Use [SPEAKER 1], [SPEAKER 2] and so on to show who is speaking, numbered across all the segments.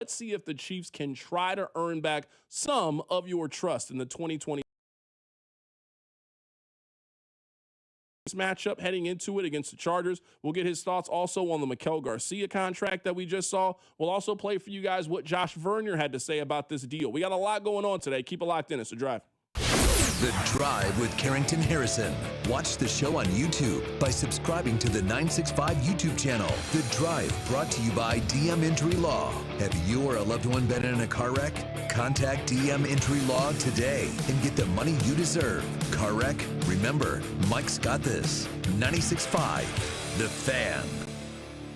[SPEAKER 1] Let's see if the Chiefs can try to earn back some of your trust in the 2020 matchup heading into it against the Chargers. We'll get his thoughts also on the Maikel Garcia contract that we just saw. We'll also play for you guys what Josh Vernier had to say about this deal. We got a lot going on today. Keep it locked in. It's The Drive.
[SPEAKER 2] The Drive with Carrington Harrison. Watch the show on YouTube by subscribing to the 965 YouTube channel. The Drive, brought to you by DM Injury Law. Have you or a loved one been in a car wreck? Contact DM Injury Law today and get the money you deserve. Car wreck? Remember, Mike's got this. 965, The Fan.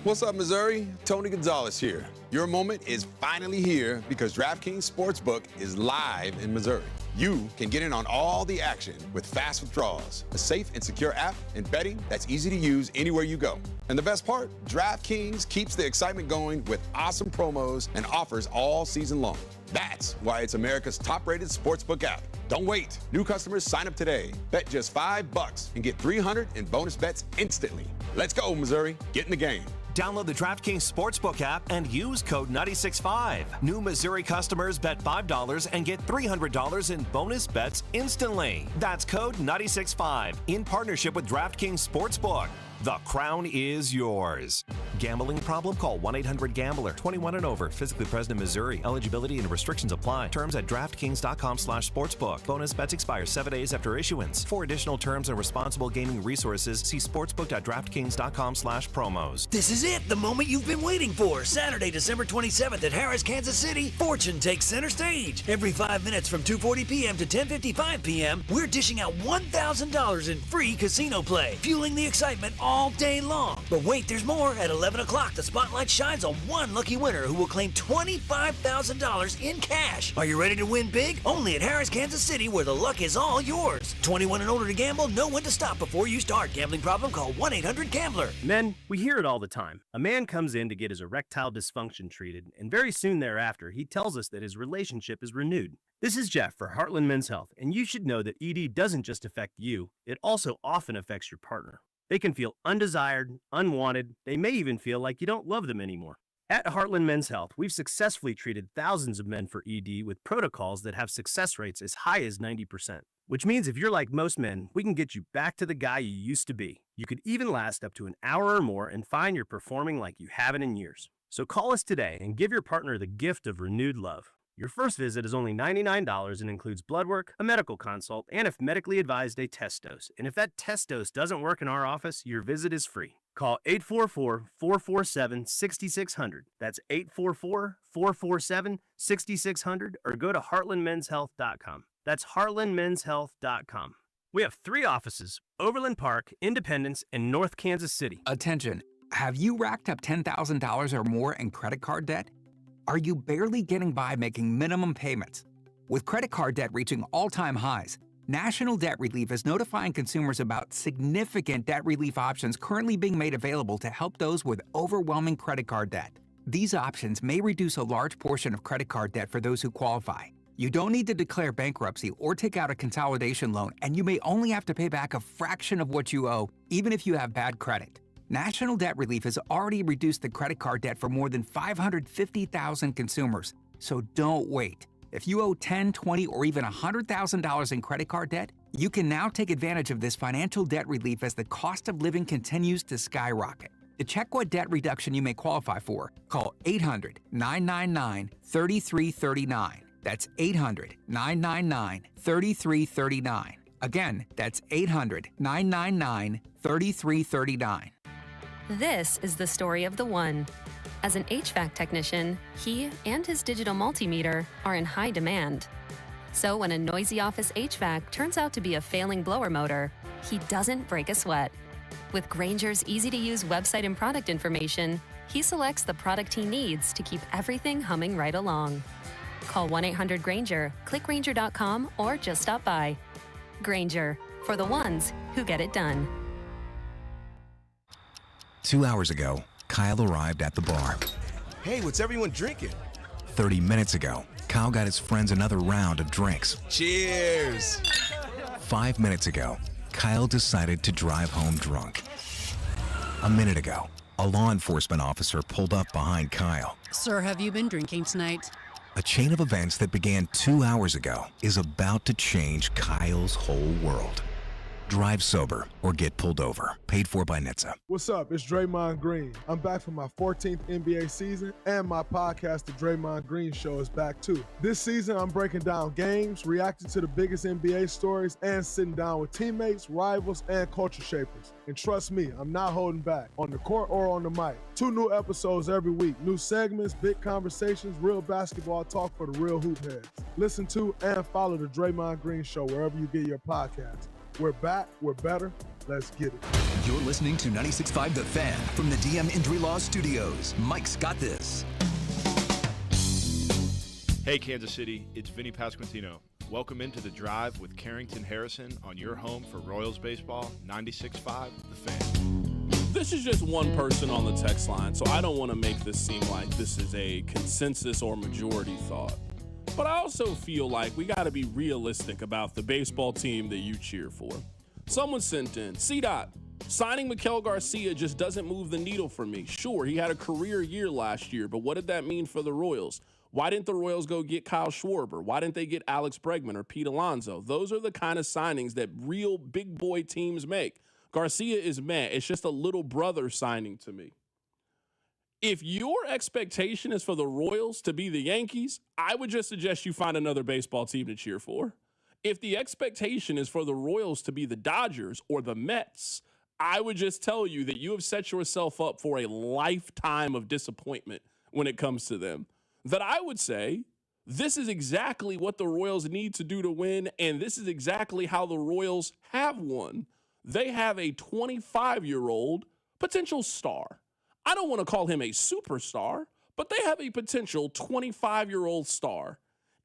[SPEAKER 3] What's up, Missouri? Tony Gonzalez here. Your moment is finally here because DraftKings Sportsbook is live in Missouri. You can get in on all the action with fast withdrawals, a safe and secure app, and betting that's easy to use anywhere you go. And the best part, DraftKings keeps the excitement going with awesome promos and offers all season long. That's why it's America's top-rated sportsbook app. Don't wait. New customers sign up today. Bet just $5 and get $300 in bonus bets instantly. Let's go, Missouri. Get in the game.
[SPEAKER 4] Download the DraftKings Sportsbook app and use code 965. New Missouri customers bet $5 and get $300 in bonus bets instantly. That's code 965 in partnership with DraftKings Sportsbook. The crown is yours. Gambling problem? Call 1-800-GAMBLER. 21 and over. Physically present in Missouri. Eligibility and restrictions apply. Terms at DraftKings.com/sportsbook. Bonus bets expire 7 days after issuance. For additional terms and responsible gaming resources, see sportsbook.draftkings.com/promos.
[SPEAKER 5] This is it, the moment you've been waiting for. Saturday, December 27th at Harris, Kansas City, Fortune takes center stage. Every 5 minutes from 2:40 p.m. to 10:55 p.m., we're dishing out $1,000 in free casino play, fueling the excitement all day long. But wait, there's more. At 11 o'clock, the spotlight shines on one lucky winner who will claim $25,000 in cash. Are you ready to win big? Only at Harris, Kansas City, where the luck is all yours. 21 and older to gamble. Know when to stop before you start. Gambling problem? Call 1-800-GAMBLER.
[SPEAKER 6] Men, we hear it all the time. A man comes in to get his erectile dysfunction treated, and very soon thereafter, he tells us that his relationship is renewed. This is Jeff for Heartland Men's Health, and you should know that ED doesn't just affect you, it also often affects your partner. They can feel undesired, unwanted. They may even feel like you don't love them anymore. At Heartland Men's Health, we've successfully treated thousands of men for ED with protocols that have success rates as high as 90%. Which means if you're like most men, we can get you back to the guy you used to be. You could even last up to an hour or more and find you're performing like you haven't in years. So call us today and give your partner the gift of renewed love. Your first visit is only $99 and includes blood work, a medical consult, and if medically advised, a test dose. And if that test dose doesn't work in our office, your visit is free. Call 844-447-6600. That's 844-447-6600 or go to heartlandmenshealth.com. That's heartlandmenshealth.com. We have 3 offices: Overland Park, Independence, and North Kansas City.
[SPEAKER 7] Attention. Have you racked up $10,000 or more in credit card debt? Are you barely getting by making minimum payments? With credit card debt reaching all-time highs, National Debt Relief is notifying consumers about significant debt relief options currently being made available to help those with overwhelming credit card debt. These options may reduce a large portion of credit card debt for those who qualify. You don't need to declare bankruptcy or take out a consolidation loan, and you may only have to pay back a fraction of what you owe, even if you have bad credit. National Debt Relief has already reduced the credit card debt for more than 550,000 consumers. So don't wait. If you owe $10,000, $20,000, or even $100,000 in credit card debt, you can now take advantage of this financial debt relief as the cost of living continues to skyrocket. To check what debt reduction you may qualify for, call 800-999-3339. That's 800-999-3339. Again, that's 800-999-3339.
[SPEAKER 8] This is the story of the one. As an HVAC technician, he and his digital multimeter are in high demand. So when a noisy office HVAC turns out to be a failing blower motor, he doesn't break a sweat. With Grainger's easy-to-use website and product information, he selects the product he needs to keep everything humming right along. Call 1-800-GRAINGER, click Grainger.com, or just stop by. Grainger, for the ones who get it done.
[SPEAKER 2] 2 hours ago, Kyle arrived at the bar.
[SPEAKER 9] Hey, what's everyone drinking?
[SPEAKER 2] 30 minutes ago, Kyle got his friends another round of drinks.
[SPEAKER 9] Cheers!
[SPEAKER 2] 5 minutes ago, Kyle decided to drive home drunk. A minute ago,
[SPEAKER 10] A law enforcement officer pulled up behind Kyle.
[SPEAKER 11] Sir, have you been drinking tonight?
[SPEAKER 10] A chain of events that began 2 hours ago is about to change Kyle's whole world. Drive sober or get pulled over. Paid for by NHTSA.
[SPEAKER 12] What's up? It's Draymond Green. I'm back for my 14th NBA season, and my podcast, The Draymond Green Show, is back too. This season, I'm breaking down games, reacting to the biggest NBA stories, and sitting down with teammates, rivals, and culture shapers. And trust me, I'm not holding back, on the court or on the mic. 2 new episodes every week. New segments, big conversations, real basketball talk for the real hoop heads. Listen to and follow The Draymond Green Show wherever you get your podcasts. We're back, we're better, let's get it.
[SPEAKER 2] You're listening to 96.5 The Fan from the DM Injury Law Studios. Mike's got this.
[SPEAKER 13] Hey, Kansas City, it's Vinny Pasquantino. Welcome into The Drive with Carrington Harrison on your home for Royals baseball, 96.5 The Fan.
[SPEAKER 1] This is just one person on the text line, so I don't want to make this seem like this is a consensus or majority thought. But I also feel like we got to be realistic about the baseball team that you cheer for. Someone sent in, C-Dot, signing Maikel Garcia just doesn't move the needle for me. Sure, he had a career year last year, but what did that mean for the Royals? Why didn't the Royals go get Kyle Schwarber? Why didn't they get Alex Bregman or Pete Alonso? Those are the kind of signings that real big boy teams make. Garcia is meh. It's just a little brother signing to me. If your expectation is for the Royals to be the Yankees, I would just suggest you find another baseball team to cheer for. If the expectation is for the Royals to be the Dodgers or the Mets, I would just tell you that you have set yourself up for a lifetime of disappointment when it comes to them. That I would say, this is exactly what the Royals need to do to win, and this is exactly how the Royals have won. They have a 25-year-old potential star. I don't want to call him a superstar, but they have a potential 25-year-old star.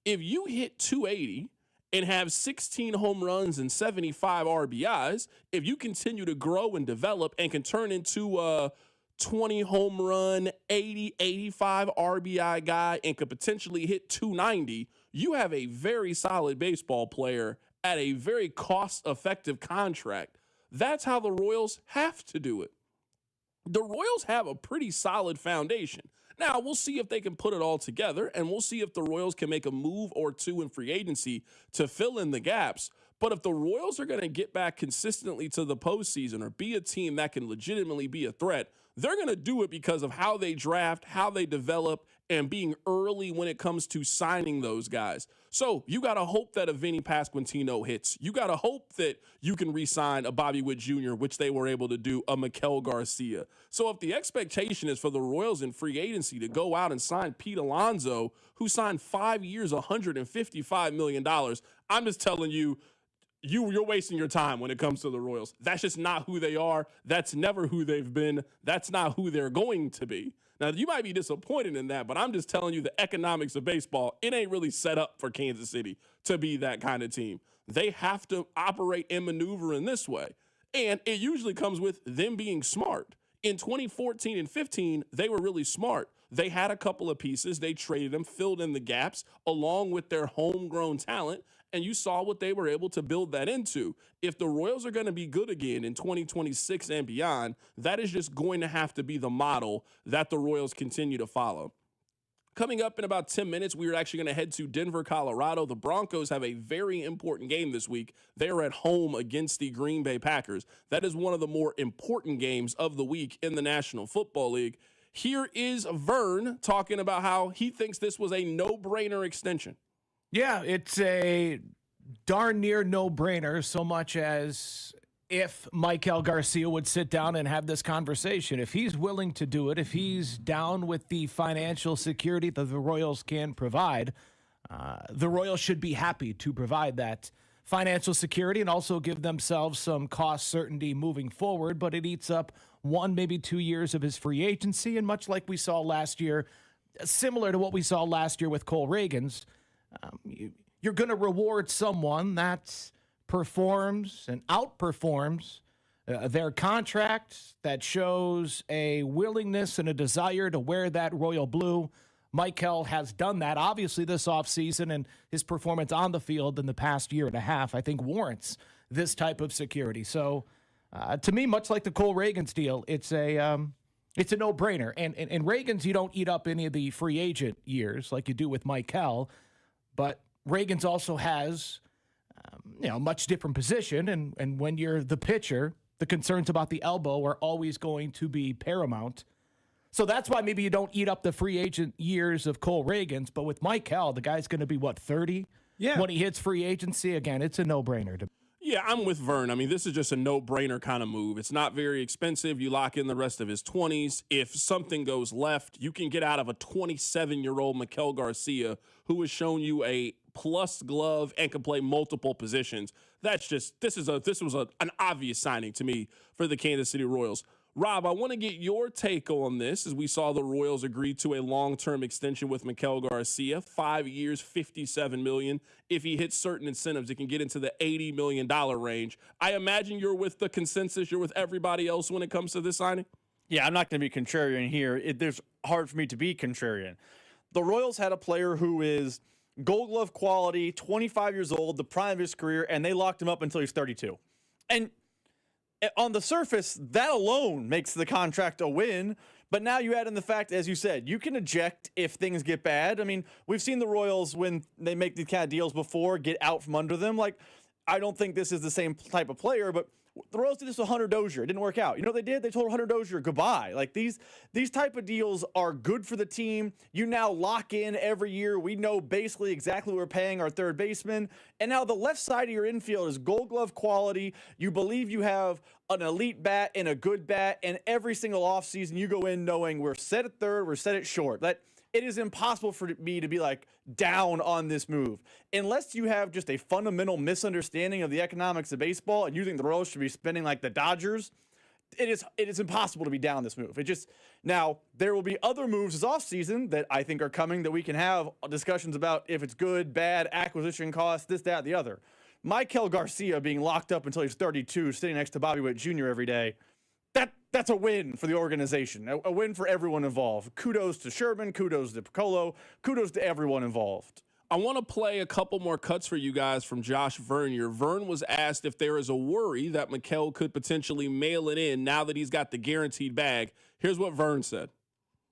[SPEAKER 1] If you hit 280 and have 16 home runs and 75 RBIs, if you continue to grow and develop and can turn into a 20 home run, 80, 85 RBI guy and could potentially hit 290, you have a very solid baseball player at a very cost-effective contract. That's how the Royals have to do it. The Royals have a pretty solid foundation. Now, we'll see if they can put it all together, and we'll see if the Royals can make a move or two in free agency to fill in the gaps. But if the Royals are going to get back consistently to the postseason or be a team that can legitimately be a threat, they're going to do it because of how they draft, how they develop, and being early when it comes to signing those guys. So you got to hope that a Vinny Pasquantino hits. You got to hope that you can re-sign a Bobby Witt Jr., which they were able to do, a Maikel Garcia. So if the expectation is for the Royals in free agency to go out and sign Pete Alonso, who signed 5 years, $155 million, I'm just telling you, you're wasting your time when it comes to the Royals. That's just not who they are. That's never who they've been. That's not who they're going to be. Now, you might be disappointed in that, but I'm just telling you the economics of baseball, it ain't really set up for Kansas City to be that kind of team. They have to operate and maneuver in this way. And it usually comes with them being smart. In 2014 and 15, they were really smart. They had a couple of pieces. They traded them, filled in the gaps along with their homegrown talent, and you saw what they were able to build that into. If the Royals are going to be good again in 2026 and beyond, that is just going to have to be the model that the Royals continue to follow. Coming up in about 10 minutes, we are actually going to head to Denver, Colorado. The Broncos have a very important game this week. They are at home against the Green Bay Packers. That is one of the more important games of the week in the National Football League. Here is Vern talking about how he thinks this was a no-brainer extension.
[SPEAKER 14] Yeah, it's a darn near no-brainer, so much as if Maikel Garcia would sit down and have this conversation. If he's willing to do it, if he's down with the financial security that the Royals can provide, the Royals should be happy to provide that financial security and also give themselves some cost certainty moving forward, but it eats up 1, maybe 2 years of his free agency, and much like we saw last year, similar to what we saw last year with Cole Reagans, you're going to reward someone that performs and outperforms their contract, that shows a willingness and a desire to wear that royal blue. Maikel has done that, obviously, this offseason, and his performance on the field in the past year and a half, I think, warrants this type of security. So, to me, much like the Cole Reagans deal, it's a It's a no-brainer. And in Reagan's, you don't eat up any of the free agent years like you do with Maikel, but Reagan's also has a much different position. And when you're the pitcher, the concerns about the elbow are always going to be paramount. So that's why maybe you don't eat up the free agent years of Cole Reagan's. But with Maikel, the guy's going to be, 30?
[SPEAKER 15] Yeah.
[SPEAKER 14] When he hits free agency, again, it's a no-brainer.
[SPEAKER 1] Yeah, I'm with Vern. I mean, this is just a no-brainer kind of move. It's not very expensive. You lock in the rest of his 20s. If something goes left, you can get out of a 27-year-old Maikel Garcia who has shown you a plus glove and can play multiple positions. This was an obvious signing to me for the Kansas City Royals. Rob, I want to get your take on this as we saw the Royals agree to a long-term extension with Maikel Garcia, 5 years, $57 million. If he hits certain incentives, it can get into the $80 million range. I imagine you're with the consensus. You're with everybody else when it comes to this signing?
[SPEAKER 15] Yeah, I'm not going to be contrarian here. There's hard for me to be contrarian. The Royals had a player who is Gold Glove quality, 25 years old, the prime of his career, and they locked him up until he's 32. And on the surface, that alone makes the contract a win. But now you add in the fact, as you said, you can eject if things get bad. I mean, we've seen the Royals, when they make these kind of deals before, get out from under them. Like, I don't think this is the same type of player, but the Royals did this with Hunter Dozier. It didn't work out. You know what they did? They told Hunter Dozier goodbye. Like, these type of deals are good for the team. You now lock in every year. We know basically exactly what we're paying our third baseman. And now the left side of your infield is Gold Glove quality. You believe you have an elite bat and a good bat, and every single offseason you go in knowing we're set at third, we're set at short. That it is impossible for me to be like down on this move unless you have just a fundamental misunderstanding of the economics of baseball and you think the Royals should be spending like the Dodgers. It is impossible to be down this move. Now there will be other moves this offseason that I think are coming that we can have discussions about if it's good, bad, acquisition costs, this, that, the other. Maikel Garcia being locked up until he's 32, sitting next to Bobby Witt Jr. every day, that's a win for the organization, a win for everyone involved. Kudos to Sherman, kudos to Piccolo, kudos to everyone involved.
[SPEAKER 1] I want to play a couple more cuts for you guys from Josh Vernier. Vern was asked if there is a worry that Maikel could potentially mail it in now that he's got the guaranteed bag. Here's what Vern said.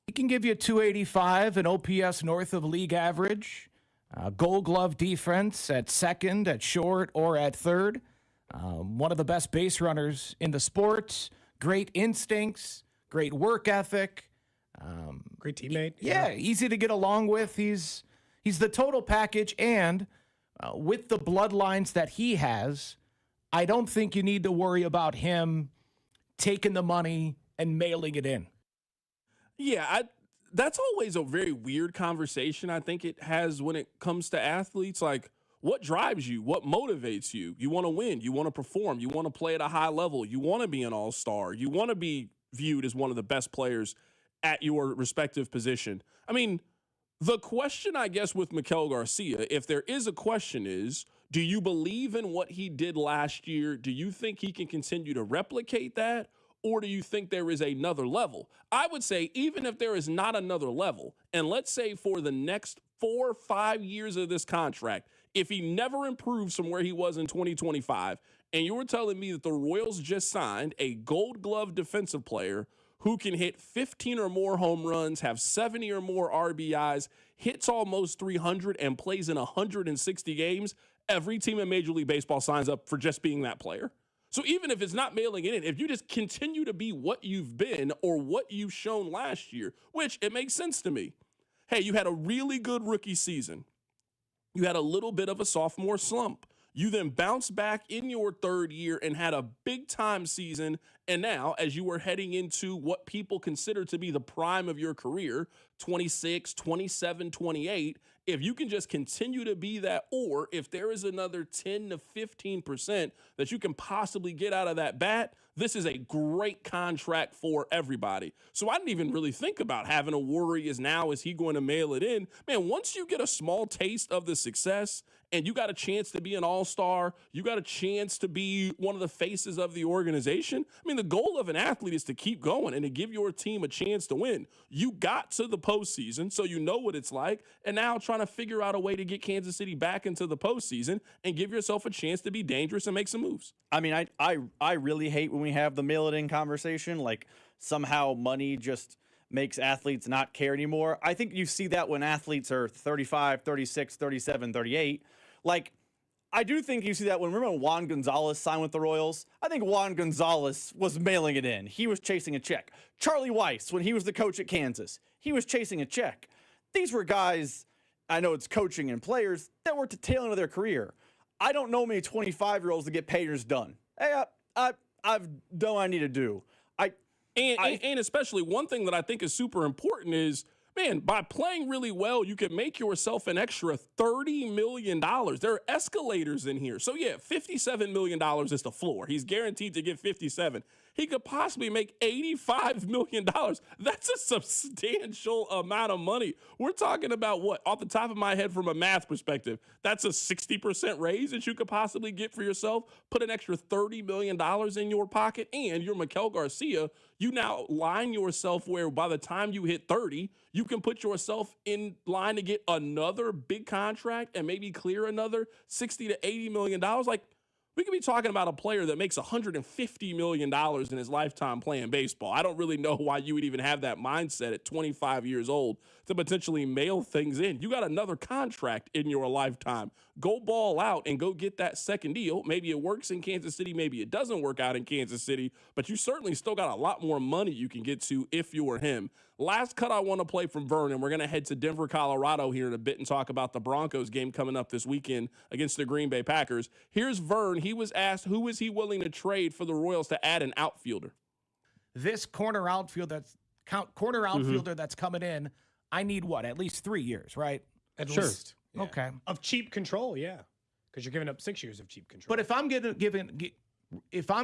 [SPEAKER 14] He can give you 285, an OPS north of league average, Gold Glove defense at second, at short, or at third. One of the best base runners in the sport. Great instincts, great work ethic.
[SPEAKER 15] Great teammate.
[SPEAKER 14] Yeah, easy to get along with. He's the total package, and with the bloodlines that he has, I don't think you need to worry about him taking the money and mailing it in.
[SPEAKER 1] Yeah, that's always a very weird conversation I think it has when it comes to athletes. Like, what drives you? What motivates you? You want to win. You want to perform. You want to play at a high level. You want to be an all-star. You want to be viewed as one of the best players at your respective position. I mean, the question, I guess, with Maikel Garcia, if there is a question, is do you believe in what he did last year? Do you think he can continue to replicate that? Or do you think there is another level? I would say even if there is not another level, and let's say for the next 4 or 5 years of this contract, if he never improves from where he was in 2025, and you were telling me that the Royals just signed a Gold Glove defensive player who can hit 15 or more home runs, have 70 or more RBIs, hits almost 300, and plays in 160 games, every team in Major League Baseball signs up for just being that player. So even if it's not mailing it in, if you just continue to be what you've been or what you've shown last year, which it makes sense to me. Hey, you had a really good rookie season. You had a little bit of a sophomore slump. You then bounced back in your third year and had a big-time season. And now, as you were heading into what people consider to be the prime of your career, 26, 27, 28, if you can just continue to be that, or if there is another 10 to 15% that you can possibly get out of that bat, this is a great contract for everybody. So I didn't even really think about having a worry is he going to mail it in? Man, once you get a small taste of the success and you got a chance to be an all-star, you got a chance to be one of the faces of the organization. I mean, the goal of an athlete is to keep going and to give your team a chance to win. You got to the postseason, so you know what it's like, and now trying to figure out a way to get Kansas City back into the postseason and give yourself a chance to be dangerous and make some moves.
[SPEAKER 15] I mean, I really hate when we have the mail-it-in conversation. Like, somehow money just makes athletes not care anymore. I think you see that when athletes are 35, 36, 37, 38. Like, I do think you see that remember when Juan Gonzalez signed with the Royals? I think Juan Gonzalez was mailing it in. He was chasing a check. Charlie Weiss, when he was the coach at Kansas, he was chasing a check. These were guys, I know it's coaching and players, that were at the tail end of their career. I don't know many 25-year-olds that get paid and it's done. Hey, I've done what I need to do.
[SPEAKER 1] And especially one thing that I think is super important is, man, by playing really well, you can make yourself an extra $30 million. There are escalators in here. So, yeah, $57 million is the floor. He's guaranteed to get 57. He could possibly make $85 million. That's a substantial amount of money. We're talking about what, off the top of my head from a math perspective, that's a 60% raise that you could possibly get for yourself. Put an extra $30 million in your pocket, and you're Maikel Garcia. You now line yourself where by the time you hit 30, you can put yourself in line to get another big contract and maybe clear another $60 to $80 million. Like, we could be talking about a player that makes $150 million in his lifetime playing baseball. I don't really know why you would even have that mindset at 25 years old to potentially mail things in. You got another contract in your lifetime. Go ball out and go get that second deal. Maybe it works in Kansas City. Maybe it doesn't work out in Kansas City, but you certainly still got a lot more money you can get to if you were him. Last cut I want to play from Vernon. We're going to head to Denver, Colorado here in a bit and talk about the Broncos game coming up this weekend against the Green Bay Packers. Here's Vern. He was asked who is he willing to trade for the Royals to add an outfielder.
[SPEAKER 14] This corner outfielder that's coming in, I need what? At least 3 years, right?
[SPEAKER 16] At least.
[SPEAKER 14] Yeah. Okay.
[SPEAKER 16] Of cheap control, yeah. Because you're giving up 6 years of cheap control.
[SPEAKER 14] But if I'm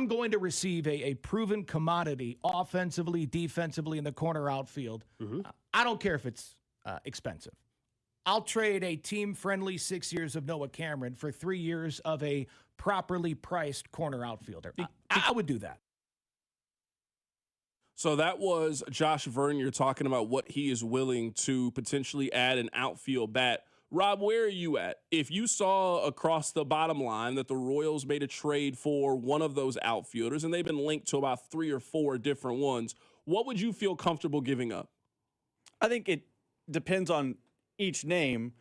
[SPEAKER 14] going to receive a proven commodity offensively, defensively in the corner outfield, I don't care if it's expensive. I'll trade a team-friendly 6 years of Noah Cameron for 3 years of a properly priced corner outfielder. I would do that.
[SPEAKER 1] So that was Josh Vern. You're talking about what he is willing to potentially add an outfield bat. Rob, where are you at? If you saw across the bottom line that the Royals made a trade for one of those outfielders, and they've been linked to about 3 or 4 different ones, what would you feel comfortable giving up?
[SPEAKER 15] I think it depends on each name,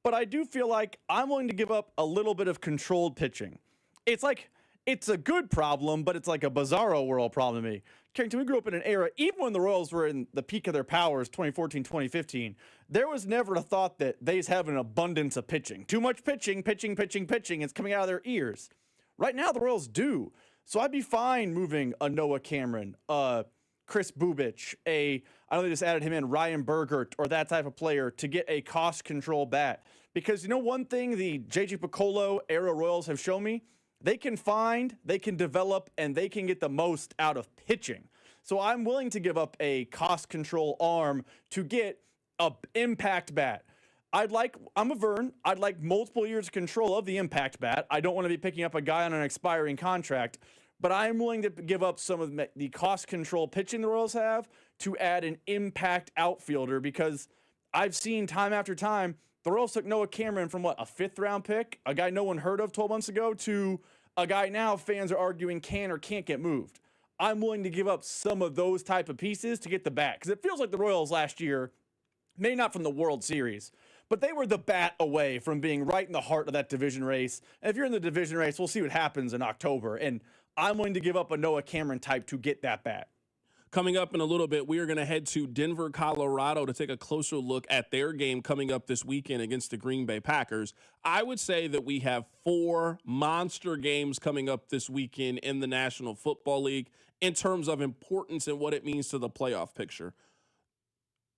[SPEAKER 15] but I do feel like I'm willing to give up a little bit of controlled pitching. It's like, it's a good problem, but it's like a bizarro world problem to me. Carrington, we grew up in an era, even when the Royals were in the peak of their powers, 2014, 2015, there was never a thought that they have an abundance of pitching. Too much pitching, it's coming out of their ears. Right now, the Royals do. So I'd be fine moving a Noah Cameron, Chris Bubich, I know they just added him in, Ryan Bergert, or that type of player to get a cost control bat. Because you know one thing the J.J. Piccolo era Royals have shown me? They can find, they can develop, and they can get the most out of pitching. So I'm willing to give up a cost control arm to get an impact bat. I'm a Vern. I'd like multiple years of control of the impact bat. I don't want to be picking up a guy on an expiring contract, but I'm willing to give up some of the cost control pitching the Royals have to add an impact outfielder, because I've seen time after time the Royals took Noah Cameron from a 5th-round pick, a guy no one heard of 12 months ago, to a guy now fans are arguing can or can't get moved. I'm willing to give up some of those type of pieces to get the bat, because it feels like the Royals last year, maybe not from the World Series, but they were the bat away from being right in the heart of that division race. And if you're in the division race, we'll see what happens in October. And I'm willing to give up a Noah Cameron type to get that bat.
[SPEAKER 1] Coming up in a little bit, we are going to head to Denver, Colorado to take a closer look at their game coming up this weekend against the Green Bay Packers. I would say that we have 4 monster games coming up this weekend in the National Football League in terms of importance and what it means to the playoff picture.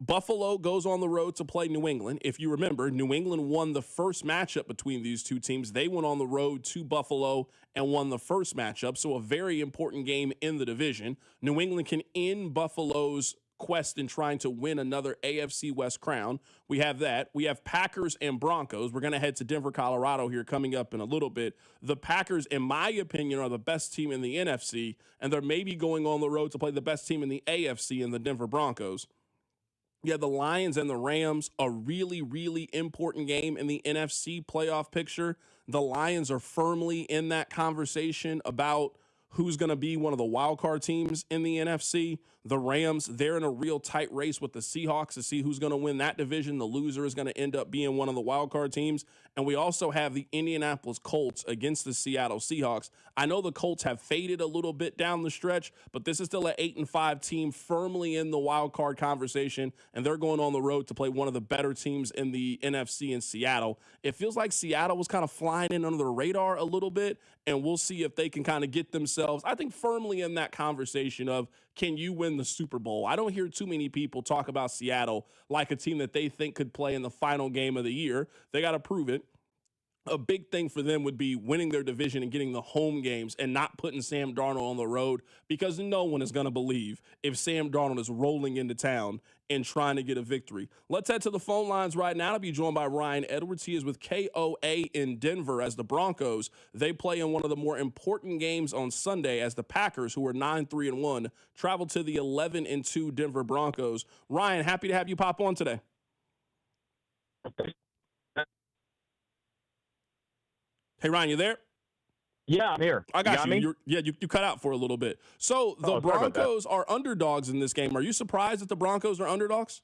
[SPEAKER 1] Buffalo goes on the road to play New England. If you remember, New England won the first matchup between these two teams. They went on the road to Buffalo and won the first matchup, so a very important game in the division. New England can end Buffalo's quest in trying to win another AFC West crown. We have that. We have Packers and Broncos. We're going to head to Denver, Colorado here coming up in a little bit. The Packers, in my opinion, are the best team in the NFC, and they're maybe going on the road to play the best team in the AFC in the Denver Broncos. Yeah, the Lions and the Rams, a really, really important game in the NFC playoff picture. The Lions are firmly in that conversation about who's going to be one of the wild card teams in the NFC. The Rams, they're in a real tight race with the Seahawks to see who's going to win that division. The loser is going to end up being one of the wild card teams. And we also have the Indianapolis Colts against the Seattle Seahawks. I know the Colts have faded a little bit down the stretch, but this is still an 8-5 team firmly in the wild card conversation, and they're going on the road to play one of the better teams in the NFC in Seattle. It feels like Seattle was kind of flying in under the radar a little bit, and we'll see if they can kind of get themselves, I think, firmly in that conversation of, can you win the Super Bowl? I don't hear too many people talk about Seattle like a team that they think could play in the final game of the year. They got to prove it. A big thing for them would be winning their division and getting the home games and not putting Sam Darnold on the road, because no one is going to believe if Sam Darnold is rolling into town and trying to get a victory. Let's head to the phone lines right now to be joined by Ryan Edwards. He is with KOA in Denver as the Broncos. They play in one of the more important games on Sunday as the Packers, who are 9-3-1, travel to the 11-2 Denver Broncos. Ryan, happy to have you pop on today. Hey, Ryan, you there?
[SPEAKER 17] Yeah, I'm here.
[SPEAKER 1] I got you. You cut out for a little bit. So the Broncos are underdogs in this game. Are you surprised that the Broncos are underdogs?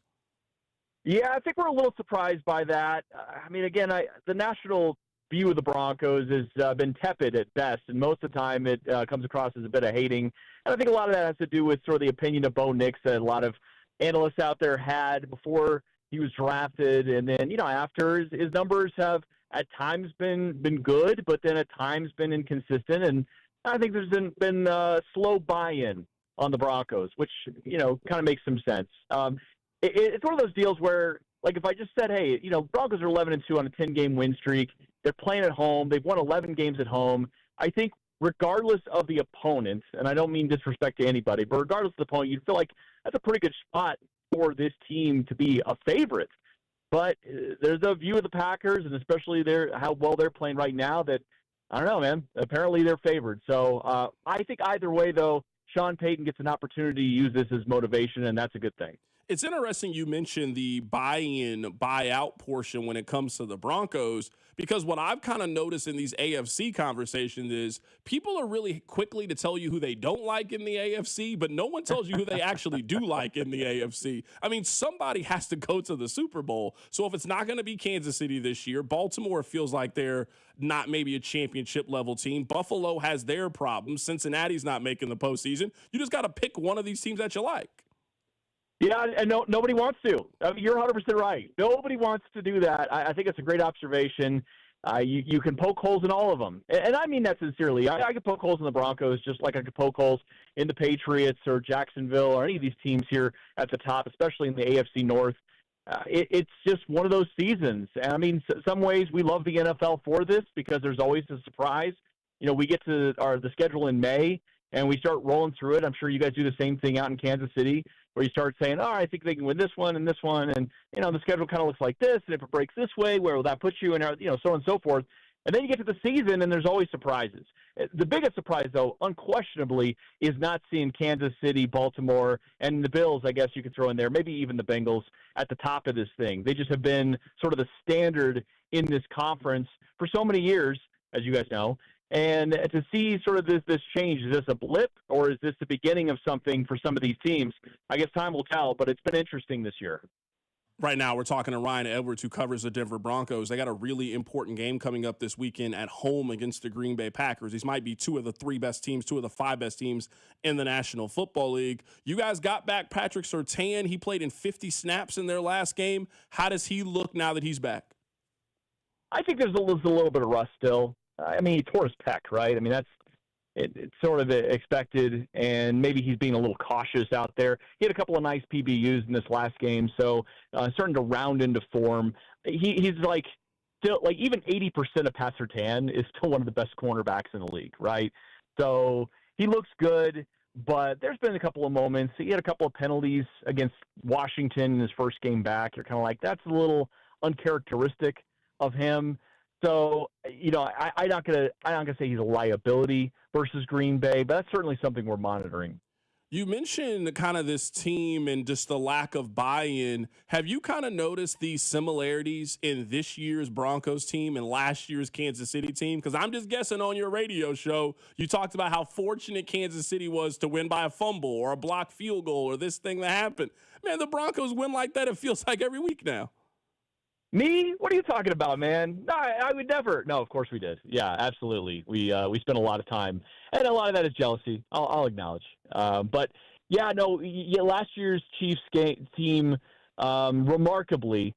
[SPEAKER 17] Yeah, I think we're a little surprised by that. I mean, again, the national view of the Broncos has been tepid at best, and most of the time it comes across as a bit of hating. And I think a lot of that has to do with sort of the opinion of Bo Nix that a lot of analysts out there had before he was drafted, and then, after his numbers have at times been good, but then at times been inconsistent. And I think there's been slow buy-in on the Broncos, which, kind of makes some sense. It's one of those deals where, like, if I just said, hey, Broncos are 11-2 on a 10-game win streak. They're playing at home. They've won 11 games at home. I think regardless of the opponent, and I don't mean disrespect to anybody, but regardless of the opponent, you'd feel like that's a pretty good spot for this team to be a favorite. But there's a view of the Packers, and especially how well they're playing right now, that, I don't know, man, apparently they're favored. So I think either way, though, Sean Payton gets an opportunity to use this as motivation, and that's a good thing.
[SPEAKER 1] It's interesting you mentioned the buy-in, buy-out portion when it comes to the Broncos, because what I've kind of noticed in these AFC conversations is people are really quickly to tell you who they don't like in the AFC, but no one tells you who they actually do like in the AFC. I mean, somebody has to go to the Super Bowl. So if it's not going to be Kansas City this year, Baltimore feels like they're not maybe a championship-level team. Buffalo has their problems. Cincinnati's not making the postseason. You just got to pick one of these teams that you like.
[SPEAKER 17] Yeah, and nobody wants to. I mean, you're 100% right. Nobody wants to do that. I think it's a great observation. You can poke holes in all of them. And I mean that sincerely. I could poke holes in the Broncos just like I could poke holes in the Patriots or Jacksonville or any of these teams here at the top, especially in the AFC North. It's just one of those seasons. And I mean, some ways we love the NFL for this because there's always a surprise. We get to the schedule in May, and we start rolling through it. I'm sure you guys do the same thing out in Kansas City, where you start saying, I think they can win this one and this one, and, the schedule kind of looks like this, and if it breaks this way, where will that put you, and, so on and so forth. And then you get to the season, and there's always surprises. The biggest surprise, though, unquestionably, is not seeing Kansas City, Baltimore, and the Bills, I guess you could throw in there, maybe even the Bengals, at the top of this thing. They just have been sort of the standard in this conference for so many years, as you guys know. And to see sort of this change, is this a blip or is this the beginning of something for some of these teams? I guess time will tell, but it's been interesting this year.
[SPEAKER 1] Right now, we're talking to Ryan Edwards, who covers the Denver Broncos. They got a really important game coming up this weekend at home against the Green Bay Packers. These might be two of the three best teams, two of the five best teams in the National Football League. You guys got back Patrick Surtain. He played in 50 snaps in their last game. How does he look now that he's back?
[SPEAKER 17] I think there's a little bit of rust still. I mean, he tore his pec, right? I mean, it's sort of expected, and maybe he's being a little cautious out there. He had a couple of nice PBUs in this last game, so starting to round into form. He's like still like even 80% of Pat Surtain is still one of the best cornerbacks in the league, right? So he looks good, but there's been a couple of moments. He had a couple of penalties against Washington in his first game back. You're kind of like, that's a little uncharacteristic of him. So, I'm not gonna say he's a liability versus Green Bay, but that's certainly something we're monitoring.
[SPEAKER 1] You mentioned kind of this team and just the lack of buy-in. Have you kind of noticed these similarities in this year's Broncos team and last year's Kansas City team? Because I'm just guessing on your radio show, you talked about how fortunate Kansas City was to win by a fumble or a blocked field goal or this thing that happened. Man, the Broncos win like that, it feels like every week now.
[SPEAKER 17] Me? What are you talking about, man? No, I would never. No, of course we did. Yeah, absolutely. We spent a lot of time, and a lot of that is jealousy. I'll acknowledge. But yeah, no. Yeah, last year's Chiefs team, remarkably,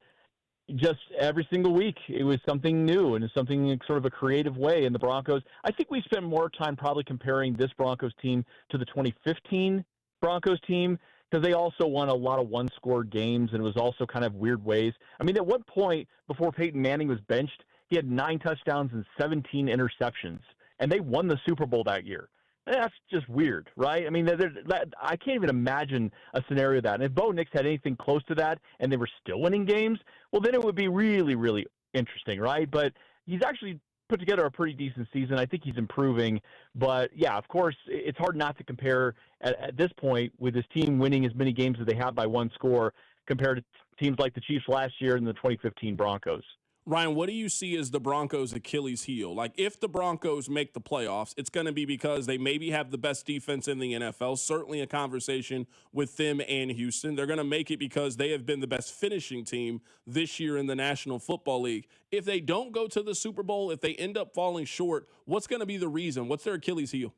[SPEAKER 17] just every single week it was something new and something in sort of a creative way. And the Broncos, I think we spent more time probably comparing this Broncos team to the 2015 Broncos team, because they also won a lot of one-score games, and it was also kind of weird ways. I mean, at one point, before Peyton Manning was benched, he had 9 touchdowns and 17 interceptions, and they won the Super Bowl that year. That's just weird, right? I mean, I can't even imagine a scenario of that. And if Bo Nix had anything close to that and they were still winning games, well, then it would be really, really interesting, right? But he's actually put together a pretty decent season. I think he's improving. But, yeah, of course, it's hard not to compare at this point with his team winning as many games as they have by one score compared to teams like the Chiefs last year and the 2015 Broncos.
[SPEAKER 1] Ryan, what do you see as the Broncos' Achilles heel? Like, if the Broncos make the playoffs, it's going to be because they maybe have the best defense in the NFL, certainly a conversation with them and Houston. They're going to make it because they have been the best finishing team this year in the National Football League. If they don't go to the Super Bowl, if they end up falling short, what's going to be the reason? What's their Achilles heel?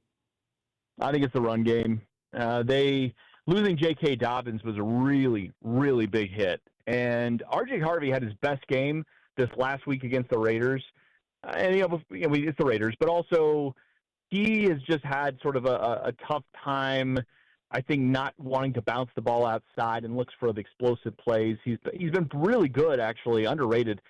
[SPEAKER 17] I think it's the run game. Losing J.K. Dobbins was a really, really big hit. And R.J. Harvey had his best game this last week against the Raiders. And, it's the Raiders, but also he has just had sort of a tough time, I think, not wanting to bounce the ball outside and looks for the explosive plays. He's been really good, actually, underrated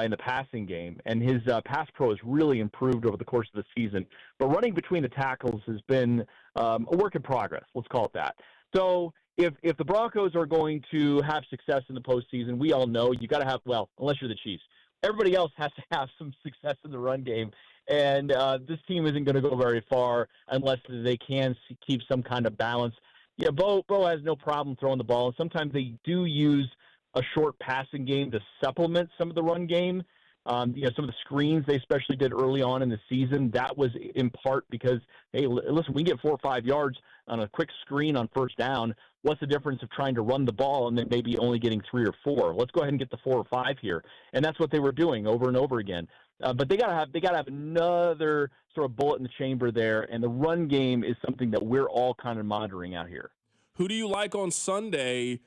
[SPEAKER 17] in the passing game. And his pass pro has really improved over the course of the season. But running between the tackles has been a work in progress, let's call it that. So if the Broncos are going to have success in the postseason, we all know you got to have, well, unless you're the Chiefs, everybody else has to have some success in the run game. And this team isn't going to go very far unless they can keep some kind of balance. Yeah, Bo has no problem throwing the ball. And sometimes they do use a short passing game to supplement some of the run game. Some of the screens they especially did early on in the season, that was in part because, hey, listen, we get 4 or 5 yards on a quick screen on first down. What's the difference of trying to run the ball and then maybe only getting 3 or 4? Let's go ahead and get the 4 or 5 here. And that's what they were doing over and over again. But they gotta have another sort of bullet in the chamber there. And the run game is something that we're all kind of monitoring out here.
[SPEAKER 1] Who do you like on Sunday?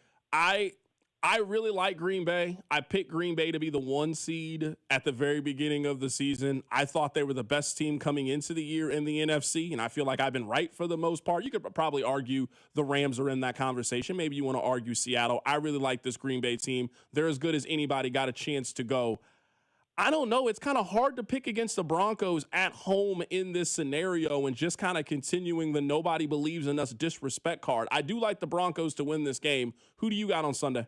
[SPEAKER 1] I really like Green Bay. I picked Green Bay to be the 1 seed at the very beginning of the season. I thought they were the best team coming into the year in the NFC, and I feel like I've been right for the most part. You could probably argue the Rams are in that conversation. Maybe you want to argue Seattle. I really like this Green Bay team. They're as good as anybody got a chance to go. I don't know. It's kind of hard to pick against the Broncos at home in this scenario and just kind of continuing the nobody believes in us disrespect card. I do like the Broncos to win this game. Who do you got on Sunday?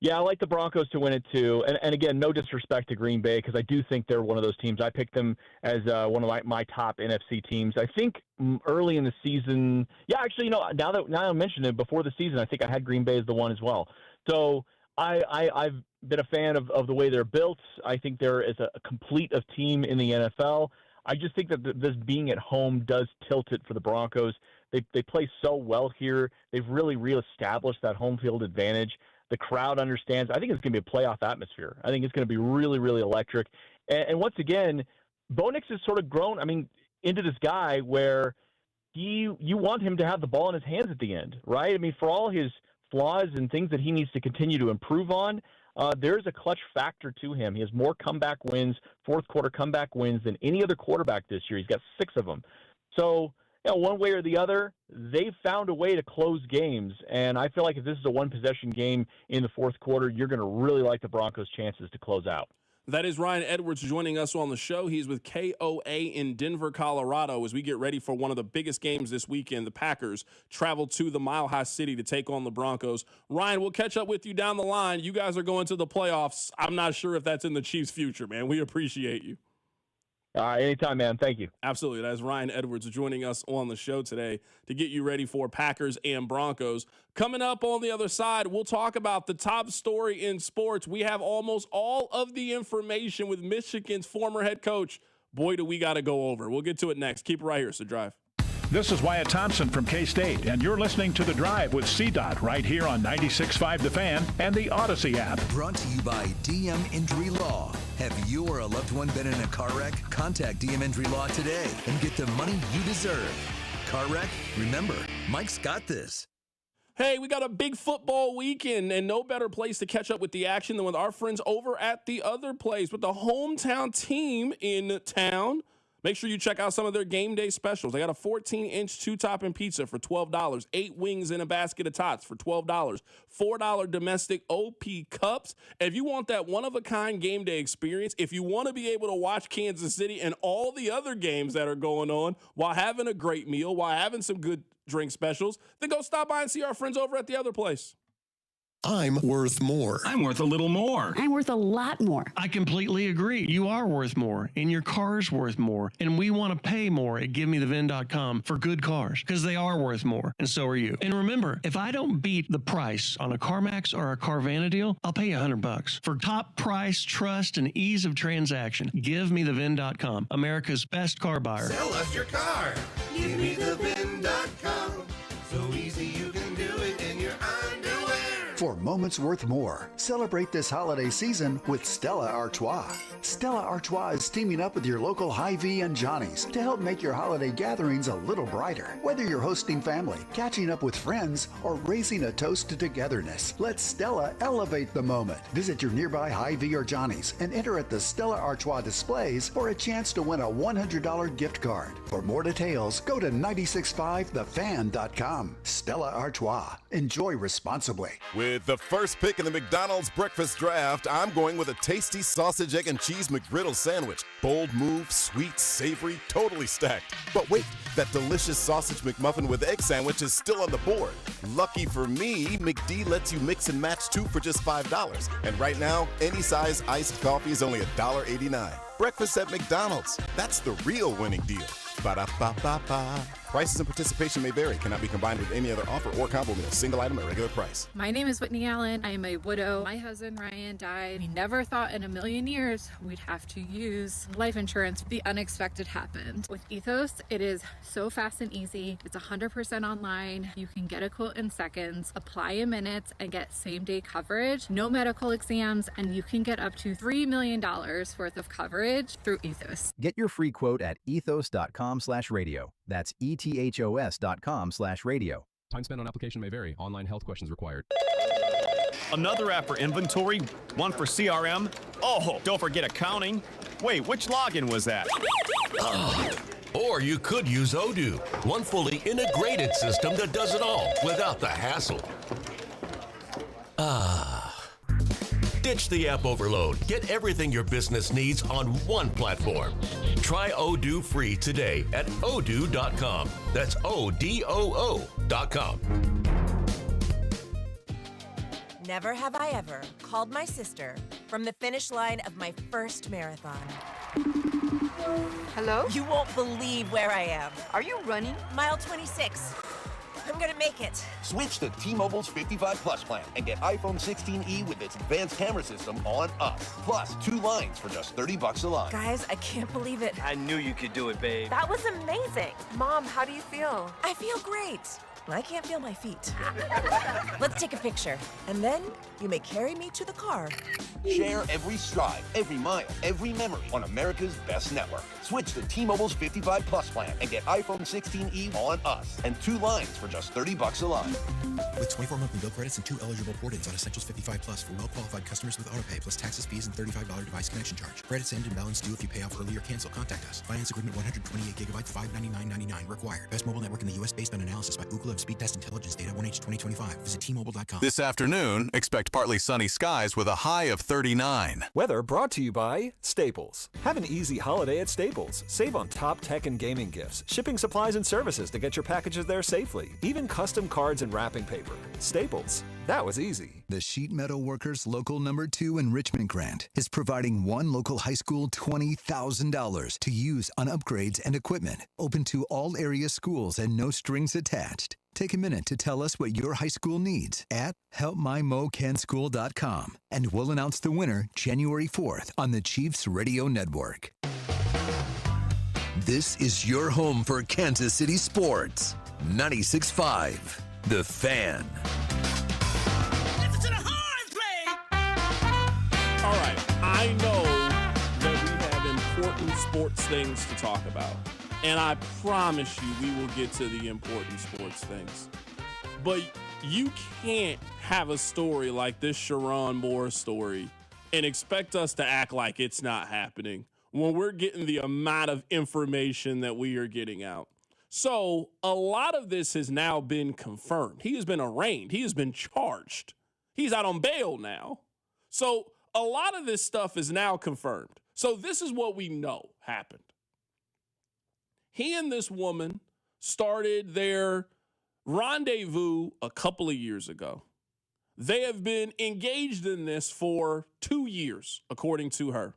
[SPEAKER 17] Yeah, I like the Broncos to win it too. And again, no disrespect to Green Bay because I do think they're one of those teams. I picked them as one of my top NFC teams. I think early in the season, now that I mentioned it, before the season, I think I had Green Bay as the one as well. So I've been a fan of the way they're built. I think they're as a complete of team in the NFL. I just think that this being at home does tilt it for the Broncos. They play so well here. They've really reestablished that home field advantage. The crowd understands. I think it's going to be a playoff atmosphere. I think it's going to be really, really electric. And once again, Bo Nix has sort of grown, into this guy where you want him to have the ball in his hands at the end, right? I mean, for all his flaws and things that he needs to continue to improve on, there's a clutch factor to him. He has more comeback wins, fourth quarter comeback wins than any other quarterback this year. He's got 6 of them. So, one way or the other, they've found a way to close games. And I feel like if this is a one-possession game in the fourth quarter, you're going to really like the Broncos' chances to close out.
[SPEAKER 1] That is Ryan Edwards joining us on the show. He's with KOA in Denver, Colorado, as we get ready for one of the biggest games this weekend. The Packers travel to the Mile High City to take on the Broncos. Ryan, we'll catch up with you down the line. You guys are going to the playoffs. I'm not sure if that's in the Chiefs' future, man. We appreciate you.
[SPEAKER 17] Anytime, man. Thank you.
[SPEAKER 1] Absolutely. That's Ryan Edwards joining us on the show today to get you ready for Packers and Broncos. Coming up on the other side, we'll talk about the top story in sports. We have almost all of the information with Michigan's former head coach. Boy, do we got to go over. We'll get to it next. Keep it right here. So Drive.
[SPEAKER 18] This is Wyatt Thompson from K-State, and you're listening to The Drive with CDOT right here on 96.5 The Fan and the Odyssey app.
[SPEAKER 2] Brought to you by DM Injury Law. Have you or a loved one been in a car wreck? Contact DM Injury Law today and get the money you deserve. Car wreck? Remember, Mike's got this.
[SPEAKER 1] Hey, we got a big football weekend, and no better place to catch up with the action than with our friends over at the other place with the hometown team in town. Make sure you check out some of their game day specials. They got a 14-inch two-topping pizza for $12, 8 wings in a basket of tots for $12, $4 domestic OP cups. And if you want that one-of-a-kind game day experience, if you want to be able to watch Kansas City and all the other games that are going on while having a great meal, while having some good drink specials, then go stop by and see our friends over at the other place.
[SPEAKER 19] I'm worth more.
[SPEAKER 20] I'm worth a little more.
[SPEAKER 11] I'm worth a lot more.
[SPEAKER 20] I completely agree. You are worth more, and your car's worth more, and we want to pay more at GiveMeTheVin.com for good cars, because they are worth more, and so are you. And remember, if I don't beat the price on a CarMax or a Carvana deal, I'll pay you $100. For top price, trust, and ease of transaction, GiveMeTheVin.com, America's best car buyer.
[SPEAKER 21] Sell us your car. GiveMeTheVin.com. So easy you can do it in your underwear.
[SPEAKER 22] For moments worth more, celebrate this holiday season with Stella Artois. Stella Artois is teaming up with your local Hy-Vee and Johnny's to help make your holiday gatherings a little brighter. Whether you're hosting family, catching up with friends, or raising a toast to togetherness, let Stella elevate the moment. Visit your nearby Hy-Vee or Johnny's and enter at the Stella Artois displays for a chance to win a $100 gift card. For more details, go to 965thefan.com. Stella Artois. Enjoy responsibly.
[SPEAKER 23] With the first pick in the McDonald's breakfast draft, I'm going with a tasty sausage, egg, and cheese McGriddle sandwich. Bold move, sweet, savory, totally stacked. But wait, that delicious sausage McMuffin with egg sandwich is still on the board. Lucky for me, McD lets you mix and match two for just $5. And right now, any size iced coffee is only $1.89. Breakfast at McDonald's. That's the real winning deal. Ba-da-ba-ba-ba. Prices and participation may vary. Cannot be combined with any other offer or combo meal. Single item at regular price.
[SPEAKER 24] My name is Whitney Allen. I am a widow. My husband Ryan died. We never thought in a million years we'd have to use life insurance. The unexpected happened. With Ethos, it is so fast and easy. It's 100% online. You can get a quote in seconds, apply in minutes, and get same-day coverage. No medical exams, and you can get up to $3 million worth of coverage through Ethos.
[SPEAKER 25] Get your free quote at ethos.com/radio. That's ethos.com/radio.
[SPEAKER 26] Time spent on application may vary. Online health questions required.
[SPEAKER 27] Another app for inventory, one for CRM. Oh, don't forget accounting. Wait, which login was that?
[SPEAKER 28] Or you could use Odoo, one fully integrated system that does it all without the hassle. Ditch the app overload. Get everything your business needs on one platform. Try Odoo free today at odoo.com. That's ODOO.com.
[SPEAKER 29] Never have I ever called my sister from the finish line of my first marathon. Hello? You won't believe where I am. Are you running? Mile 26. I'm gonna make it.
[SPEAKER 30] Switch to T-Mobile's 55 Plus plan and get iPhone 16e with its advanced camera system on us. Plus, 2 lines for just $30 a line.
[SPEAKER 29] Guys, I can't believe it.
[SPEAKER 30] I knew you could do it, babe.
[SPEAKER 29] That was amazing. Mom, how do you feel? I feel great. I can't feel my feet. Let's take a picture, and then you may carry me to the car.
[SPEAKER 30] Share every stride, every mile, every memory on America's best network. Switch to T-Mobile's 55 Plus plan and get iPhone 16e on us and 2 lines for just $30 a line.
[SPEAKER 31] With 24 monthly bill credits and 2 eligible port-ins on Essentials 55 Plus for well-qualified customers with AutoPay, plus taxes, fees, and $35 device connection charge. Credits end and balance due if you pay off early or cancel. Contact us. Finance agreement 128 gigabytes, $599.99 required. Best mobile network in the U.S. based on analysis by Ookla Speed Test Intelligence Data 1H 2025. Visit T-Mobile.com.
[SPEAKER 3] This afternoon, expect partly sunny skies with a high of 39.
[SPEAKER 4] Weather brought to you by Staples. Have an easy holiday at Staples. Save on top tech and gaming gifts, shipping supplies and services to get your packages there safely, even custom cards and wrapping paper. Staples. That was easy.
[SPEAKER 2] The Sheet Metal Workers Local Number 2 Enrichment Grant is providing one local high school $20,000 to use on upgrades and equipment, open to all area schools and no strings attached. Take a minute to tell us what your high school needs at helpmymocanschool.com, and we'll announce the winner January 4th on the Chiefs Radio Network. This is your home for Kansas City sports. 96.5, The Fan.
[SPEAKER 1] All right, I know that we have important sports things to talk about, and I promise you we will get to the important sports things. But you can't have a story like this Sharon Moore story and expect us to act like it's not happening when we're getting the amount of information that we are getting out. So a lot of this has now been confirmed. He has been arraigned. He has been charged. He's out on bail now. So a lot of this stuff is now confirmed. So this is what we know happened. He and this woman started their rendezvous a couple of years ago. They have been engaged in this for 2 years, according to her.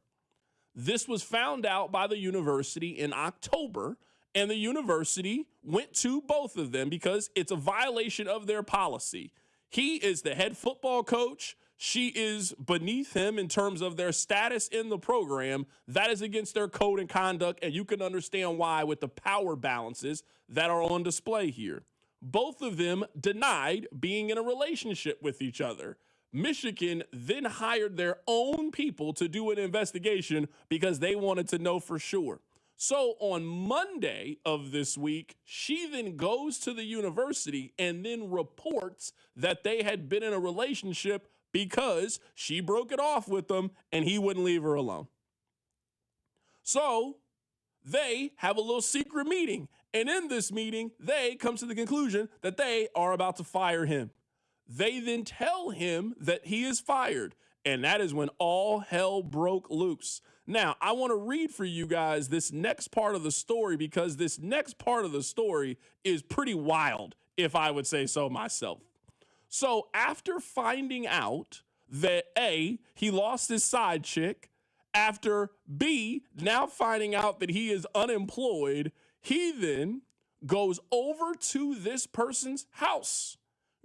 [SPEAKER 1] This was found out by the university in October, and the university went to both of them because it's a violation of their policy. He is the head football coach. She is beneath him in terms of their status in the program. That is against their code and conduct, and you can understand why with the power balances that are on display here. Both of them denied being in a relationship with each other. Michigan then hired their own people to do an investigation because they wanted to know for sure. So on Monday of this week, she then goes to the university and then reports that they had been in a relationship because she broke it off with him and he wouldn't leave her alone. So they have a little secret meeting. And in this meeting, they come to the conclusion that they are about to fire him. They then tell him that he is fired. And that is when all hell broke loose. Now, I want to read for you guys this next part of the story because this next part of the story is pretty wild, if I would say so myself. So after finding out that A, he lost his side chick, after B, now finding out that he is unemployed, he then goes over to this person's house,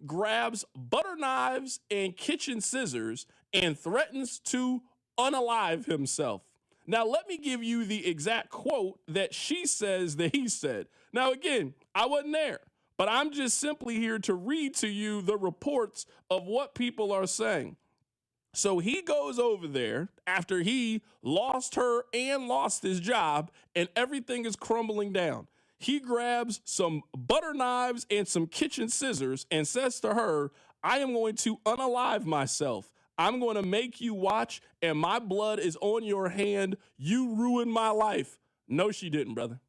[SPEAKER 1] grabs butter knives and kitchen scissors, and threatens to unalive himself. Now, let me give you the exact quote that she says that he said. Now, again, I wasn't there, but I'm just simply here to read to you the reports of what people are saying. So he goes over there after he lost her and lost his job, and everything is crumbling down. He grabs some butter knives and some kitchen scissors and says to her, I am going to unalive myself. I'm going to make you watch, and my blood is on your hand. You ruined my life. No, she didn't, brother.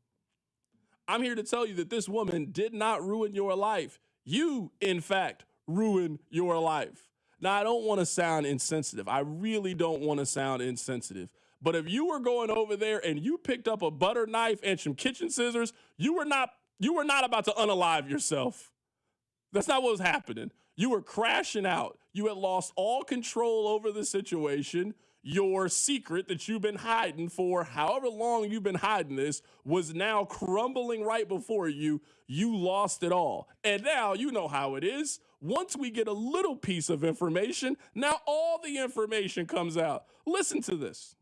[SPEAKER 1] I'm here to tell you that this woman did not ruin your life. You, in fact, ruined your life. Now, I don't want to sound insensitive. I really don't want to sound insensitive. But if you were going over there and you picked up a butter knife and some kitchen scissors, you were not about to unalive yourself. That's not what was happening. You were crashing out. You had lost all control over the situation. Your secret that you've been hiding for however long you've been hiding this was now crumbling right before you. You lost it all. And now you know how it is. Once we get a little piece of information, now all the information comes out. Listen to this.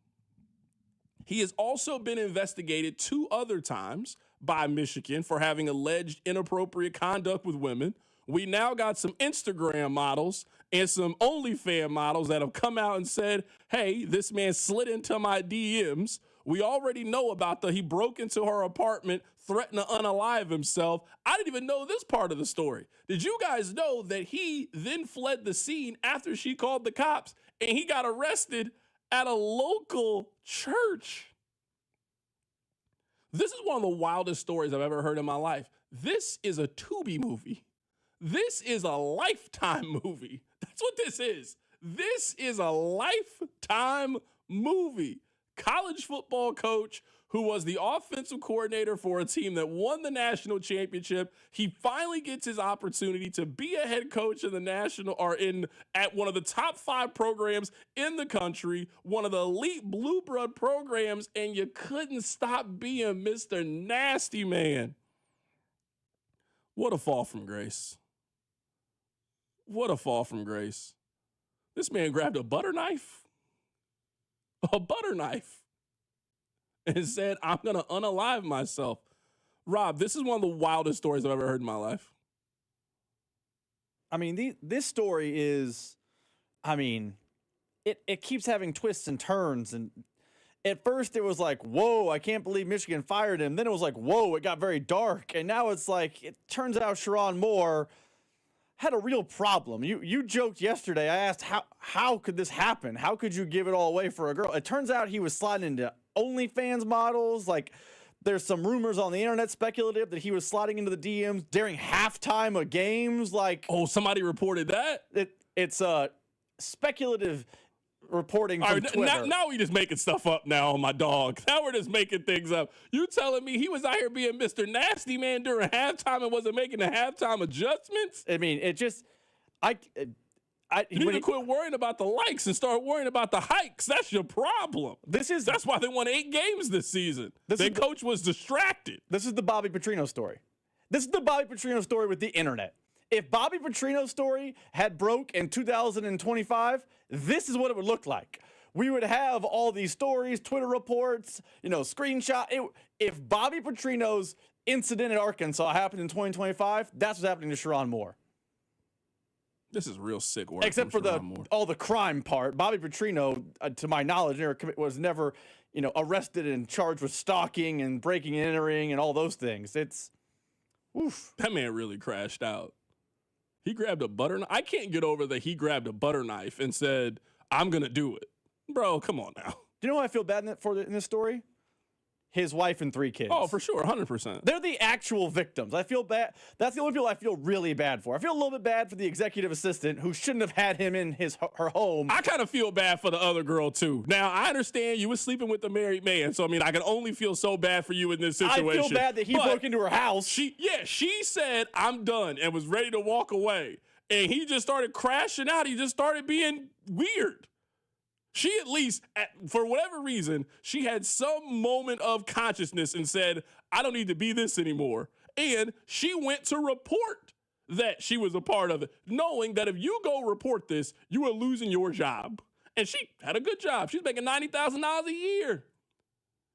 [SPEAKER 1] He has also been investigated 2 other times by Michigan for having alleged inappropriate conduct with women. We now got some Instagram models and some OnlyFans models that have come out and said, hey, this man slid into my DMs. We already know about he broke into her apartment, threatened to unalive himself. I didn't even know this part of the story. Did you guys know that he then fled the scene after she called the cops and he got arrested at a local church? This is one of the wildest stories I've ever heard in my life. This is a Tubi movie. This is a Lifetime movie. That's what this is. This is a Lifetime movie. College football coach who was the offensive coordinator for a team that won the national championship. He finally gets his opportunity to be a head coach in the national or at one of the top 5 programs in the country, one of the elite blue blood programs, and you couldn't stop being Mr. Nasty Man. What a fall from grace. What a fall from grace. This man grabbed a butter knife, and said, I'm going to unalive myself. Rob, this is one of the wildest stories I've ever heard in my life.
[SPEAKER 5] I mean, this story is, it keeps having twists and turns. And at first it was like, whoa, I can't believe Michigan fired him. Then it was like, whoa, it got very dark. And now it's like, it turns out Sherrone Moore had a real problem. You joked yesterday. I asked, how could this happen? How could you give it all away for a girl? It turns out he was sliding into OnlyFans models. Like, there's some rumors on the internet speculative that he was sliding into the DMs during halftime of games. Like,
[SPEAKER 1] oh, somebody reported that?
[SPEAKER 5] It's speculative reporting from Twitter.
[SPEAKER 1] Now we just making stuff up now on my dog. Now we're just making things up. You telling me he was out here being Mr. Nasty Man during halftime and wasn't making the halftime adjustments?
[SPEAKER 5] I mean, it just,
[SPEAKER 1] you need to quit worrying about the likes and start worrying about the hikes. That's your problem. That's why they won 8 games this season. Their coach was distracted.
[SPEAKER 5] This is the Bobby Petrino story. This is the Bobby Petrino story with the internet. If Bobby Petrino's story had broke in 2025, this is what it would look like. We would have all these stories, Twitter reports, screenshot. If Bobby Petrino's incident in Arkansas happened in 2025, that's what's happening to Sherrone Moore.
[SPEAKER 1] This is real sick work.
[SPEAKER 5] Except for all the crime part. Bobby Petrino, to my knowledge, was never, arrested and charged with stalking and breaking and entering and all those things. It's, oof.
[SPEAKER 1] That man really crashed out. He grabbed a butter knife. I can't get over that he grabbed a butter knife and said, I'm going to do it. Bro, come on now.
[SPEAKER 5] Do you know what I feel bad in this story? His wife and 3 kids.
[SPEAKER 1] Oh, for sure, 100%.
[SPEAKER 5] They're the actual victims. I feel bad. That's the only people I feel really bad for. I feel a little bit bad for the executive assistant who shouldn't have had him in her home.
[SPEAKER 1] I kind of feel bad for the other girl, too. Now, I understand you were sleeping with the married man, so, I can only feel so bad for you in this situation.
[SPEAKER 5] I feel bad that he broke into her house.
[SPEAKER 1] She said, I'm done, and was ready to walk away. And he just started crashing out. He just started being weird. She at least, for whatever reason, she had some moment of consciousness and said, I don't need to be this anymore. And she went to report that she was a part of it, knowing that if you go report this, you are losing your job. And she had a good job. She's making $90,000 a year.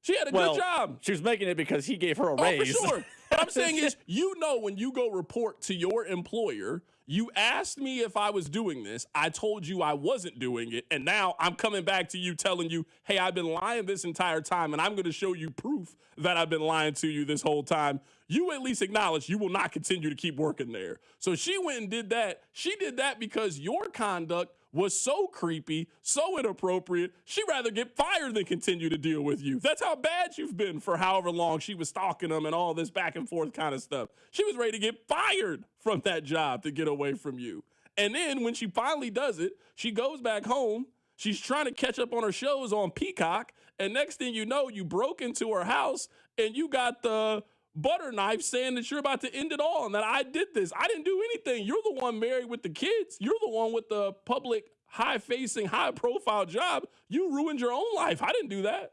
[SPEAKER 1] She had a good job.
[SPEAKER 5] She was making it because he gave her a raise.
[SPEAKER 1] For sure. What I'm saying is, when you go report to your employer, you asked me if I was doing this. I told you I wasn't doing it. And now I'm coming back to you telling you, hey, I've been lying this entire time, and I'm going to show you proof that I've been lying to you this whole time. You at least acknowledge you will not continue to keep working there. So she went and did that. She did that because your conduct was so creepy, so inappropriate, she'd rather get fired than continue to deal with you. That's how bad you've been for however long she was stalking them and all this back and forth kind of stuff. She was ready to get fired from that job to get away from you. And then when she finally does it, she goes back home. She's trying to catch up on her shows on Peacock. And next thing you know, you broke into her house and you got the butter knife saying that you're about to end it all and that I did this. I didn't do anything. You're the one married with the kids. You're the one with the public, high-facing, high-profile job. You ruined your own life. I didn't do that.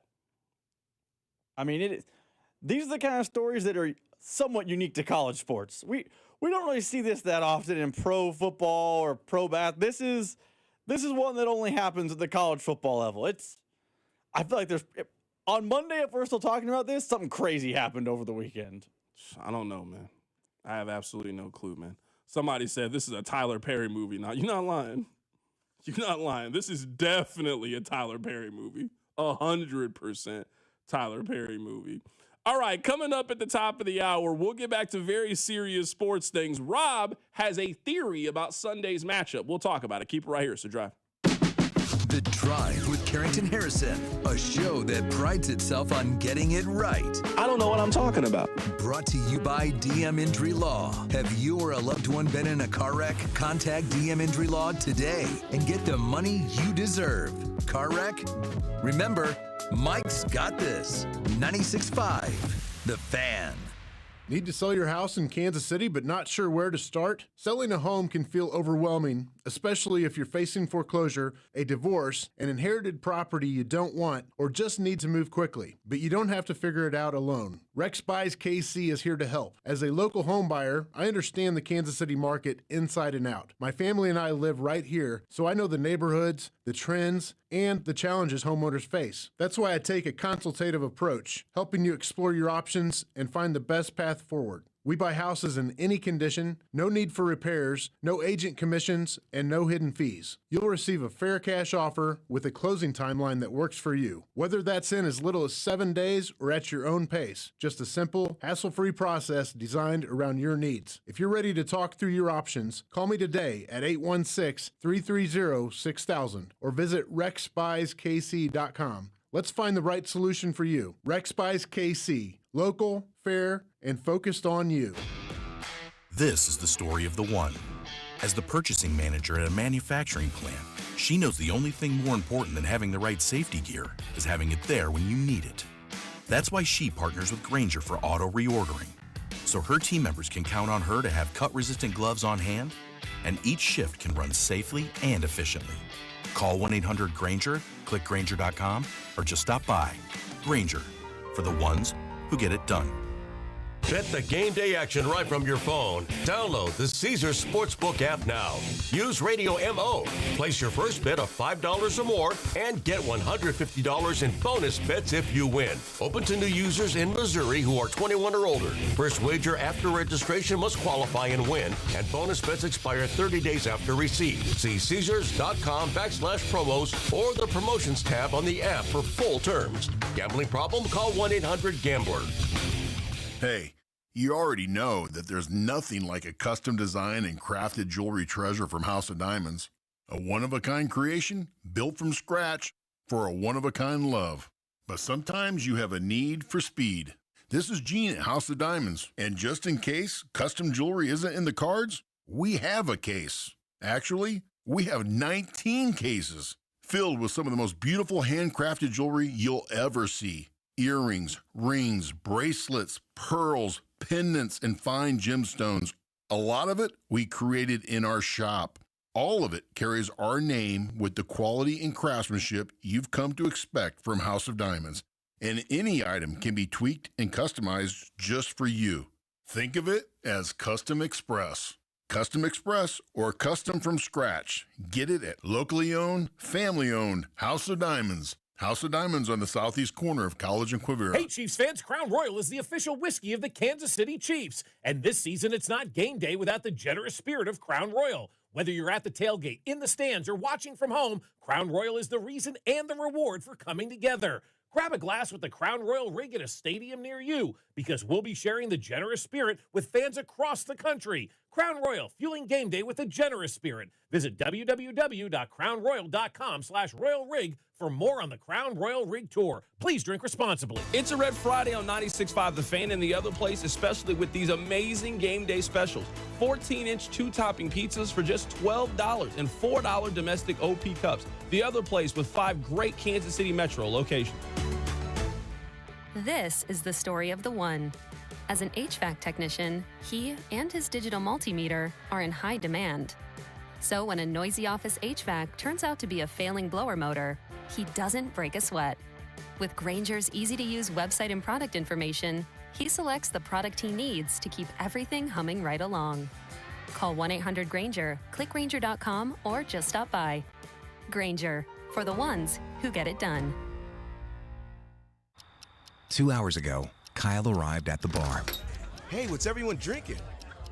[SPEAKER 5] These are the kind of stories that are somewhat unique to college sports. We don't really see this that often in pro football or pro basketball. This is one that only happens at the college football level. I feel like on Monday at first, talking about this, something crazy happened over the weekend.
[SPEAKER 1] I don't know, man. I have absolutely no clue, man. Somebody said this is a Tyler Perry movie. Now, you're not lying. You're not lying. This is definitely a Tyler Perry movie. 100% Tyler Perry movie. All right, coming up at the top of the hour, we'll get back to very serious sports things. Rob has a theory about Sunday's matchup. We'll talk about it. Keep it right here, so drive.
[SPEAKER 2] The Drive with Carrington Harrison, a show that prides itself on getting it right.
[SPEAKER 6] I don't know what I'm talking about.
[SPEAKER 2] Brought to you by DM Injury Law. Have you or a loved one been in a car wreck? Contact DM Injury Law today and get the money you deserve. Car wreck? Remember, Mike's got this. 96.5, The Fan.
[SPEAKER 7] Need to sell your house in Kansas City but not sure where to start? Selling a home can feel overwhelming, especially if you're facing foreclosure, a divorce, an inherited property you don't want, or just need to move quickly. But you don't have to figure it out alone. Rex Buys KC is here to help. As a local home buyer, I understand the Kansas City market inside and out. My family and I live right here, so I know the neighborhoods, the trends, and the challenges homeowners face. That's why I take a consultative approach, helping you explore your options and find the best path forward. We buy houses in any condition, no need for repairs, no agent commissions, and no hidden fees. You'll receive a fair cash offer with a closing timeline that works for you. Whether that's in as little as 7 days or at your own pace, just a simple, hassle-free process designed around your needs. If you're ready to talk through your options, call me today at 816-330-6000 or visit rexbuyskc.com. Let's find the right solution for you. Rex Buys KC. Local, fair, and focused on you.
[SPEAKER 8] This is the story of the one. As the purchasing manager at a manufacturing plant, she knows the only thing more important than having the right safety gear is having it there when you need it. That's why she partners with Grainger for auto reordering, so her team members can count on her to have cut-resistant gloves on hand, and each shift can run safely and efficiently. Call 1-800-GRAINGER, click Grainger.com, or just stop by. Grainger, for the ones who get it done.
[SPEAKER 28] Bet the game day action right from your phone. Download the Caesars Sportsbook app now. Use Radio MO. Place your first bet of $5 or more and get $150 in bonus bets if you win. Open to new users in Missouri who are 21 or older. First wager after registration must qualify and win, and bonus bets expire 30 days after receipt. See Caesars.com/promos or the promotions tab on the app for full terms. Gambling problem? Call 1-800-GAMBLER.
[SPEAKER 9] Hey, you already know that there's nothing like a custom design and crafted jewelry treasure from House of Diamonds. A one-of-a-kind creation built from scratch for a one-of-a-kind love. But sometimes you have a need for speed. This is Gene at House of Diamonds, and just in case custom jewelry isn't in the cards, we have a case. Actually, we have 19 cases filled with some of the most beautiful handcrafted jewelry you'll ever see. Earrings, rings, bracelets, pearls, pendants, and fine gemstones. A lot of it we created in our shop. All of it carries our name with the quality and craftsmanship you've come to expect from House of Diamonds. And any item can be tweaked and customized just for you. Think of it as Custom Express. Custom Express or custom from scratch. Get it at locally owned, family owned House of Diamonds. House of Diamonds on the southeast corner of College and Quivira.
[SPEAKER 10] Hey, Chiefs fans, Crown Royal is the official whiskey of the Kansas City Chiefs. And this season, it's not game day without the generous spirit of Crown Royal. Whether you're at the tailgate, in the stands, or watching from home, Crown Royal is the reason and the reward for coming together. Grab a glass with the Crown Royal rig at a stadium near you, because we'll be sharing the generous spirit with fans across the country. Crown Royal, fueling game day with a generous spirit. Visit www.crownroyal.com/Royal Rig for more on the Crown Royal Rig Tour. Please drink responsibly.
[SPEAKER 1] It's a Red Friday on 96.5 The Fan and the other place, especially with these amazing game day specials. 14-inch two-topping pizzas for just $12 and $4 domestic OP cups. The other place with 5 great Kansas City Metro locations.
[SPEAKER 12] This is the story of the one. As an HVAC technician, he and his digital multimeter are in high demand. So when a noisy office HVAC turns out to be a failing blower motor, he doesn't break a sweat. With Grainger's easy-to-use website and product information, he selects the product he needs to keep everything humming right along. Call 1-800-GRAINGER, click Grainger.com, or just stop by. Grainger, for the ones who get it done.
[SPEAKER 13] 2 hours ago, Kyle arrived at the bar.
[SPEAKER 14] Hey, what's everyone drinking?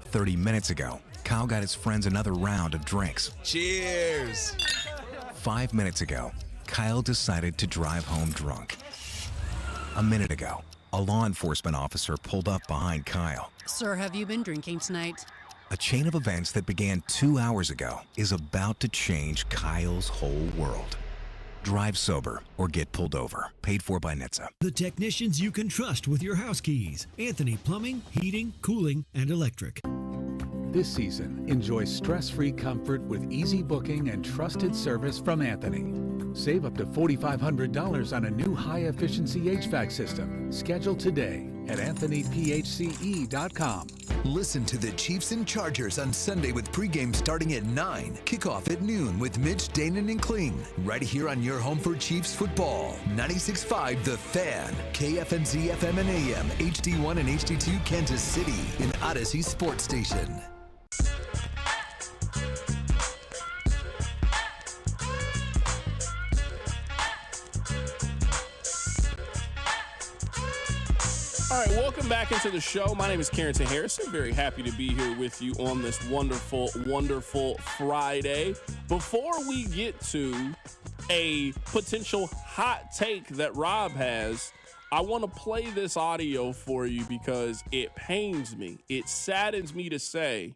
[SPEAKER 13] 30 minutes ago, Kyle got his friends another round of drinks.
[SPEAKER 14] Cheers!
[SPEAKER 13] 5 minutes ago, Kyle decided to drive home drunk. A minute ago, a law enforcement officer pulled up behind Kyle.
[SPEAKER 11] Sir, have you been drinking tonight?
[SPEAKER 13] A chain of events that began 2 hours ago is about to change Kyle's whole world. Drive sober or get pulled over. Paid for by NHTSA.
[SPEAKER 15] The technicians you can trust with your house keys. Anthony Plumbing, Heating, Cooling, and Electric.
[SPEAKER 16] This season, enjoy stress-free comfort with easy booking and trusted service from Anthony. Save up to $4,500 on a new high-efficiency HVAC system. Schedule today at anthonyphce.com.
[SPEAKER 2] Listen to the Chiefs and Chargers on Sunday with pregame starting at 9. Kickoff at noon with Mitch, Danon, and Kling. Right here on your home for Chiefs football. 96.5 The Fan. KFNZ FM and AM. HD1 and HD2 Kansas City. An Odyssey Sports Station.
[SPEAKER 1] All right, welcome back into the show. My name is Carrington Harrison. Very happy to be here with you on this wonderful, wonderful Friday. Before we get to a potential hot take that Rob has, I want to play this audio for you because it pains me. It saddens me to say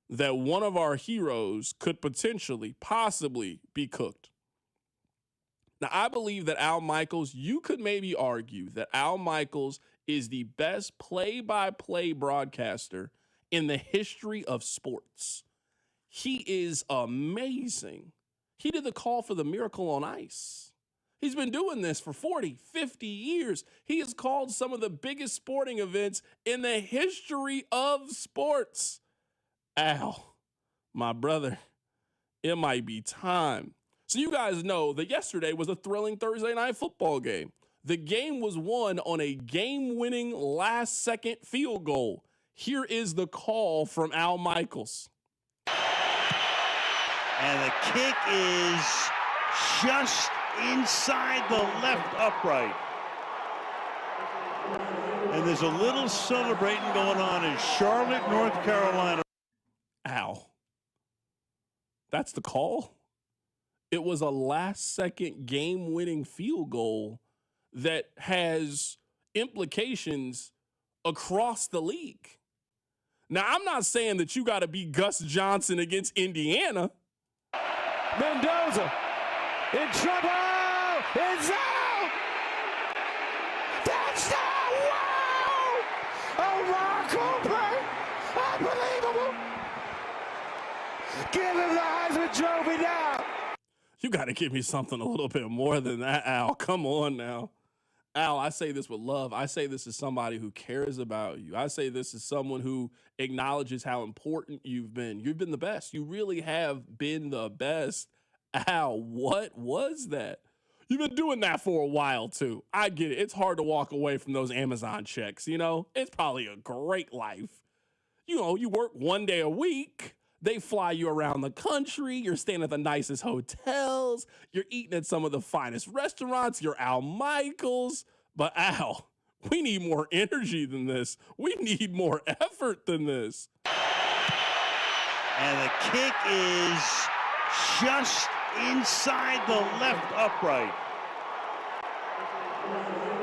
[SPEAKER 1] that one of our heroes could potentially, possibly be cooked. Now, I believe that Al Michaels, you could maybe argue that Al Michaels is the best play-by-play broadcaster in the history of sports. He is amazing. He did the call for the Miracle on Ice. He's been doing this for 40, 50 years. He has called some of the biggest sporting events in the history of sports. Al, my brother, it might be time. So you guys know that yesterday was a thrilling Thursday night football game. The game was won on a game-winning last-second field goal. Here is the call from Al Michaels.
[SPEAKER 17] And the kick is just inside the left upright. And there's a little celebrating going on in Charlotte, North Carolina.
[SPEAKER 1] Al, that's the call? It was a last-second game-winning field goal that has implications across the league. Now, I'm not saying that you got to be Gus Johnson against Indiana.
[SPEAKER 18] Mendoza in trouble. It's out. Touchdown. Wow. Oh, play. Unbelievable. Give him the Heisman Trophy now.
[SPEAKER 1] You got to give me something a little bit more than that, Al. Come on now. Al, I say this with love. I say this as somebody who cares about you. I say this as someone who acknowledges how important you've been. You've been the best. You really have been the best. Al, what was that? You've been doing that for a while, too. I get it. It's hard to walk away from those Amazon checks, you know? It's probably a great life. You know, you work one day a week. They fly you around the country. You're staying at the nicest hotels. You're eating at some of the finest restaurants. You're Al Michaels. But Al, we need more energy than this. We need more effort than this.
[SPEAKER 17] And the kick is just inside the left upright.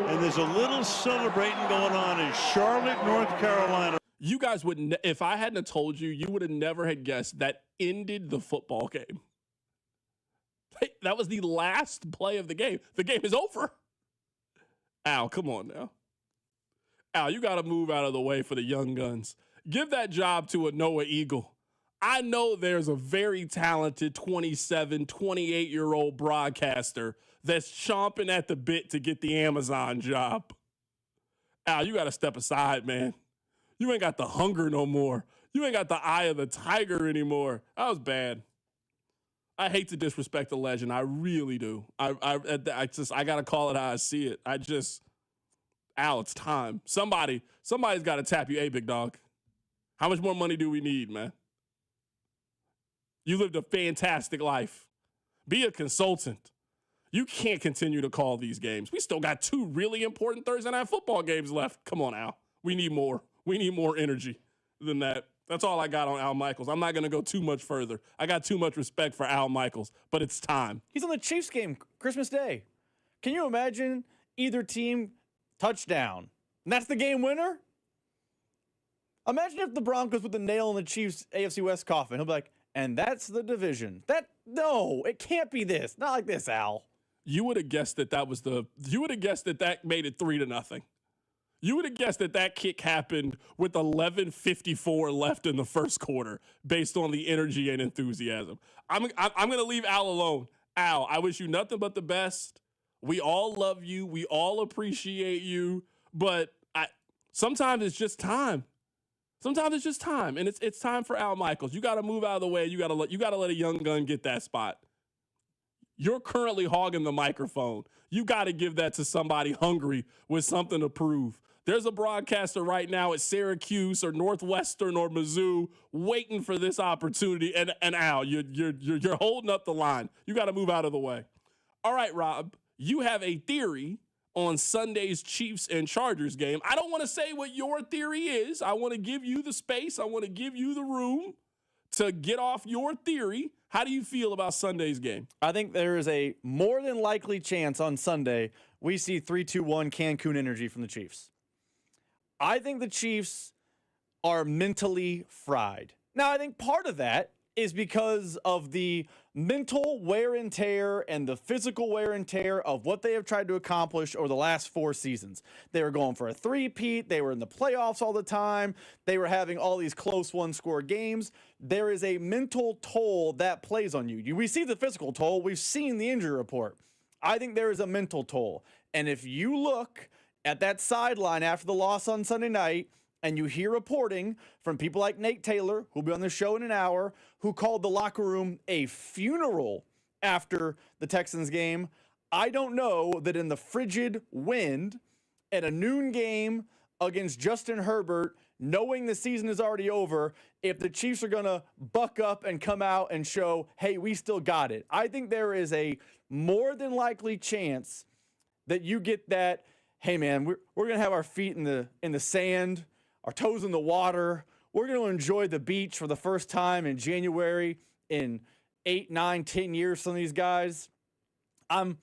[SPEAKER 17] And there's a little celebrating going on in Charlotte, North Carolina.
[SPEAKER 1] You guys would, if I hadn't have told you, you would have never had guessed that ended the football game. That was the last play of the game. The game is over. Al, come on now. Al, you got to move out of the way for the young guns. Give that job to a Noah Eagle. I know there's a very talented 27, 28-year-old broadcaster that's chomping at the bit to get the Amazon job. Al, you got to step aside, man. You ain't got the hunger no more. You ain't got the eye of the tiger anymore. That was bad. I hate to disrespect the legend. I really do. I got to call it how I see it. Al, it's time. Somebody's got to tap you. Hey, big dog, how much more money do we need, man? You lived a fantastic life. Be a consultant. You can't continue to call these games. We still got 2 really important Thursday night football games left. Come on, Al. We need more. We need more energy than that. That's all I got on Al Michaels. I'm not going to go too much further. I got too much respect for Al Michaels, but it's time.
[SPEAKER 5] He's on the Chiefs game Christmas Day. Can you imagine either team touchdown? And that's the game winner? Imagine if the Broncos put the nail in the Chiefs' AFC West coffin. He'll be like, and that's the division. No, it can't be this. Not like this, Al.
[SPEAKER 1] you would have guessed you would have guessed that made it 3-0. You would have guessed that kick happened with 11:54 left in the first quarter based on the energy and enthusiasm. I'm going to leave Al alone. Al, I wish you nothing but the best. We all love you. We all appreciate you. But sometimes it's just time. Sometimes it's just time. And it's time for Al Michaels. You got to move out of the way. You got to let a young gun get that spot. You're currently hogging the microphone. You got to give that to somebody hungry with something to prove. There's a broadcaster right now at Syracuse or Northwestern or Mizzou waiting for this opportunity. And Al, you're holding up the line. You got to move out of the way. All right, Rob, you have a theory on Sunday's Chiefs and Chargers game. I don't want to say what your theory is. I want to give you the space. I want to give you the room to get off your theory. How do you feel about Sunday's game?
[SPEAKER 5] I think there is a more than likely chance on Sunday we see 3-2-1 Cancun energy from the Chiefs. I think the Chiefs are mentally fried. Now, I think part of that is because of the mental wear and tear and the physical wear and tear of what they have tried to accomplish over the last 4 seasons. They were going for a three-peat. They were in the playoffs all the time. They were having all these close one-score games. There is a mental toll that plays on you. We see the physical toll. We've seen the injury report. I think there is a mental toll. And if you look at that sideline after the loss on Sunday night, and you hear reporting from people like Nate Taylor, who'll be on the show in an hour, who called the locker room a funeral after the Texans game, I don't know that in the frigid wind at a noon game against Justin Herbert, knowing the season is already over, if the Chiefs are going to buck up and come out and show, hey, we still got it. I think there is a more than likely chance that you get that, hey, man, we're going to have our feet in the sand, our toes in the water. We're going to enjoy the beach for the first time in January in 8, 9, 10 years. Some of these guys, I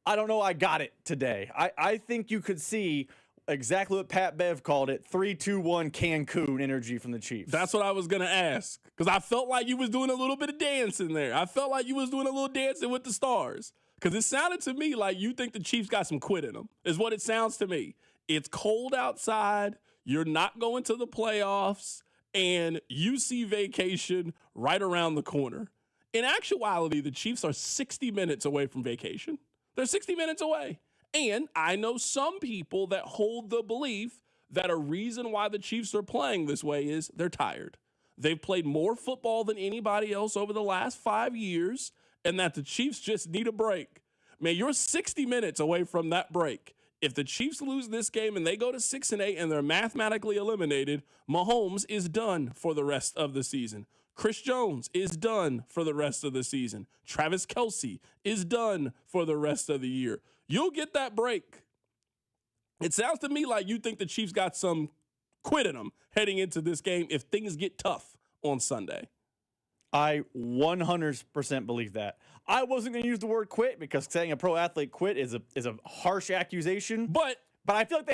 [SPEAKER 5] don't know. I got it today. I think you could see exactly what Pat Bev called it, 3-2-1 Cancun energy from the Chiefs.
[SPEAKER 1] That's what I was going to ask, because I felt like you was doing a little bit of dancing there. I felt like you was doing a little dancing with the stars, because it sounded to me like you think the Chiefs got some quit in them, is what it sounds to me. It's cold outside. You're not going to the playoffs, and you see vacation right around the corner. In actuality, the Chiefs are 60 minutes away from vacation. They're 60 minutes away. And I know some people that hold the belief that a reason why the Chiefs are playing this way is they're tired. They've played more football than anybody else over the last 5 years, and that the Chiefs just need a break. Man, you're 60 minutes away from that break. If the Chiefs lose this game and they go to 6-8 and they're mathematically eliminated, Mahomes is done for the rest of the season. Chris Jones is done for the rest of the season. Travis Kelce is done for the rest of the year. You'll get that break. It sounds to me like you think the Chiefs got some quit in them heading into this game if things get tough on Sunday.
[SPEAKER 5] I 100% believe that. I wasn't going to use the word quit because saying a pro athlete quit is a harsh accusation. But I feel like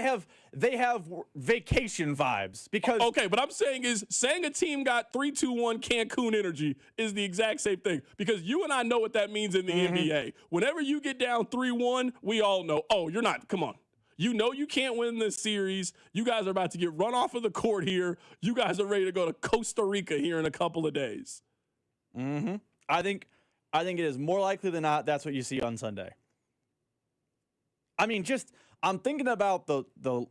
[SPEAKER 5] they have vacation vibes because
[SPEAKER 1] okay. But I'm saying is saying a team got 3-2-1 Cancun energy is the exact same thing, because you and I know what that means in the NBA. Whenever you get down 3-1, we all know. Oh, you're not. Come on. You know you can't win this series. You guys are about to get run off of the court here. You guys are ready to go to Costa Rica here in a couple of days.
[SPEAKER 5] Mm-hmm. I think it is more likely than not that's what you see on Sunday. I mean, I'm thinking about the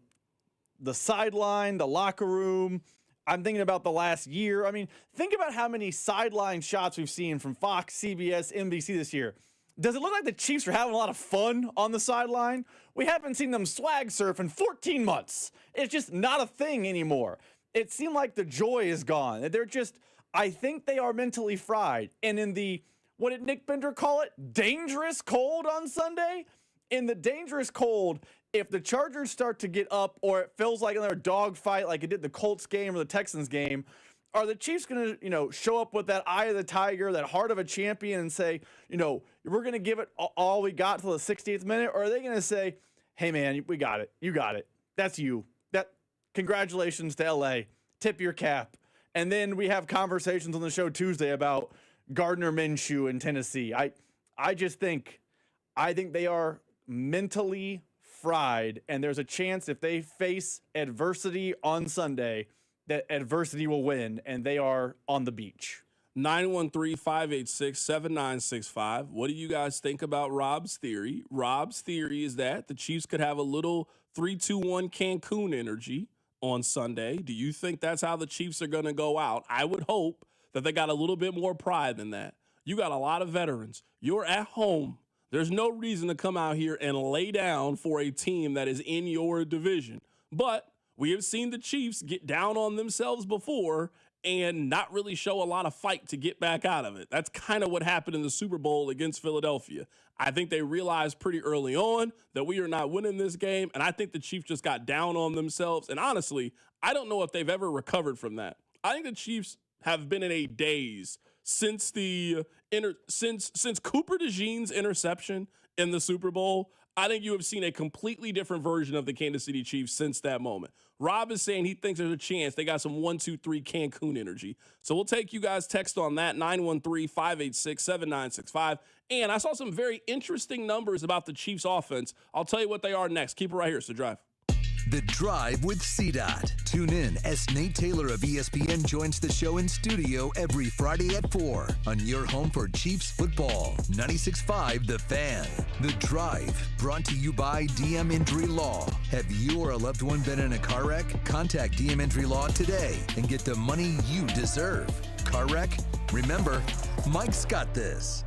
[SPEAKER 5] sideline, the locker room. I'm thinking about the last year. I mean, think about how many sideline shots we've seen from Fox, CBS, NBC this year. Does it look like the Chiefs are having a lot of fun on the sideline? We haven't seen them swag surf in 14 months. It's just not a thing anymore. It seemed like the joy is gone. I think they are mentally fried. And in the, what did Nick Bender call it? Dangerous cold on Sunday? In the dangerous cold, if the Chargers start to get up or it feels like another dogfight like it did the Colts game or the Texans game, are the Chiefs going to, show up with that eye of the tiger, that heart of a champion and say, we're going to give it all we got till the 60th minute? Or are they going to say, hey, man, we got it. You got it. That's you. Congratulations to LA. Tip your cap. And then we have conversations on the show Tuesday about Gardner Minshew in Tennessee. I just think I think they are mentally fried, and there's a chance if they face adversity on Sunday that adversity will win, and they are on the beach.
[SPEAKER 1] 913-586-7965. What do you guys think about Rob's theory? Rob's theory is that the Chiefs could have a little 3-2-1 Cancun energy on Sunday. Do you think that's how the Chiefs are going to go out? I would hope that they got a little bit more pride than that. You got a lot of veterans. You're at home. There's no reason to come out here and lay down for a team that is in your division. But we have seen the Chiefs get down on themselves before and not really show a lot of fight to get back out of it. That's kind of what happened in the Super Bowl against Philadelphia. I think they realized pretty early on that we are not winning this game, and I think the Chiefs just got down on themselves. And honestly, I don't know if they've ever recovered from that. I think the Chiefs have been in a daze since since Cooper DeJean's interception in the Super Bowl. I think you have seen a completely different version of the Kansas City Chiefs since that moment. Rob is saying he thinks there's a chance they got some 1-2-3 Cancun energy. So we'll take you guys' text on that, 913-586-7965. And I saw some very interesting numbers about the Chiefs offense. I'll tell you what they are next. Keep it right here. It's The Drive.
[SPEAKER 2] The Drive with CDOT. Tune in as Nate Taylor of ESPN joins the show in studio every Friday at 4 on your home for Chiefs football. 96.5 The Fan. The Drive, brought to you by DM Injury Law. Have you or a loved one been in a car wreck? Contact DM Injury Law today and get the money you deserve. Car wreck? Remember, Mike's got this.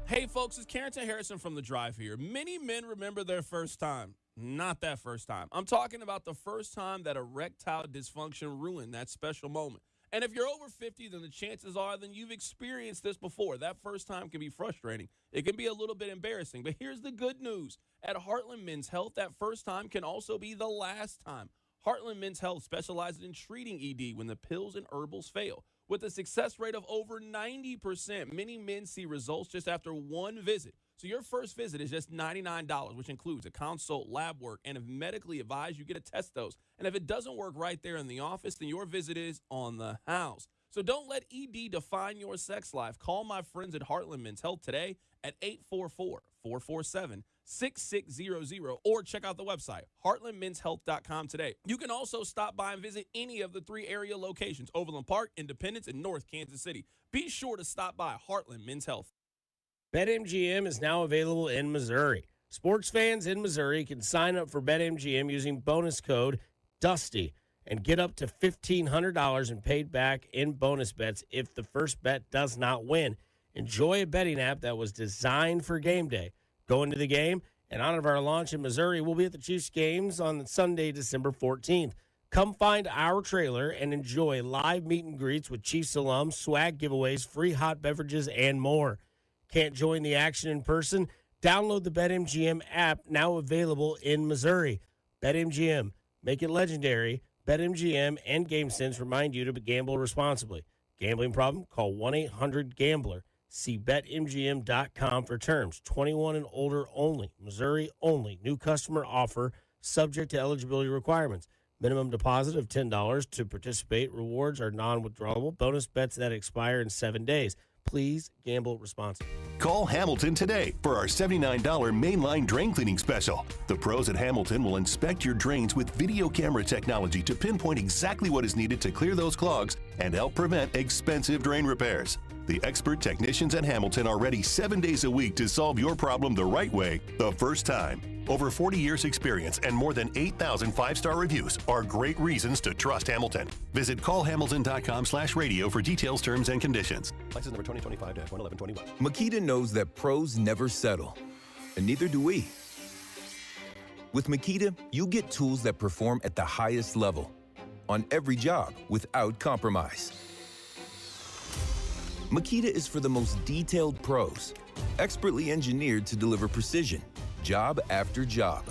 [SPEAKER 1] Hey, folks, it's Carrington Harrison from The Drive here. Many men remember their first time. Not that first time. I'm talking about the first time that erectile dysfunction ruined that special moment. And if you're over 50, then the chances are then you've experienced this before. That first time can be frustrating. It can be a little bit embarrassing. But here's the good news. At Heartland Men's Health, that first time can also be the last time. Heartland Men's Health specializes in treating ED when the pills and herbals fail. With a success rate of over 90%, many men see results just after one visit. So your first visit is just $99, which includes a consult, lab work, and if medically advised, you get a test dose. And if it doesn't work right there in the office, then your visit is on the house. So don't let ED define your sex life. Call my friends at Heartland Men's Health today at 844-447-6600 or check out the website, heartlandmenshealth.com today. You can also stop by and visit any of the 3 area locations, Overland Park, Independence, and North Kansas City. Be sure to stop by Heartland Men's Health.
[SPEAKER 19] BetMGM is now available in Missouri. Sports fans in Missouri can sign up for BetMGM using bonus code DUSTY and get up to $1,500 in paid back in bonus bets if the first bet does not win. Enjoy a betting app that was designed for game day. Go into the game. In honor of our launch in Missouri, we'll be at the Chiefs games on Sunday, December 14th. Come find our trailer and enjoy live meet and greets with Chiefs alums, swag giveaways, free hot beverages, and more. Can't join the action in person? Download the BetMGM app, now available in Missouri. BetMGM, make it legendary. BetMGM and GameSense remind you to gamble responsibly. Gambling problem? Call 1-800-GAMBLER. See BetMGM.com for terms. 21 and older only. Missouri only. New customer offer subject to eligibility requirements. Minimum deposit of $10 to participate. Rewards are non-withdrawable. Bonus bets that expire in 7 days. Please gamble responsibly.
[SPEAKER 20] Call Hamilton today for our $79 mainline drain cleaning special. The pros at Hamilton will inspect your drains with video camera technology to pinpoint exactly what is needed to clear those clogs and help prevent expensive drain repairs. The expert technicians at Hamilton are ready 7 days a week to solve your problem the right way, the first time. Over 40 years experience and more than 8,000 5-star reviews are great reasons to trust Hamilton. Visit callhamilton.com/radio for details, terms, and conditions.
[SPEAKER 31] License number 2025-11121.
[SPEAKER 13] Makita knows that pros never settle, and neither do we. With Makita, you get tools that perform at the highest level on every job without compromise. Makita is for the most detailed pros, expertly engineered to deliver precision, job after job.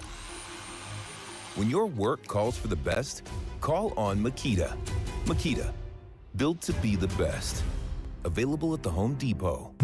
[SPEAKER 13] When your work calls for the best, call on Makita. Makita, built to be the best. Available at the Home Depot.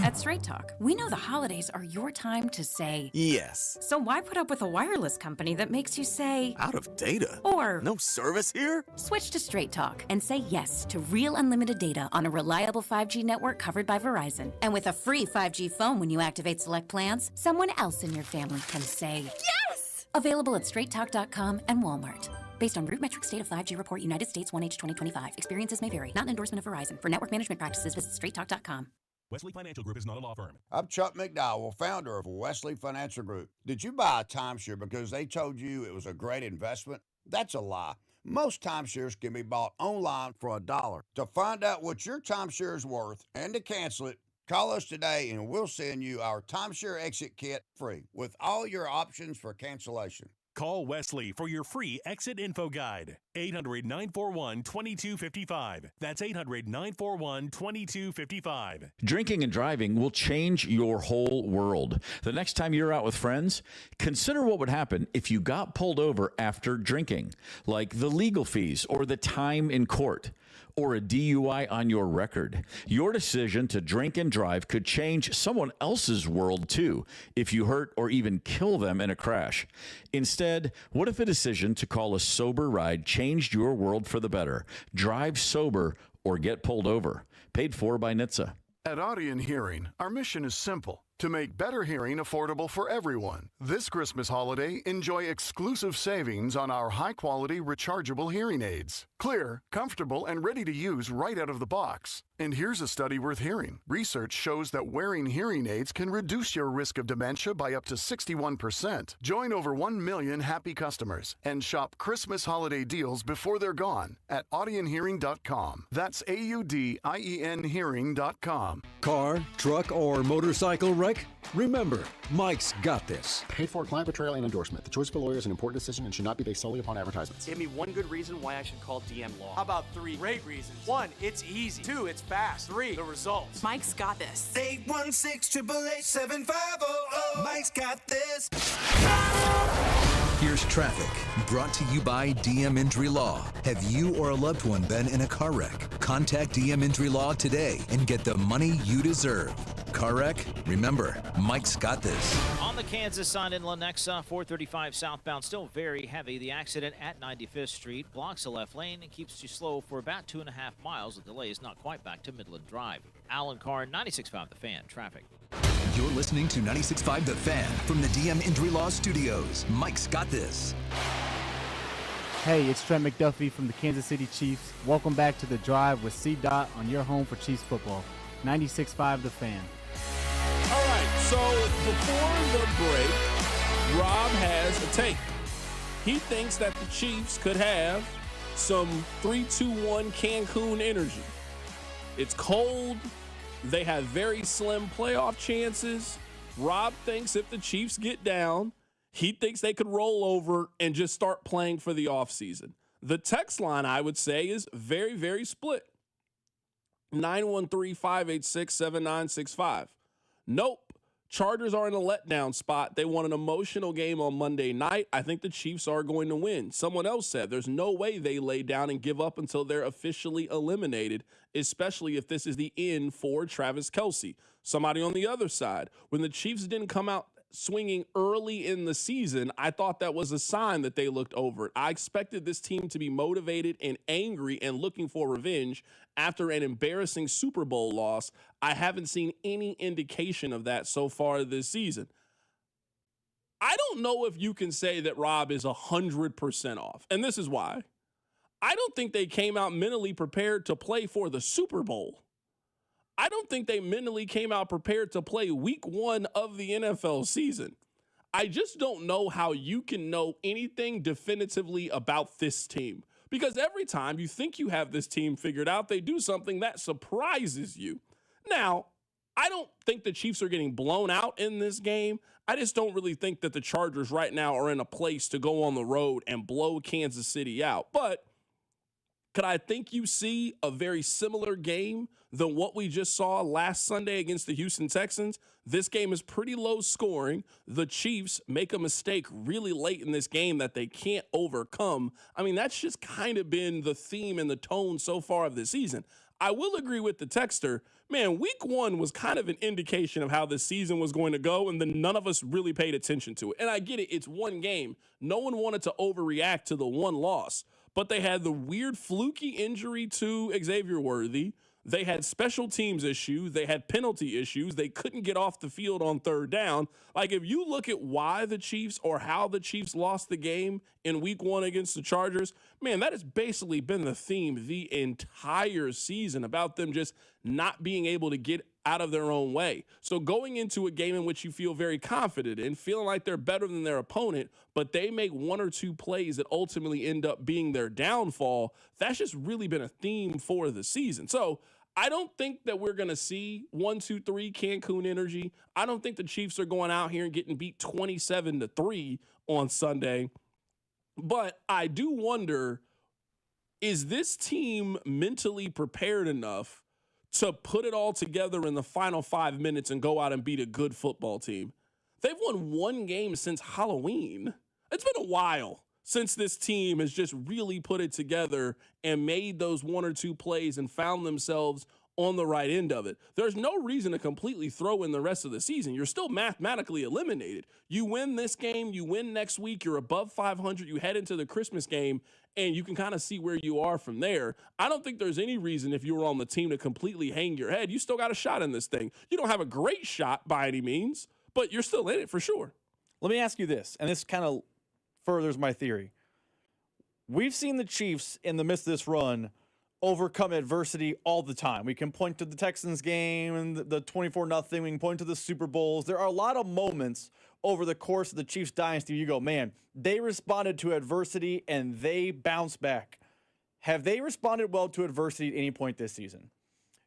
[SPEAKER 3] At Straight Talk, we know the holidays are your time to say
[SPEAKER 4] yes.
[SPEAKER 3] So why put up with a wireless company that makes you say
[SPEAKER 4] out of data?
[SPEAKER 3] Or
[SPEAKER 4] no service here?
[SPEAKER 3] Switch to Straight Talk and say yes to real unlimited data on a reliable 5G network covered by Verizon. And with a free 5G phone when you activate select plans, someone else in your family can say yes! Available at straighttalk.com and Walmart. Based on RootMetrics State of 5G Report, United States 1H 2025. Experiences may vary. Not an endorsement of Verizon. For network management practices, visit straighttalk.com.
[SPEAKER 21] Wesley Financial Group is not a law firm.
[SPEAKER 22] I'm Chuck McDowell, founder of Wesley Financial Group. Did you buy a timeshare because they told you it was a great investment? That's a lie. Most timeshares can be bought online for $1. To find out what your timeshare is worth and to cancel it, call us today and we'll send you our timeshare exit kit free with all your options for cancellation.
[SPEAKER 21] Call Wesley for your free exit info guide. 800-941-2255. That's 800-941-2255.
[SPEAKER 23] Drinking and driving will change your whole world. The next time you're out with friends, consider what would happen if you got pulled over after drinking, like the legal fees or the time in court, or a DUI on your record. Your decision to drink and drive could change someone else's world too, if you hurt or even kill them in a crash. Instead, what if a decision to call a sober ride changed your world for the better? Drive sober or get pulled over. Paid for by NHTSA.
[SPEAKER 24] At Audion Hearing, our mission is simple: to make better hearing affordable for everyone. This Christmas holiday, enjoy exclusive savings on our high-quality rechargeable hearing aids. Clear, comfortable, and ready to use right out of the box. And here's a study worth hearing. Research shows that wearing hearing aids can reduce your risk of dementia by up to 61%. Join over 1 million happy customers and shop Christmas holiday deals before they're gone at audionhearing.com. That's AUDIEN hearing.com.
[SPEAKER 25] Car, truck, or motorcycle wreck? Remember, Mike's got this.
[SPEAKER 26] Paid for client betrayal and endorsement. The choice of a lawyer is an important decision and should not be based solely upon advertisements.
[SPEAKER 27] Give me one good reason why I should call DM Law. How about 3 great reasons? 1, it's easy. 2, it's fast. 3, the results.
[SPEAKER 29] Mike's got this.
[SPEAKER 30] 816-888-7500. Mike's got this.
[SPEAKER 2] Here's traffic, brought to you by DM Injury Law. Have you or a loved one been in a car wreck? Contact DM Injury Law today and get the money you deserve. Car wreck? Remember, Mike's got this.
[SPEAKER 32] On the Kansas side in Lenexa, 435 southbound, still very heavy. The accident at 95th Street blocks the left lane and keeps you slow for about 2.5 miles. The delay is not quite back to Midland Drive. Alan Carr, 96.5 The Fan, traffic.
[SPEAKER 2] You're listening to 96.5 The Fan from the DM Injury Law Studios. Mike's got this.
[SPEAKER 29] Hey, it's Trent McDuffie from the Kansas City Chiefs. Welcome back to The Drive with C. Dot on your home for Chiefs football. 96.5 The Fan.
[SPEAKER 1] All right, so before the break, Rob has a take. He thinks that the Chiefs could have some 3-2-1 Cancun energy. It's cold. They have very slim playoff chances. Rob thinks if the Chiefs get down, he thinks they could roll over and just start playing for the offseason. The text line, I would say, is very, very split. 913-586-7965. Nope. Chargers are in a letdown spot. They won an emotional game on Monday night. I think the Chiefs are going to win. Someone else said there's no way they lay down and give up until they're officially eliminated, especially if this is the end for Travis Kelce. Somebody on the other side, when the Chiefs didn't come out swinging early in the season, I thought that was a sign that they looked over it. I expected this team to be motivated and angry and looking for revenge after an embarrassing Super Bowl loss. I haven't seen any indication of that so far this season. I don't know if you can say that Rob is 100% off, and this is why. I don't think they came out mentally prepared to play for the Super Bowl. I don't think they mentally came out prepared to play week 1 of the NFL season. I just don't know how you can know anything definitively about this team. Because every time you think you have this team figured out, they do something that surprises you. Now, I don't think the Chiefs are getting blown out in this game. I just don't really think that the Chargers right now are in a place to go on the road and blow Kansas City out. But could I think you see a very similar game than what we just saw last Sunday against the Houston Texans? This game is pretty low scoring. The Chiefs make a mistake really late in this game that they can't overcome. I mean, that's just kind of been the theme and the tone so far of the season. I will agree with the texter. Man, week 1 was kind of an indication of how the season was going to go, and then none of us really paid attention to it. And I get it. It's one game. No one wanted to overreact to the one loss. But they had the weird fluky injury to Xavier Worthy. They had special teams issues. They had penalty issues. They couldn't get off the field on third down. Like, if you look at why the Chiefs or how the Chiefs lost the game in week 1 against the Chargers, man, that has basically been the theme the entire season about them just not being able to get out of their own way. So going into a game in which you feel very confident in, feeling like they're better than their opponent, but they make 1 or 2 plays that ultimately end up being their downfall, that's just really been a theme for the season. So I don't think that we're going to see 1, 2, 3 Cancun energy. I don't think the Chiefs are going out here and getting beat 27-3 on Sunday. But I do wonder, is this team mentally prepared enough to put it all together in the final 5 minutes and go out and beat a good football team? They've won 1 game since Halloween. It's been a while since this team has just really put it together and made those 1 or 2 plays and found themselves on the right end of it. There's no reason to completely throw in the rest of the season. You're still mathematically eliminated. You win this game, you win next week, you're above 500, you head into the Christmas game, and you can kind of see where you are from there. I don't think there's any reason if you were on the team to completely hang your head. You still got a shot in this thing. You don't have a great shot by any means, but you're still in it for sure.
[SPEAKER 5] Let me ask you this, and this kind of furthers my theory. We've seen the Chiefs in the midst of this run overcome adversity all the time. We can point to the Texans game and the 24-0. We can point to the Super Bowls. There are a lot of moments over the course of the Chiefs dynasty. You go, man, they responded to adversity and they bounced back. Have they responded well to adversity at any point this season?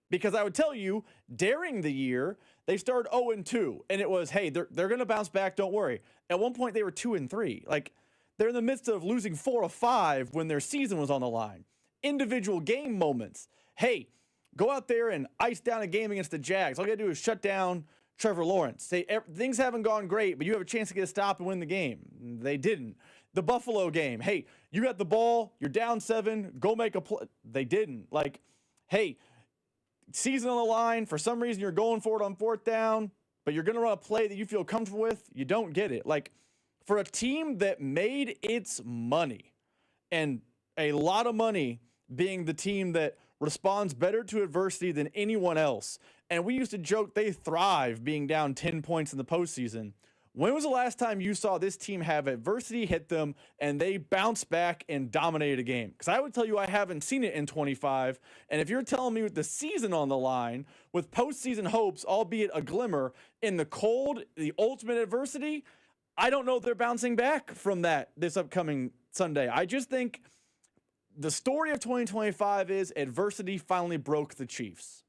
[SPEAKER 5] Because I would tell you, during the year, they started 0-2, and it was, hey, they're going to bounce back, don't worry. At one point, they were 2-3. Like, they're in the midst of losing 4 of 5 when their season was on the line. Individual game moments. Hey, go out there and ice down a game against the Jags. All you got to do is shut down Trevor Lawrence. Say, things haven't gone great, but you have a chance to get a stop and win the game. They didn't. The Buffalo game. Hey, you got the ball. You're down 7. Go make a play. They didn't. Like, hey, season on the line. For some reason, you're going for it on 4th down, but you're going to run a play that you feel comfortable with. You don't get it. Like, for a team that made its money, and a lot of money being the team that responds better to adversity than anyone else, and we used to joke they thrive being down 10 points in the postseason. When was the last time you saw this team have adversity hit them and they bounced back and dominated a game? Because I would tell you I haven't seen it in 25. And if you're telling me with the season on the line, with postseason hopes, albeit a glimmer, in the cold, the ultimate adversity, I don't know if they're bouncing back from that this upcoming Sunday. I just think the story of 2025 is adversity finally broke the Chiefs.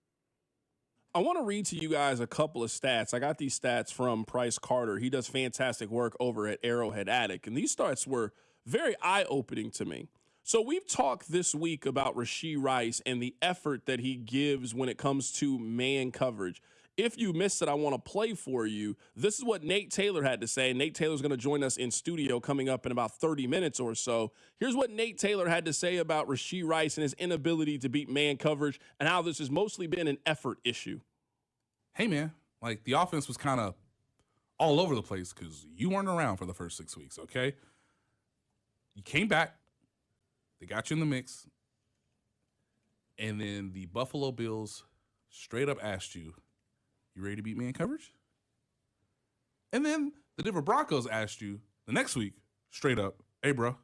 [SPEAKER 1] I want to read to you guys a couple of stats. I got these stats from Price Carter. He does fantastic work over at Arrowhead Attic, and these stats were very eye-opening to me. So we've talked this week about Rashee Rice and the effort that he gives when it comes to man coverage. If you missed it, I want to play for you. This is what Nate Taylor had to say. Nate Taylor's going to join us in studio coming up in about 30 minutes or so. Here's what Nate Taylor had to say about Rashee Rice and his inability to beat man coverage and how this has mostly been an effort issue.
[SPEAKER 4] Hey, man, like the offense was kind of all over the place because you weren't around for the first 6 weeks, okay? You came back. They got you in the mix. And then the Buffalo Bills straight up asked you, you ready to beat man coverage? And then the Denver Broncos asked you the next week, straight up, hey, bro,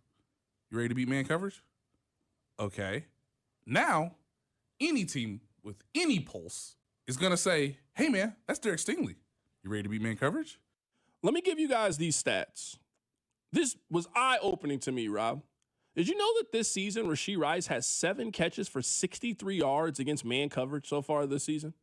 [SPEAKER 4] you ready to beat man coverage? Okay. Now, any team with any pulse is going to say, hey, man, that's Derek Stingley. You ready to beat man coverage?
[SPEAKER 1] Let me give you guys these stats. This was eye-opening to me, Rob. Did you know that this season Rashee Rice has 7 catches for 63 yards against man coverage so far this season?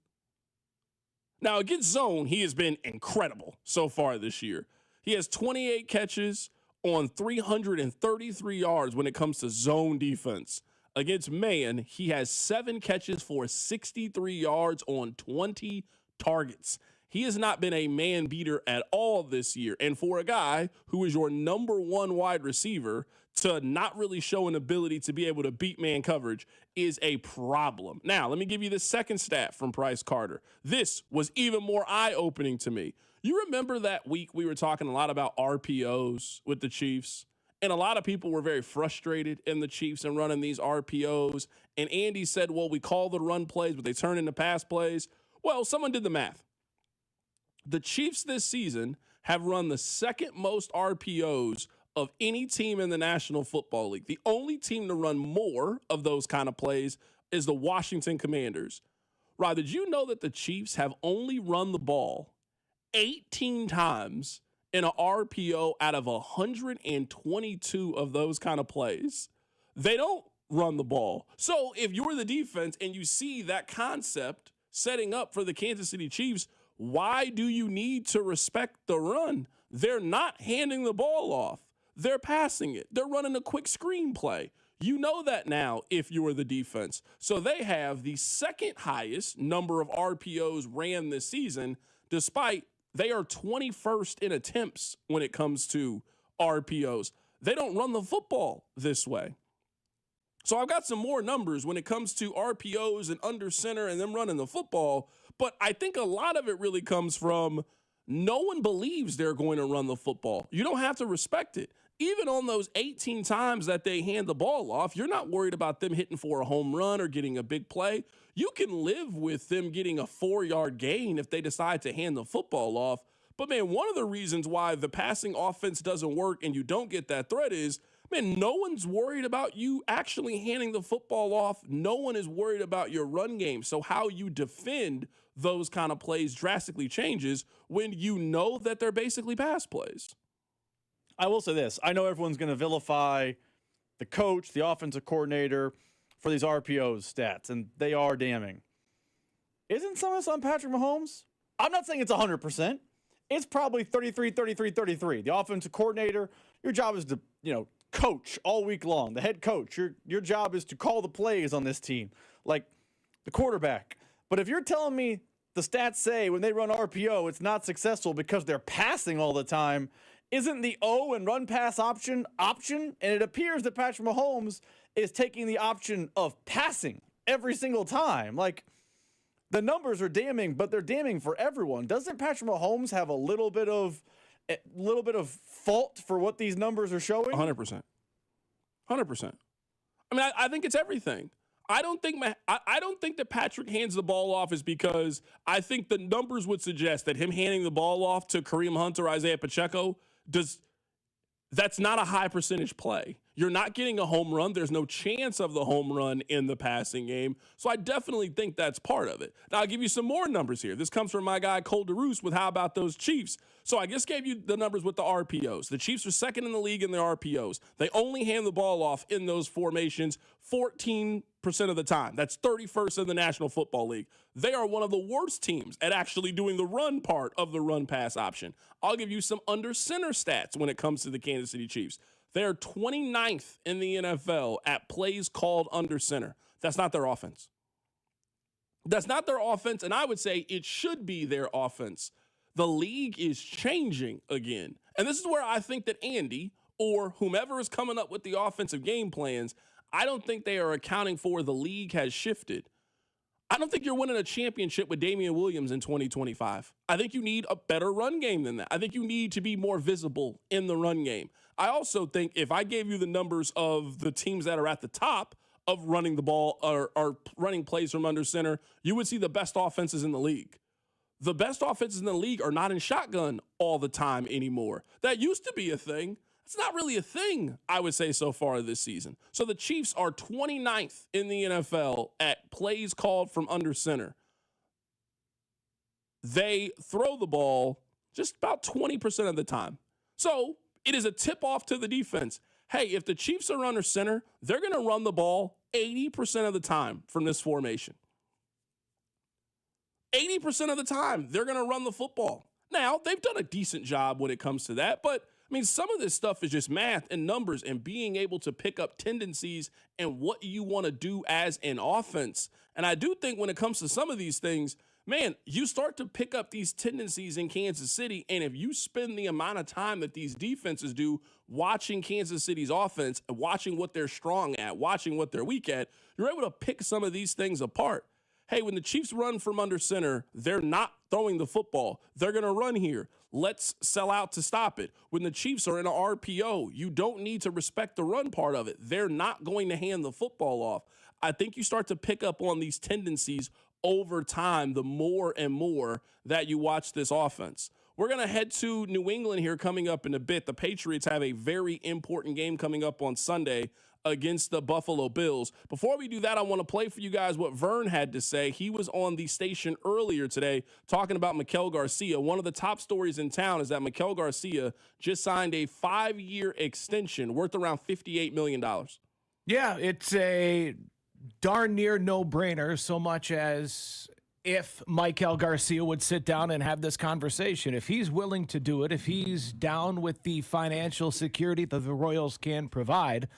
[SPEAKER 1] Now, against zone, he has been incredible so far this year. He has 28 catches on 333 yards when it comes to zone defense. Against man, he has 7 catches for 63 yards on 20 targets. He has not been a man beater at all this year. And for a guy who is your number one wide receiver to not really show an ability to be able to beat man coverage is a problem. Now, let me give you the second stat from Bryce Carter. This was even more eye-opening to me. You remember that week we were talking a lot about RPOs with the Chiefs? And a lot of people were very frustrated in the Chiefs and running these RPOs. And Andy said, well, we call the run plays, but they turn into pass plays. Well, someone did the math. The Chiefs this season have run the second most RPOs of any team in the National Football League. The only team to run more of those kind of plays is the Washington Commanders. Rod, did you know that the Chiefs have only run the ball 18 times in an RPO out of 122 of those kind of plays? They don't run the ball. So if you're the defense and you see that concept setting up for the Kansas City Chiefs, why do you need to respect the run? They're not handing the ball off. They're passing it. They're running a quick screen play. You know that now if you are the defense. So they have the second highest number of RPOs ran this season, despite they are 21st in attempts when it comes to RPOs. They don't run the football this way. So I've got some more numbers when it comes to RPOs and under center and them running the football. But I think a lot of it really comes from no one believes they're going to run the football. You don't have to respect it. Even on those 18 times that they hand the ball off, you're not worried about them hitting for a home run or getting a big play. You can live with them getting a 4-yard gain if they decide to hand the football off. But, man, one of the reasons why the passing offense doesn't work and you don't get that threat is, man, no one's worried about you actually handing the football off. No one is worried about your run game. So how you defend those kind of plays drastically changes when you know that they're basically pass plays.
[SPEAKER 5] I will say this. I know everyone's going to vilify the coach, the offensive coordinator for these RPOs stats, and they are damning. Isn't some of this on Patrick Mahomes? I'm not saying it's 100%. It's probably 33, 33, 33. The offensive coordinator, your job is to, coach all week long. The head coach, your job is to call the plays on this team, like the quarterback. But if you're telling me the stats say when they run RPO, it's not successful because they're passing all the time, isn't the O and run pass option? And it appears that Patrick Mahomes is taking the option of passing every single time. Like, the numbers are damning, but they're damning for everyone. Doesn't Patrick Mahomes have a little bit of fault for what these numbers are showing?
[SPEAKER 1] 100%. 100%. I mean, I think it's everything. I don't think that Patrick hands the ball off is because I think the numbers would suggest that him handing the ball off to Kareem Hunt or Isaiah Pacheco that's not a high percentage play. You're not getting a home run. There's no chance of the home run in the passing game. So I definitely think that's part of it. Now, I'll give you some more numbers here. This comes from my guy, Cole DeRoos, with how about those Chiefs. So I just gave you the numbers with the RPOs. The Chiefs are second in the league in their RPOs. They only hand the ball off in those formations 14% of the time. That's 31st in the National Football League. They are one of the worst teams at actually doing the run part of the run-pass option. I'll give you some under-center stats when it comes to the Kansas City Chiefs. They are 29th in the NFL at plays called under center. That's not their offense. That's not their offense, and I would say it should be their offense. The league is changing again. And this is where I think that Andy or whomever is coming up with the offensive game plans, I don't think they are accounting for the league has shifted. I don't think you're winning a championship with Damian Williams in 2025. I think you need a better run game than that. I think you need to be more visible in the run game. I also think if I gave you the numbers of the teams that are at the top of running the ball or running plays from under center, you would see the best offenses in the league. The best offenses in the league are not in shotgun all the time anymore. That used to be a thing. It's not really a thing, I would say, so far this season. So the Chiefs are 29th in the NFL at plays called from under center. They throw the ball just about 20% of the time. So it is a tip-off to the defense. Hey, if the Chiefs are under center, they're going to run the ball 80% of the time from this formation. 80% of the time, they're going to run the football. Now, they've done a decent job when it comes to that, but I mean, some of this stuff is just math and numbers and being able to pick up tendencies and what you want to do as an offense. And I do think when it comes to some of these things, man, you start to pick up these tendencies in Kansas City, and if you spend the amount of time that these defenses do watching Kansas City's offense, watching what they're strong at, watching what they're weak at, you're able to pick some of these things apart. Hey, when the Chiefs run from under center, they're not throwing the football. They're going to run here. Let's sell out to stop it. When the Chiefs are in an RPO, you don't need to respect the run part of it. They're not going to hand the football off. I think you start to pick up on these tendencies over time, the more and more that you watch this offense. We're going to head to New England here coming up in a bit. The Patriots have a very important game coming up on Sunday against the Buffalo Bills. Before we do that, I want to play for you guys what Vern had to say. He was on the station earlier today talking about Maikel Garcia. One of the top stories in town is that Maikel Garcia just signed a 5-year extension worth around $58 million.
[SPEAKER 6] Yeah, it's a darn near no-brainer, so much as if Maikel Garcia would sit down and have this conversation. If he's willing to do it, if he's down with the financial security that the Royals can provide,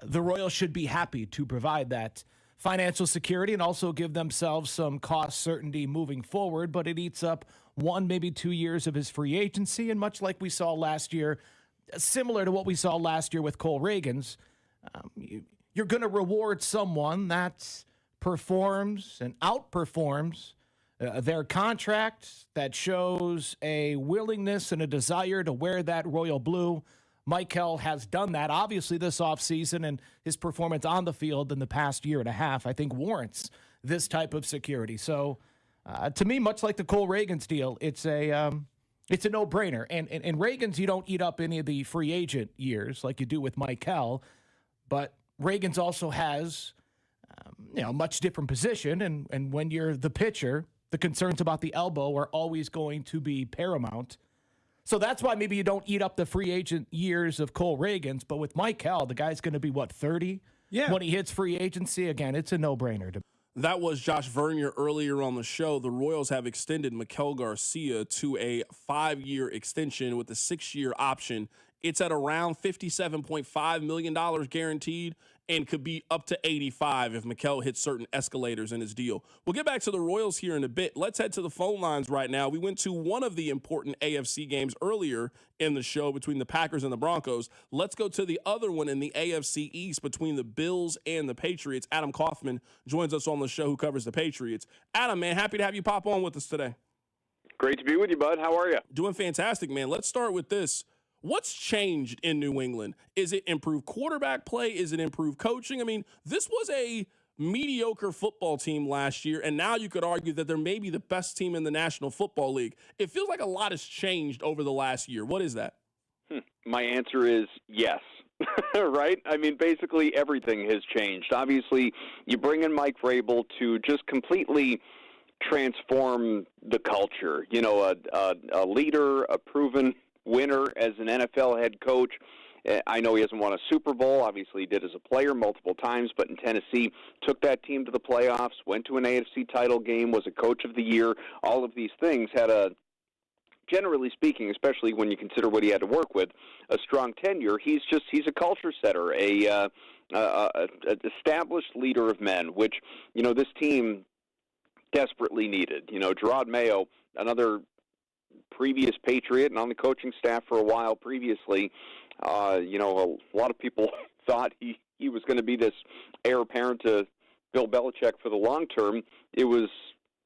[SPEAKER 6] the Royals should be happy to provide that financial security and also give themselves some cost certainty moving forward, but it eats up 1, maybe 2 years of his free agency, and much like we saw last year, similar to what we saw last year with Cole Reagans, you're going to reward someone that performs and outperforms their contract, that shows a willingness and a desire to wear that royal blue. Maikel has done that, obviously, this offseason, and his performance on the field in the past year and a half, I think, warrants this type of security. So, to me, much like the Cole Reagans deal, it's a no-brainer. And in Reagans, you don't eat up any of the free agent years like you do with Maikel, but Reagans also has, a much different position, and when you're the pitcher, the concerns about the elbow are always going to be paramount. So that's why maybe you don't eat up the free agent years of Cole Reagans, but with Maikel, the guy's going to be, 30? Yeah. When he hits free agency, again, it's a no-brainer.
[SPEAKER 1] That was Josh Vernier earlier on the show. The Royals have extended Maikel Garcia to a 5-year extension with a 6-year option. It's at around $57.5 million guaranteed and could be up to 85 if Maikel hits certain escalators in his deal. We'll get back to the Royals here in a bit. Let's head to the phone lines right now. We went to one of the important AFC games earlier in the show between the Packers and the Broncos. Let's go to the other one in the AFC East between the Bills and the Patriots. Adam Kaufman joins us on the show who covers the Patriots. Adam, man, happy to have you pop on with us today.
[SPEAKER 7] Great to be with you, bud. How are you?
[SPEAKER 1] Doing fantastic, man. Let's start with this. What's changed in New England? Is it improved quarterback play? Is it improved coaching? I mean, this was a mediocre football team last year, and now you could argue that they're maybe the best team in the National Football League. It feels like a lot has changed over the last year. What is that?
[SPEAKER 7] My answer is yes. Right? I mean, basically everything has changed. Obviously, you bring in Mike Vrabel to just completely transform the culture. You know, a leader, a proven winner as an NFL head coach. I know he hasn't won a Super Bowl. Obviously, he did as a player multiple times, but in Tennessee, took that team to the playoffs, went to an AFC title game, was a coach of the year. All of these things had a, generally speaking, especially when you consider what he had to work with, a strong tenure. He's a culture setter, a established leader of men, which, you know, this team desperately needed. You know, Gerard Mayo, another previous Patriot and on the coaching staff for a while previously, you know, a lot of people thought he was going to be this heir apparent to Bill Belichick for the long term. It was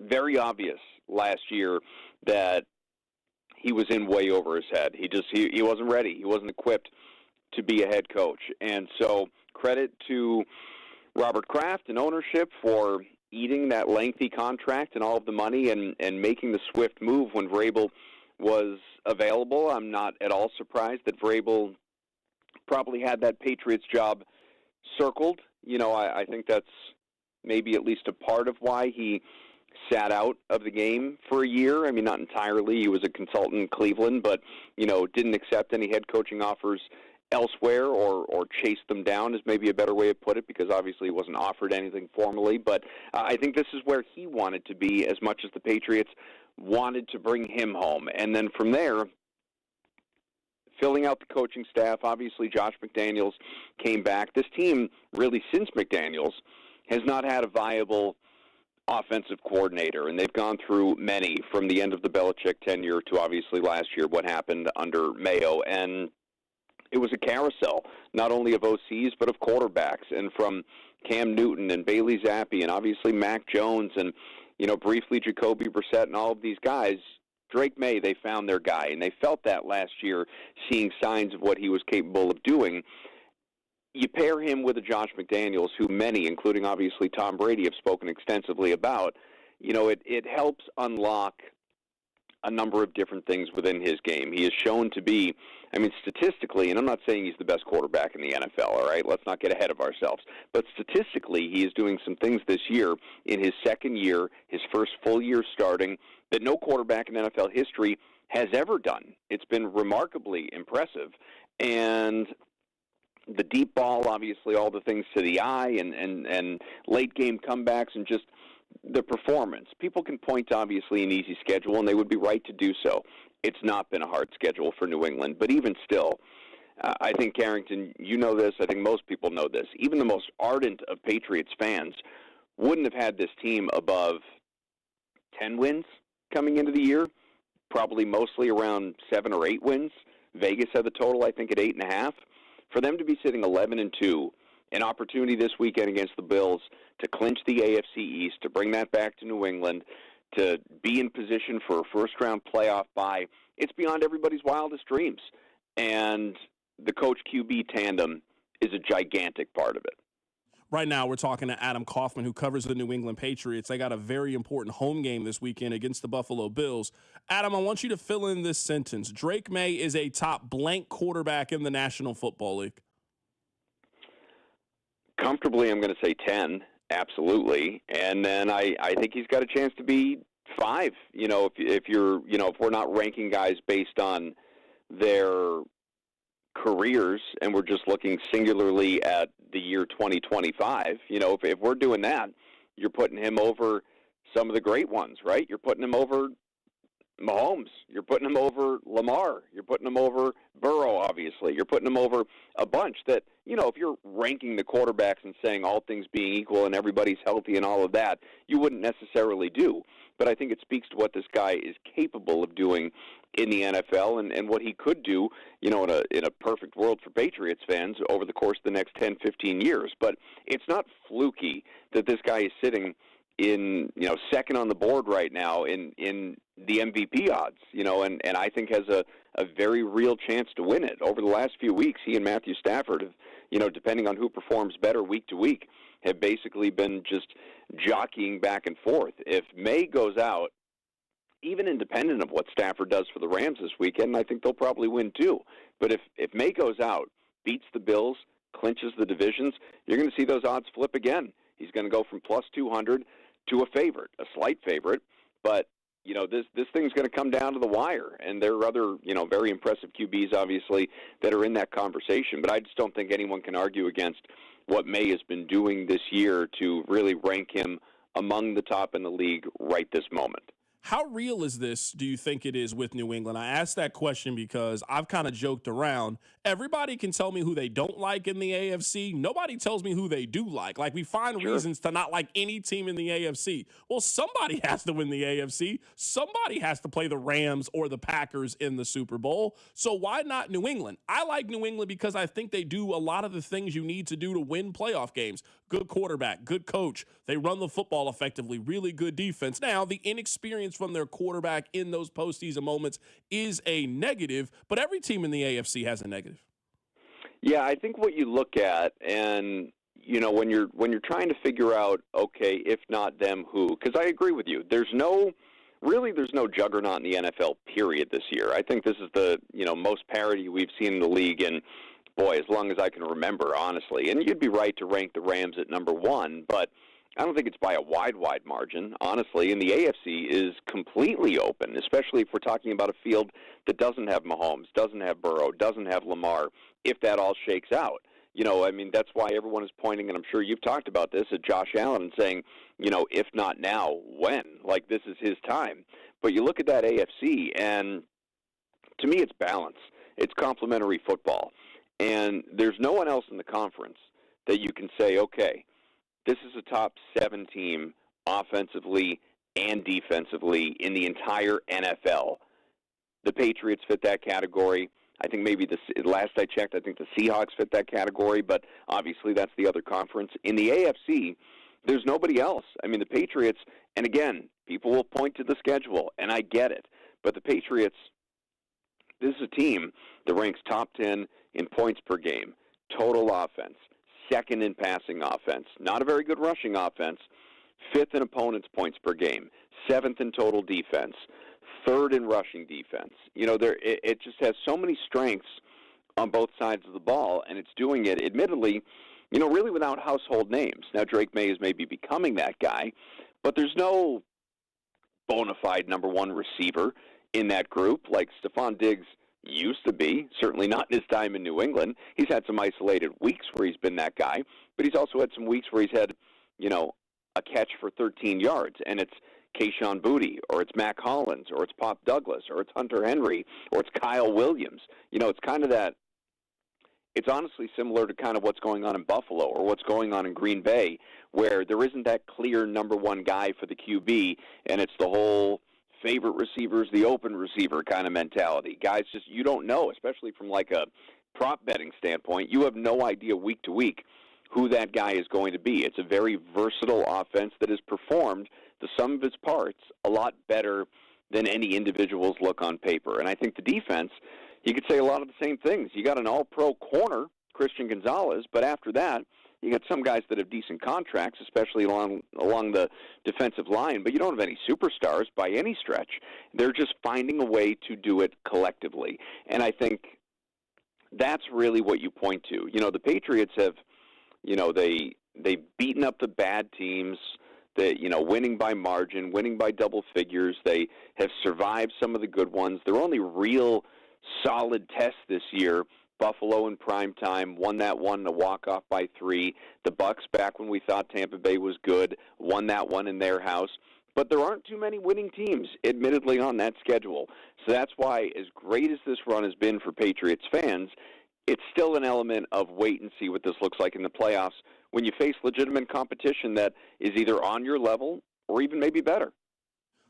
[SPEAKER 7] very obvious last year that he was in way over his head. He wasn't ready. He wasn't equipped to be a head coach. And so credit to Robert Kraft and ownership for eating that lengthy contract and all of the money and making the swift move when Vrabel was available. I'm not at all surprised that Vrabel probably had that Patriots job circled. You know, I think that's maybe at least a part of why he sat out of the game for a year. I mean, not entirely. He was a consultant in Cleveland, but, you know, didn't accept any head coaching offers elsewhere or chased them down is maybe a better way of put it, because obviously he wasn't offered anything formally. But I think this is where he wanted to be as much as the Patriots wanted to bring him home. And then from there, filling out the coaching staff, obviously Josh McDaniels came back. This team, really since McDaniels, has not had a viable offensive coordinator, and they've gone through many from the end of the Belichick tenure to obviously last year what happened under Mayo, and it was a carousel, not only of OCs but of quarterbacks, and from Cam Newton and Bailey Zappi and obviously Mac Jones and, briefly Jacoby Brissett and all of these guys. Drake May, they found their guy, and they felt that last year, seeing signs of what he was capable of doing. You pair him with a Josh McDaniels, who many, including obviously Tom Brady, have spoken extensively about. It helps unlock a number of different things within his game. He is shown to be, statistically, and I'm not saying he's the best quarterback in the NFL, all right? Let's not get ahead of ourselves. But statistically, he is doing some things this year in his second year, his first full year starting, that no quarterback in NFL history has ever done. It's been remarkably impressive. And the deep ball, obviously, all the things to the eye and late-game comebacks and just the performance. People can point to, obviously, an easy schedule, and they would be right to do so. It's not been a hard schedule for New England. But even still, I think, Carrington, you know this. I think most people know this. Even the most ardent of Patriots fans wouldn't have had this team above 10 wins coming into the year, probably mostly around 7 or 8 wins. Vegas had the total, I think, at 8.5. For them to be sitting 11-2, an opportunity this weekend against the Bills to clinch the AFC East, to bring that back to New England, to be in position for a first-round playoff bye, it's beyond everybody's wildest dreams. And the coach-QB tandem is a gigantic part of it.
[SPEAKER 1] Right now, we're talking to Adam Kaufman, who covers the New England Patriots. They got a very important home game this weekend against the Buffalo Bills. Adam, I want you to fill in this sentence. Drake May is a top blank quarterback in the National Football League.
[SPEAKER 7] Comfortably, I'm going to say 10, absolutely. And then I think he's got a chance to be 5. If we're not ranking guys based on their careers and we're just looking singularly at the year 2025, if we're doing that, you're putting him over some of the great ones, right? You're putting him over Mahomes. You're putting him over Lamar. You're putting him over Burrow, obviously. You're putting him over a bunch that, if you're ranking the quarterbacks and saying all things being equal and everybody's healthy and all of that, you wouldn't necessarily do. But I think it speaks to what this guy is capable of doing in the NFL and what he could do, in a perfect world for Patriots fans over the course of the next 10, 15 years. But it's not fluky that this guy is sitting in, second on the board right now in the MVP odds, and I think has a very real chance to win it. Over the last few weeks, he and Matthew Stafford have, depending on who performs better week to week, have basically been just jockeying back and forth. If May goes out, even independent of what Stafford does for the Rams this weekend, I think they'll probably win too. But if May goes out, beats the Bills, clinches the divisions, you're going to see those odds flip again. He's going to go from plus 200 to a favorite, a slight favorite. But, this thing's going to come down to the wire. And there are other, very impressive QBs, obviously, that are in that conversation. But I just don't think anyone can argue against what May has been doing this year to really rank him among the top in the league right this moment.
[SPEAKER 1] How real is this, do you think it is with New England? I asked that question because I've kind of joked around. Everybody can tell me who they don't like in the AFC. Nobody tells me who they do like. Like, we find reasons to not like any team in the AFC. Well, somebody has to win the AFC. Somebody has to play the Rams or the Packers in the Super Bowl. So why not New England? I like New England because I think they do a lot of the things you need to do to win playoff games. Good quarterback, good coach. They run the football effectively, really good defense. Now, the inexperience from their quarterback in those postseason moments is a negative, but every team in the AFC has a negative.
[SPEAKER 7] Yeah, I think what you look at, and when you're trying to figure out, okay, if not them, who? Because I agree with you. There's no juggernaut in the NFL period this year. I think this is the most parity we've seen in the league in, boy, as long as I can remember, honestly. And you'd be right to rank the Rams at number 1, but I don't think it's by a wide margin, honestly. And the AFC is completely open, especially if we're talking about a field that doesn't have Mahomes, doesn't have Burrow, doesn't have Lamar, if that all shakes out. That's why everyone is pointing, and I'm sure you've talked about this, at Josh Allen and saying, if not now, when? Like, this is his time. But you look at that AFC, and to me it's balance. It's complementary football. And there's no one else in the conference that you can say, okay, this is a top 7 team offensively and defensively in the entire NFL. The Patriots fit that category. I think maybe last I checked, I think the Seahawks fit that category, but obviously that's the other conference. In the AFC, there's nobody else. I mean, the Patriots, and again, people will point to the schedule, and I get it, but the Patriots, this is a team that ranks top 10 in points per game, total offense, second in passing offense, not a very good rushing offense, fifth in opponents' points per game, seventh in total defense, third in rushing defense. You know, it just has so many strengths on both sides of the ball, and it's doing it, admittedly, you know, really without household names. Now, Drake May is maybe becoming that guy, but there's no bona fide number one receiver in that group like Stephon Diggs used to be, certainly not in his time in New England. He's had some isolated weeks where he's been that guy, but he's also had some weeks where he's had, you know, a catch for 13 yards, and it's Kayshon Boutte, or it's Mac Hollins, or it's Pop Douglas, or it's Hunter Henry, or it's Kyle Williams. You know, it's kind of that, it's honestly similar to kind of what's going on in Buffalo or what's going on in Green Bay, where there isn't that clear number one guy for the QB, and it's the whole favorite receivers, the open receiver kind of mentality. Guys, just, you don't know, especially from like a prop betting standpoint, you have no idea week to week who that guy is going to be. It's a very versatile offense that has performed the sum of its parts a lot better than any individuals look on paper. And I think the defense, you could say a lot of the same things. You got an all-pro corner, Christian Gonzalez, but after that, you got some guys that have decent contracts, especially along the defensive line, but you don't have any superstars by any stretch. They're just finding a way to do it collectively. And I think that's really what you point to. You know, the Patriots have, you know, they've beaten up the bad teams, you know, winning by margin, winning by double figures. They have survived some of the good ones. Their only real solid test this year, Buffalo in prime time, won that one to walk off by 3. The Bucks, back when we thought Tampa Bay was good, won that one in their house. But there aren't too many winning teams, admittedly, on that schedule. So that's why, as great as this run has been for Patriots fans, it's still an element of wait and see what this looks like in the playoffs when you face legitimate competition that is either on your level or even maybe better.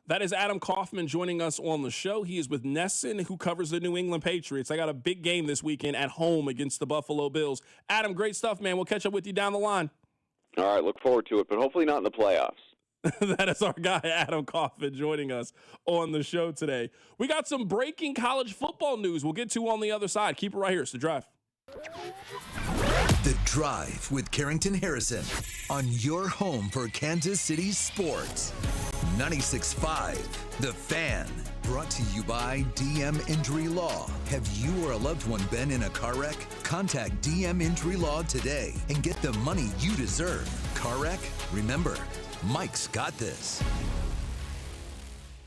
[SPEAKER 1] That is Adam Kaufman joining us on the show. He is with Nesson, who covers the New England Patriots. I got a big game this weekend at home against the Buffalo Bills. Adam, great stuff, man. We'll catch up with you down the line.
[SPEAKER 7] All right, look forward to it, but hopefully not in the playoffs.
[SPEAKER 1] That is our guy, Adam Kaufman, joining us on the show today. We got some breaking college football news we'll get to on the other side. Keep it right here. It's The Drive.
[SPEAKER 2] The Drive with Carrington Harrison on your home for Kansas City sports. 96.5 The Fan. Brought to you by DM Injury Law. Have you or a loved one been in a car wreck? Contact DM Injury Law today and get the money you deserve. Car wreck? Remember, Mike's got this.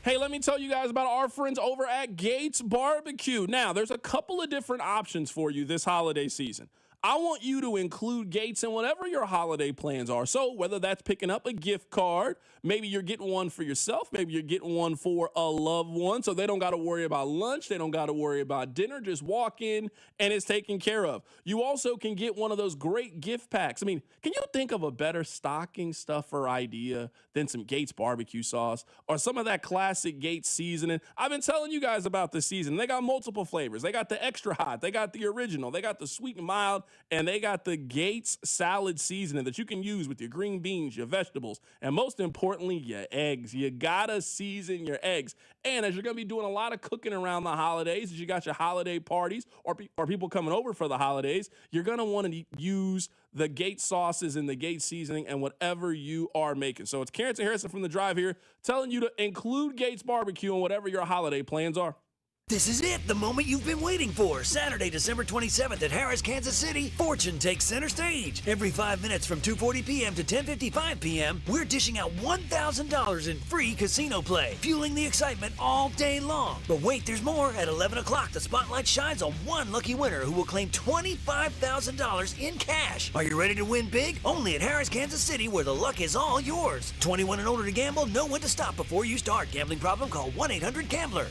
[SPEAKER 1] Hey, let me tell you guys about our friends over at Gates Barbecue. Now, there's a couple of different options for you this holiday season. I want you to include Gates in whatever your holiday plans are. So whether that's picking up a gift card, maybe you're getting one for yourself, maybe you're getting one for a loved one, so they don't got to worry about lunch, they don't got to worry about dinner, just walk in and it's taken care of. You also can get one of those great gift packs. I mean, can you think of a better stocking stuffer idea than some Gates barbecue sauce or some of that classic Gates seasoning? I've been telling you guys about this season. They got multiple flavors. They got the extra hot, they got the original, they got the sweet and mild, and they got the Gates salad seasoning that you can use with your green beans, your vegetables, and most importantly, your eggs. You gotta season your eggs. And as you're gonna be doing a lot of cooking around the holidays, as you got your holiday parties or people coming over for the holidays, you're gonna want to use the Gates sauces and the Gates seasoning and whatever you are making. So it's Carrington Harrison from The Drive here telling you to include Gates barbecue in whatever your holiday plans are.
[SPEAKER 8] This is it, the moment you've been waiting for. Saturday, December 27th at Harrah's, Kansas City, Fortune takes center stage. Every 5 minutes from 2:40 p.m. to 10:55 p.m., we're dishing out $1,000 in free casino play, fueling the excitement all day long. But wait, there's more. At 11 o'clock, the spotlight shines on one lucky winner who will claim $25,000 in cash. Are you ready to win big? Only at Harrah's, Kansas City, where the luck is all yours. 21 and older to gamble, know when to stop before you start. Gambling problem? Call 1-800-GAMBLER.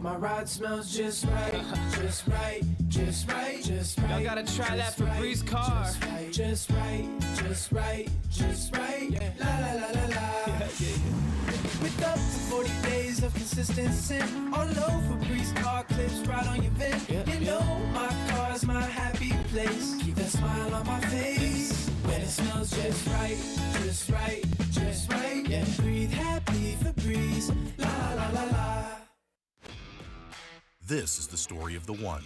[SPEAKER 30] My ride smells just right, just right, just right, just right.
[SPEAKER 9] Y'all gotta try that Febreze car.
[SPEAKER 30] Just right, just right, just right. Yeah. La la la la la. With up to 40 days of consistency, all over Febreze car clips right on your vent. You know my car's my happy place. Keep that smile on my face when it smells just right, just right, just right. Yeah. Breathe happy Febreze. La la la la.
[SPEAKER 21] This is the story of the one.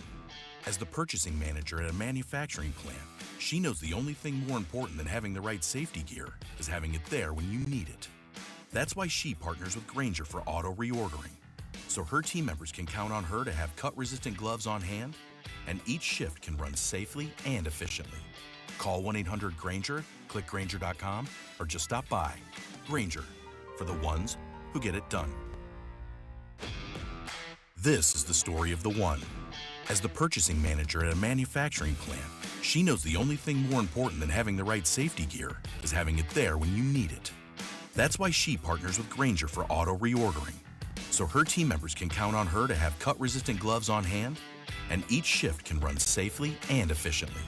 [SPEAKER 21] As the purchasing manager at a manufacturing plant, she knows the only thing more important than having the right safety gear is having it there when you need it. That's why she partners with Grainger for auto reordering, so her team members can count on her to have cut-resistant gloves on hand, and each shift can run safely and efficiently. Call 1-800-GRAINGER, click Grainger.com, or just stop by. Grainger, for the ones who get it done. This is the story of the one. As the purchasing manager at a manufacturing plant, she knows the only thing more important than having the right safety gear is having it there when you need it. That's why she partners with Grainger for auto reordering, so her team members can count on her to have cut-resistant gloves on hand, and each shift can run safely and efficiently.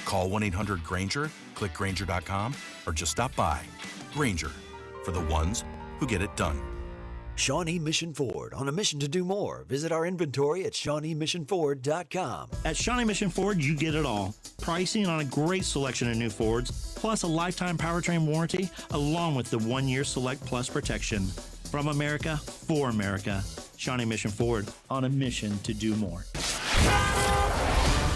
[SPEAKER 21] Call 1-800-GRAINGER, click Grainger.com, or just stop by. Grainger, for the ones who get it done.
[SPEAKER 8] Shawnee Mission Ford, on a mission to do more. Visit our inventory at ShawneeMissionFord.com.
[SPEAKER 10] At Shawnee Mission Ford, you get it all. Pricing on a great selection of new Fords, plus a lifetime powertrain warranty, along with the 1-year Select Plus protection. From America, for America. Shawnee Mission Ford, on a mission to do more.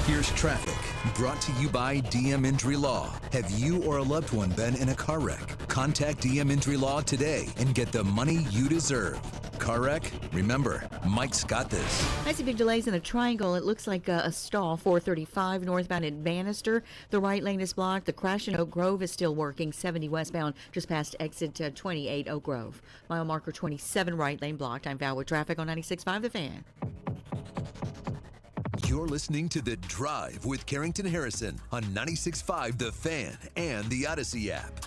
[SPEAKER 2] Here's traffic, brought to you by DM Injury Law. Have you or a loved one been in a car wreck? Contact DM Injury Law today and get the money you deserve. Car wreck? Remember, Mike's got this.
[SPEAKER 11] I see big delays in the triangle. It looks like a stall, 435 northbound at Bannister. The right lane is blocked. The crash in Oak Grove is still working, 70 westbound, just past exit 28 Oak Grove. Mile marker 27 right lane blocked. I'm Val with traffic on 96.5 The Fan.
[SPEAKER 2] You're listening to The Drive with Carrington Harrison on 96.5 The Fan and the Odyssey app.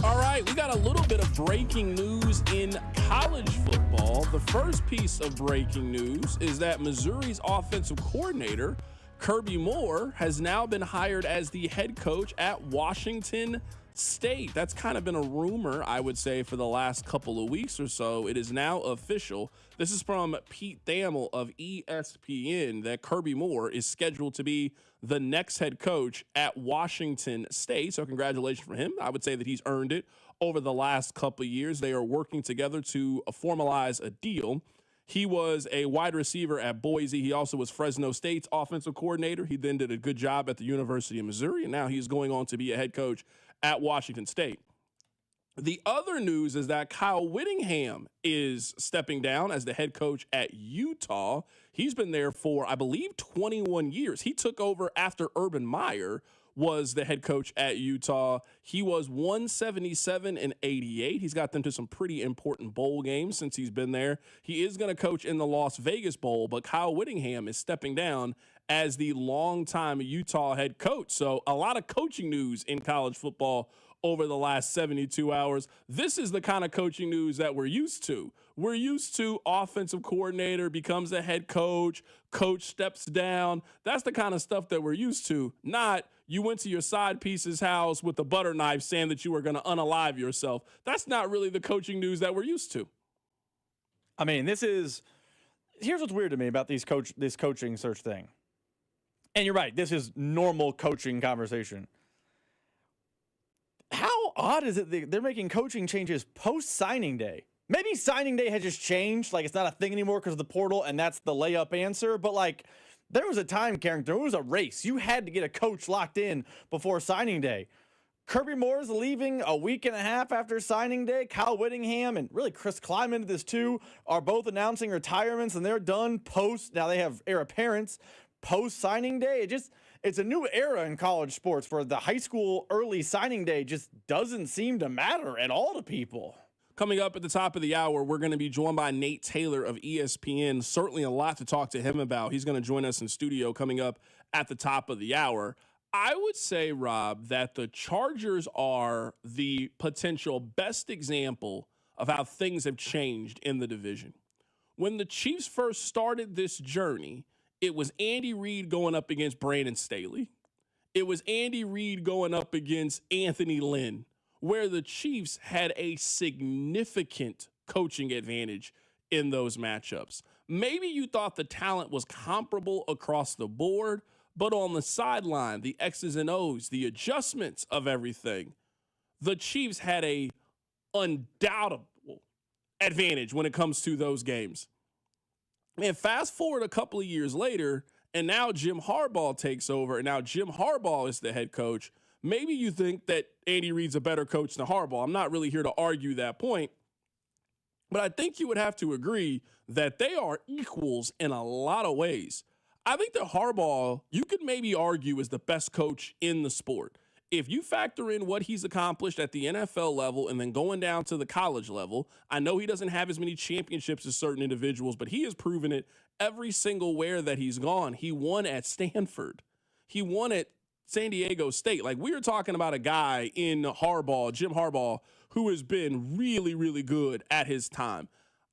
[SPEAKER 1] All right, we got a little bit of breaking news in college football. The first piece of breaking news is that Missouri's offensive coordinator, Kirby Moore, has now been hired as the head coach at Washington State. That's kind of been a rumor, I would say, for the last couple of weeks or so. It is now official. This is from Pete Thamel of ESPN, that Kirby Moore is scheduled to be the next head coach at Washington State. So congratulations for him. I would say that he's earned it over the last couple of years. They are working together to formalize a deal. He was a wide receiver at Boise. He also was Fresno State's offensive coordinator. He then did a good job at the University of Missouri, and now he's going on to be a head coach at Washington State. The other news is that Kyle Whittingham is stepping down as the head coach at Utah. He's been there for, I believe, 21 years. He took over after Urban Meyer was the head coach at Utah. He was 177-88. He's got them to some pretty important bowl games since he's been there. He is going to coach in the Las Vegas Bowl, but Kyle Whittingham is stepping down as the longtime Utah head coach. So a lot of coaching news in college football over the last 72 hours. This is the kind of coaching news that we're used to. We're used to offensive coordinator becomes a head coach, coach steps down. That's the kind of stuff that we're used to, not you went to your side piece's house with a butter knife saying that you were going to unalive yourself. That's not really the coaching news that we're used to.
[SPEAKER 5] I mean, here's what's weird to me about this coaching search thing. And you're right, this is normal coaching conversation. How odd is it they're making coaching changes post-signing day? Maybe signing day has just changed, like it's not a thing anymore because of the portal, and that's the layup answer. But, like, there was a time, Carrington, there was a race. You had to get a coach locked in before signing day. Kirby Moore's leaving a week and a half after signing day. Kyle Whittingham and really Chris Kleiman, this too, are both announcing retirements, and they're done post. Now they have heir apparents post-signing day. It's a new era in college sports where the high school early signing day just doesn't seem to matter at all to people.
[SPEAKER 1] Coming up at the top of the hour, we're going to be joined by Nate Taylor of ESPN. Certainly a lot to talk to him about. He's going to join us in studio coming up at the top of the hour. I would say, Rob, that the Chargers are the potential best example of how things have changed in the division. When the Chiefs first started this journey, it was Andy Reid going up against Brandon Staley. It was Andy Reid going up against Anthony Lynn, where the Chiefs had a significant coaching advantage in those matchups. Maybe you thought the talent was comparable across the board, but on the sideline, the X's and O's, the adjustments of everything, the Chiefs had a undoubtable advantage when it comes to those games. And fast forward a couple of years later, and now Jim Harbaugh takes over, and now Jim Harbaugh is the head coach. Maybe you think that Andy Reid's a better coach than Harbaugh. I'm not really here to argue that point. But I think you would have to agree that they are equals in a lot of ways. I think that Harbaugh, you could maybe argue, is the best coach in the sport. If you factor in what he's accomplished at the NFL level and then going down to the college level, I know he doesn't have as many championships as certain individuals, but he has proven it every single where that he's gone. He won at Stanford. He won at San Diego State. Like, we are talking about a guy in Harbaugh, Jim Harbaugh, who has been really, really good at his time.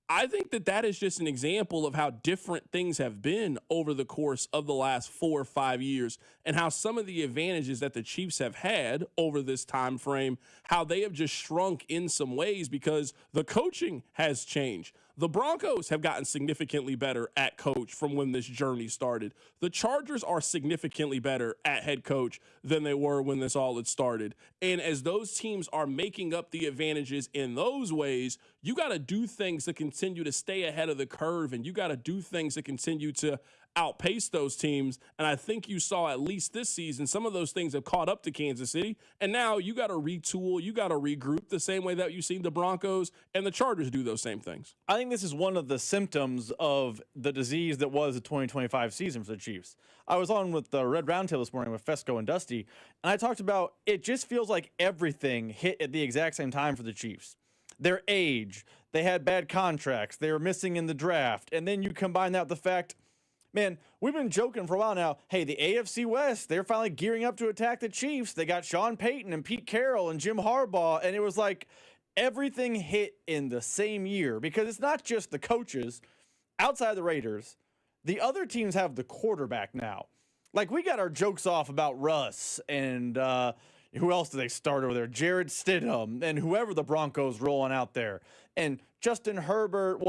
[SPEAKER 1] I think that that is just an example of how different things have been over the course of the last 4 or 5 years, and how some of the advantages that the Chiefs have had over this time frame, how they have just shrunk in some ways because the coaching has changed. The Broncos have gotten significantly better at coach from when this journey started. The Chargers are significantly better at head coach than they were when this all had started. And as those teams are making up the advantages in those ways, you got to do things to continue to stay ahead of the curve, and you got to do things to continue to outpace those teams. And I think you saw, at least this season, some of those things have caught up to Kansas City. And now you got to retool, you got to regroup the same way that you've seen the Broncos and the Chargers do those same things.
[SPEAKER 5] I think this is one of the symptoms of the disease that was the 2025 season for the Chiefs. I was on with the Red Roundtable this morning with Fesco and Dusty, and I talked about it just feels like everything hit at the exact same time for the Chiefs. Their age, they had bad contracts, they were missing in the draft, and then you combine that with the fact, man, we've been joking for a while now. Hey, the AFC West, they're finally gearing up to attack the Chiefs. They got Sean Payton and Pete Carroll and Jim Harbaugh, and it was like everything hit in the same year because it's not just the coaches. Outside the Raiders, the other teams have the quarterback now. Like, we got our jokes off about Russ and who else do they start over there? Jared Stidham and whoever the Broncos rolling out there. And Justin Herbert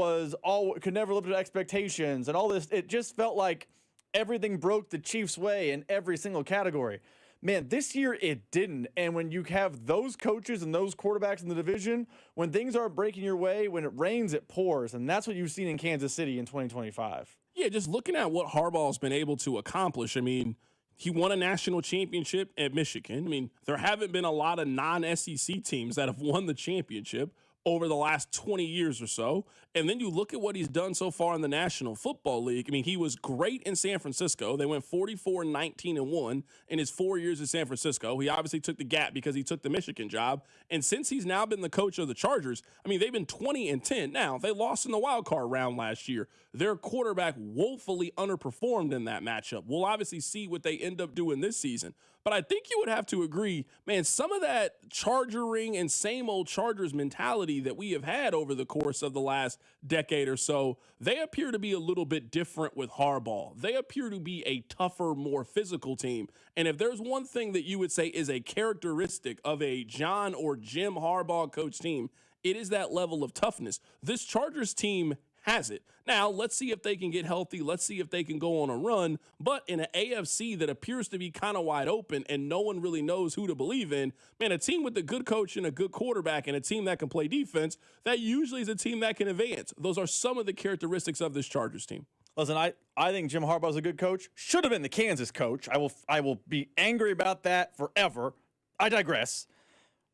[SPEAKER 5] could never live up to expectations and all this. It just felt like everything broke the Chiefs' way in every single category. Man, this year it didn't. And when you have those coaches and those quarterbacks in the division, when things aren't breaking your way, when it rains, it pours. And that's what you've seen in Kansas City in 2025.
[SPEAKER 1] Yeah, just looking at what Harbaugh's been able to accomplish. I mean, he won a national championship at Michigan. I mean, there haven't been a lot of non-SEC teams that have won the championship over the last 20 years or so. And then you look at what he's done so far in the National Football League. I mean, he was great in San Francisco. They went 44-19-1 in his 4 years in San Francisco. He obviously took the gap because he took the Michigan job. And since he's now been the coach of the Chargers, I mean, they've been 20-10. Now, they lost in the wild card round last year. Their quarterback woefully underperformed in that matchup. We'll obviously see what they end up doing this season. But I think you would have to agree, man, some of that Chargering and same old Chargers mentality that we have had over the course of the last decade or so, they appear to be a little bit different with Harbaugh. They appear to be a tougher, more physical team. And if there's one thing that you would say is a characteristic of a John or Jim Harbaugh coach team, it is that level of toughness. This Chargers team has it. Now, let's see if they can get healthy. Let's see if they can go on a run. But in an AFC that appears to be kind of wide open and no one really knows who to believe in, man, a team with a good coach and a good quarterback and a team that can play defense, that usually is a team that can advance. Those are some of the characteristics of this Chargers team.
[SPEAKER 5] Listen, I think Jim Harbaugh's a good coach. Should have been the Kansas coach. I will be angry about that forever. I digress.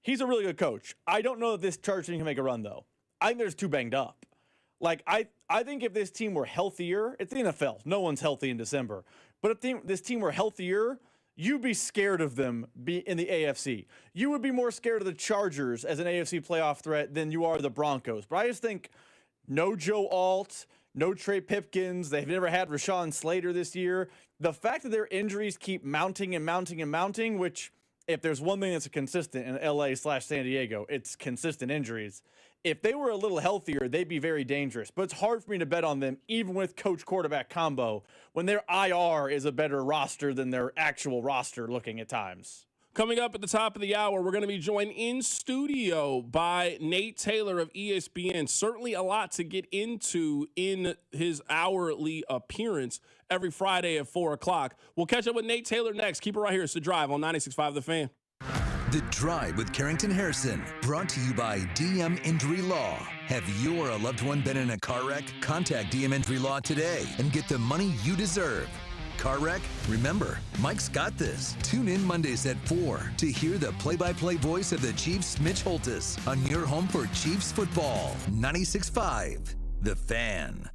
[SPEAKER 5] He's a really good coach. I don't know that this Chargers team can make a run, though. I think they're just too banged up. Like, I think if this team were healthier, it's the NFL. No one's healthy in December. But if this team were healthier, you'd be scared of them in the AFC. You would be more scared of the Chargers as an AFC playoff threat than you are the Broncos. But I just think no Joe Alt, no Trey Pipkins. They've never had Rashawn Slater this year. The fact that their injuries keep mounting and mounting and mounting, which if there's one thing that's consistent in LA/San Diego, it's consistent injuries. If they were a little healthier, they'd be very dangerous. But it's hard for me to bet on them, even with coach-quarterback combo, when their IR is a better roster than their actual roster looking at times.
[SPEAKER 1] Coming up at the top of the hour, we're going to be joined in studio by Nate Taylor of ESPN. Certainly a lot to get into in his hourly appearance every Friday at 4 o'clock. We'll catch up with Nate Taylor next. Keep it right here. It's The Drive on 96.5 The Fan.
[SPEAKER 2] The Drive with Carrington Harrison, brought to you by DM Injury Law. Have you or a loved one been in a car wreck? Contact DM Injury Law today and get the money you deserve. Car wreck? Remember, Mike's got this. Tune in Mondays at 4 to hear the play-by-play voice of the Chiefs, Mitch Holtis, on your home for Chiefs football. 96.5 The Fan.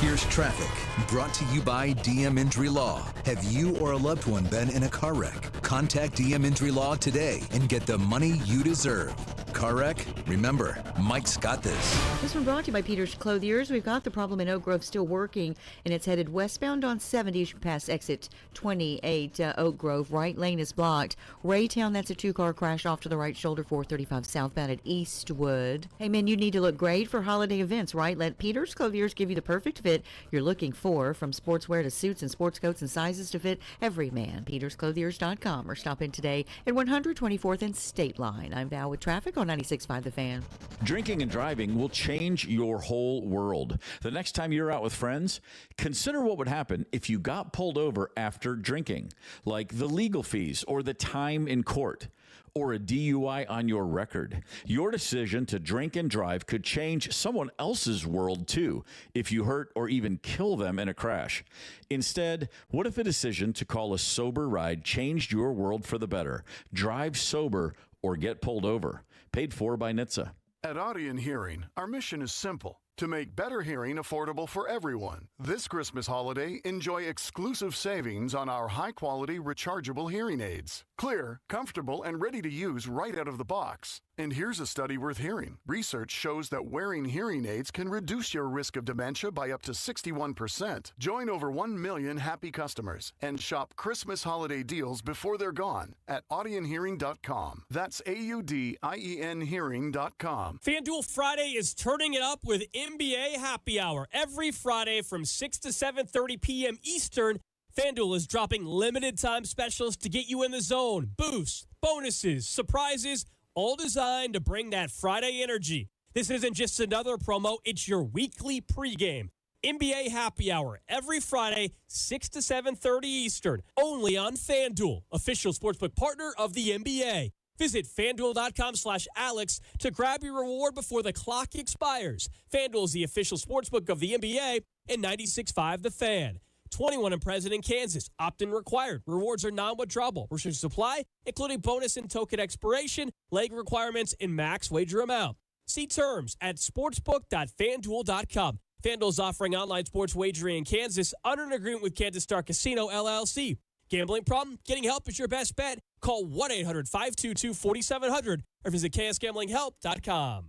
[SPEAKER 2] Here's traffic, brought to you by DM Injury Law. Have you or a loved one been in a car wreck? Contact DM Injury Law today and get the money you deserve. Car wreck? Remember, Mike's got this.
[SPEAKER 11] This one brought to you by Peter's Clothiers. We've got the problem in Oak Grove still working, and it's headed westbound on 70 as you pass exit 28 Oak Grove. Right lane is blocked. Raytown, that's a two-car crash off to the right shoulder, 435 southbound at Eastwood. Hey, man, you need to look great for holiday events, right? Let Peter's Clothiers give you the perfect fit you're looking for, from sportswear to suits and sports coats and sizes to fit every man. PetersClothiers.com, or stop in today at 124th and State Line. I'm Val with traffic on 96.5 The Fan.
[SPEAKER 23] Drinking and driving will change your whole world. The next time you're out with friends, consider what would happen if you got pulled over after drinking, like the legal fees or the time in court, or a DUI on your record. Your decision to drink and drive could change someone else's world too, if you hurt or even kill them in a crash. Instead, what if a decision to call a sober ride changed your world for the better? Drive sober or get pulled over. Paid for by NHTSA.
[SPEAKER 24] At Audion Hearing, our mission is simple: to make better hearing affordable for everyone. This Christmas holiday, enjoy exclusive savings on our high-quality rechargeable hearing aids. Clear, comfortable, and ready to use right out of the box. And here's a study worth hearing. Research shows that wearing hearing aids can reduce your risk of dementia by up to 61%. Join over 1 million happy customers and shop Christmas holiday deals before they're gone at audionhearing.com. That's AUDIEN hearing.com.
[SPEAKER 3] FanDuel Friday is turning it up with NBA Happy Hour. Every Friday from 6 to 7:30 p.m. Eastern, FanDuel is dropping limited time specials to get you in the zone. Boosts, bonuses, surprises, all designed to bring that Friday energy. This isn't just another promo, it's your weekly pregame. NBA Happy Hour every Friday, 6 to 7:30 Eastern, only on FanDuel, official sportsbook partner of the NBA. Visit FanDuel.com/Alex to grab your reward before the clock expires. FanDuel is the official sportsbook of the NBA and 96.5 The Fan. 21 and present in Kansas. Opt-in required. Rewards are non-withdrawable. Restrictions apply, including bonus and token expiration, leg requirements, and max wager amount. See terms at sportsbook.fanduel.com. FanDuel is offering online sports wagering in Kansas under an agreement with Kansas Star Casino, LLC. Gambling problem? Getting help is your best bet. Call 1-800-522-4700 or visit ksgamblinghelp.com.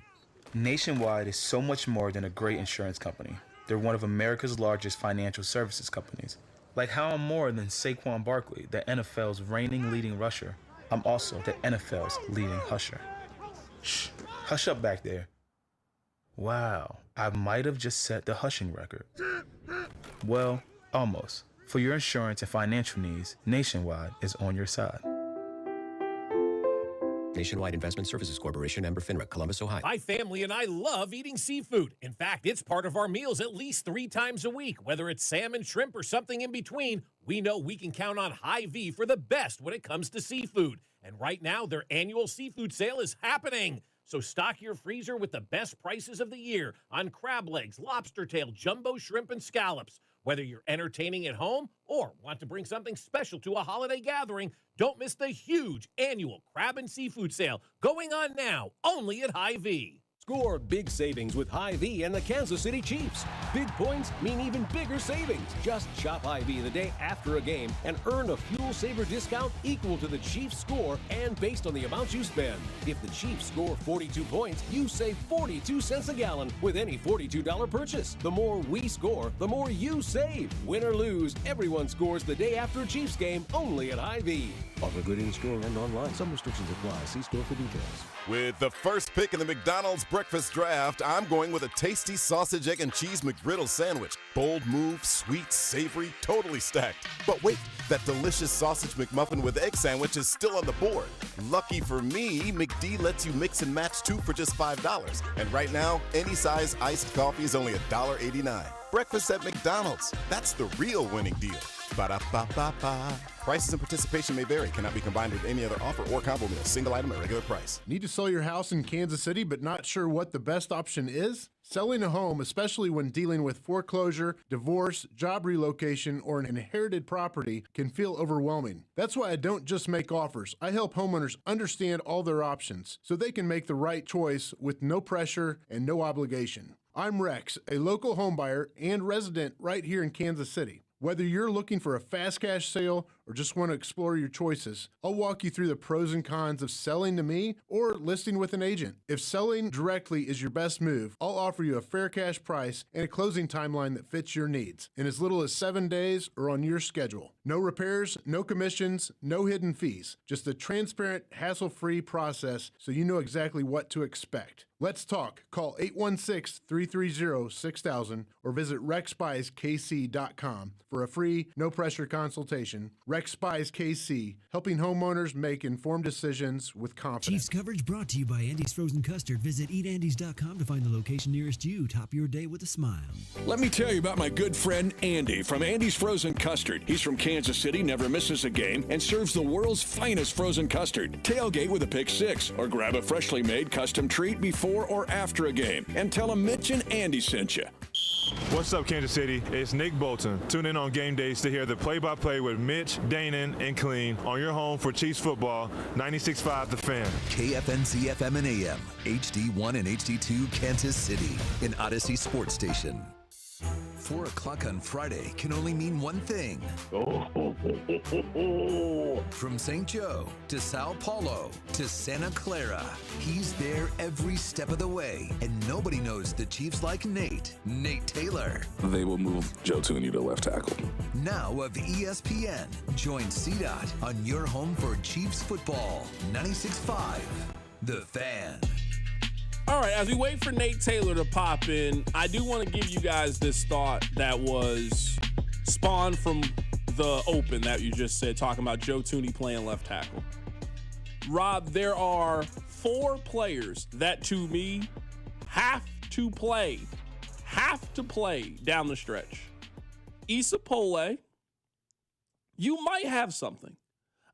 [SPEAKER 12] Nationwide is so much more than a great insurance company. They're one of America's largest financial services companies. Like how I'm more than Saquon Barkley, the NFL's reigning leading rusher. I'm also the NFL's leading husher. Shh, hush up back there. Wow, I might have just set the hushing record. Well, almost. For your insurance and financial needs, Nationwide is on your side.
[SPEAKER 13] Nationwide Investment Services Corporation, member FINRA, Columbus, Ohio.
[SPEAKER 14] My family and I love eating seafood. In fact, it's part of our meals at least 3 times a week. Whether it's salmon, shrimp, or something in between, we know we can count on Hy-Vee for the best when it comes to seafood. And right now, their annual seafood sale is happening. So stock your freezer with the best prices of the year on crab legs, lobster tail, jumbo shrimp, and scallops. Whether you're entertaining at home or want to bring something special to a holiday gathering, don't miss the huge annual crab and seafood sale going on now, only at Hy-Vee.
[SPEAKER 15] Score big savings with Hy-Vee and the Kansas City Chiefs. Big points mean even bigger savings. Just shop Hy-Vee the day after a game and earn a fuel saver discount equal to the Chiefs' score and based on the amount you spend. If the Chiefs score 42 points, you save 42 cents a gallon with any $42 purchase. The more we score, the more you save. Win or lose, everyone scores the day after a Chiefs game only at Hy-Vee. Offer good in store and online. Some restrictions apply. See store for details.
[SPEAKER 16] With the first pick in the McDonald's breakfast draft, I'm going with a tasty sausage, egg, and cheese McGriddle sandwich. Bold move, sweet, savory, totally stacked. But wait, that delicious sausage McMuffin with egg sandwich is still on the board. Lucky for me, McD lets you mix and match two for just $5. And right now, any size iced coffee is only $1.89. Breakfast at McDonald's. That's the real winning deal. Ba-da-ba-ba-ba. Prices and participation may vary. Cannot be combined with any other offer or combo meal. Single item at regular price.
[SPEAKER 17] Need to sell your house in Kansas City but not sure what the best option is? Selling a home, especially when dealing with foreclosure, divorce, job relocation, or an inherited property, can feel overwhelming. That's why I don't just make offers. I help homeowners understand all their options so they can make the right choice with no pressure and no obligation. I'm Rex, a local homebuyer and resident right here in Kansas City. Whether you're looking for a fast cash sale or just want to explore your choices, I'll walk you through the pros and cons of selling to me or listing with an agent. If selling directly is your best move, I'll offer you a fair cash price and a closing timeline that fits your needs in as little as 7 days or on your schedule. No repairs, no commissions, no hidden fees. Just a transparent, hassle-free process so you know exactly what to expect. Let's talk. Call 816-330-6000 or visit rexbuyskc.com for a free, no-pressure consultation. Rex Buys KC, helping homeowners make informed decisions with confidence.
[SPEAKER 18] Chiefs coverage brought to you by Andy's Frozen Custard. Visit eatandys.com to find the location nearest you. Top your day with a smile.
[SPEAKER 19] Let me tell you about my good friend Andy from Andy's Frozen Custard. He's from Kansas City, never misses a game, and serves the world's finest frozen custard. Tailgate with a pick six, or grab a freshly made custom treat before or after a game. And tell him Mitch and Andy sent you.
[SPEAKER 20] What's up, Kansas City? It's Nick Bolton. Tune in on game days to hear the play-by-play with Mitch, Danon, and Clean on your home for Chiefs football, 96.5 The Fan.
[SPEAKER 2] KFNC FM and AM, HD1 and HD2 Kansas City, an Odyssey sports station. 4 o'clock on Friday can only mean one thing. From St. Joe to Sao Paulo to Santa Clara, he's there every step of the way. And nobody knows the Chiefs like Nate Taylor.
[SPEAKER 22] They will move Joe Thuney to left tackle.
[SPEAKER 2] Now of ESPN, join CDOT on your home for Chiefs football, 96.5 The Fan.
[SPEAKER 1] All right, as we wait for Nate Taylor to pop in, I do want to give you guys this thought that was spawned from the open that you just said, talking about Joe Thuney playing left tackle. Rob, there are 4 players that, to me, have to play down the stretch. Issa Pole, you might have something.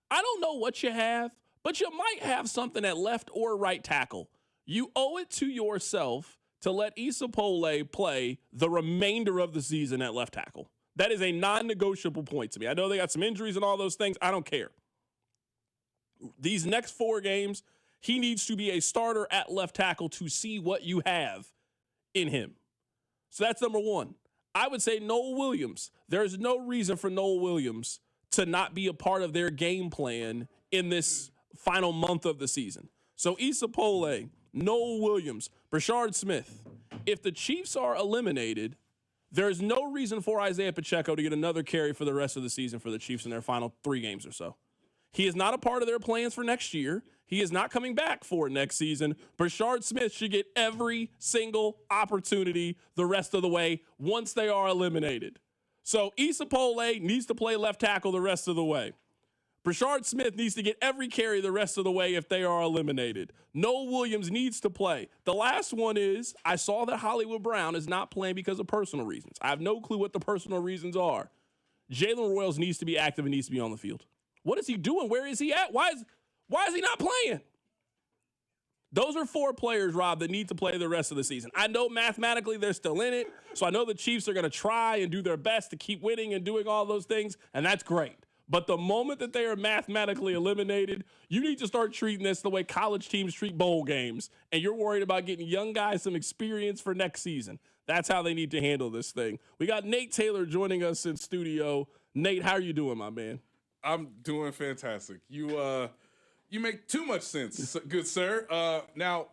[SPEAKER 1] I don't know what you have, but you might have something at left or right tackle. You owe it to yourself to let Issa Pole play the remainder of the season at left tackle. That is a non-negotiable point to me. I know they got some injuries and all those things. I don't care. These next 4 games, he needs to be a starter at left tackle to see what you have in him. So that's number 1. I would say Noel Williams. There's no reason for Noel Williams to not be a part of their game plan in this final month of the season. So Issa Pole, Noel Williams, Brashard Smith. If the Chiefs are eliminated, there's no reason for Isaiah Pacheco to get another carry for the rest of the season for the Chiefs in their final 3 games or so. He is not a part of their plans for next year. He is not coming back for next season. Brashard Smith should get every single opportunity the rest of the way once they are eliminated. So Issa Pole needs to play left tackle the rest of the way. Brashard Smith needs to get every carry the rest of the way if they are eliminated. Noel Williams needs to play. The last one is, I saw that Hollywood Brown is not playing because of personal reasons. I have no clue what the personal reasons are. Jalen Royals needs to be active and needs to be on the field. What is he doing? Where is he at? Why is he not playing? Those are 4 players, Rob, that need to play the rest of the season. I know mathematically they're still in it, so I know the Chiefs are going to try and do their best to keep winning and doing all those things, and that's great. But the moment that they are mathematically eliminated, you need to start treating this the way college teams treat bowl games. And you're worried about getting young guys some experience for next season. That's how they need to handle this thing. We got Nate Taylor joining us in studio. Nate, how are you doing, my man?
[SPEAKER 4] I'm doing fantastic. You make too much sense, good sir. Now,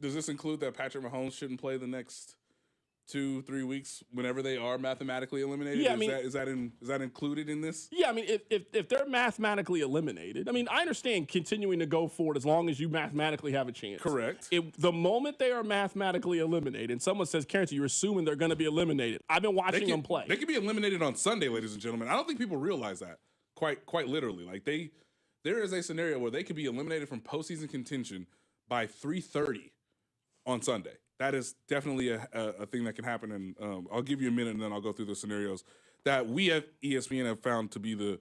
[SPEAKER 4] does this include that Patrick Mahomes shouldn't play the next 2-3 weeks whenever they are mathematically eliminated?
[SPEAKER 1] Yeah,
[SPEAKER 4] is that included in this?
[SPEAKER 1] Yeah, I mean, if they're mathematically eliminated, I mean, I understand continuing to go forward as long as you mathematically have a chance.
[SPEAKER 4] Correct.
[SPEAKER 1] The moment they are mathematically eliminated, and someone says, Carrington, you're assuming they're going to be eliminated. I've been watching them play.
[SPEAKER 4] They can be eliminated on Sunday, ladies and gentlemen. I don't think people realize that quite literally. Like there is a scenario where they could be eliminated from postseason contention by 3:30 on Sunday. That is definitely a thing that can happen, and I'll give you a minute, and then I'll go through the scenarios that we at ESPN have found to be the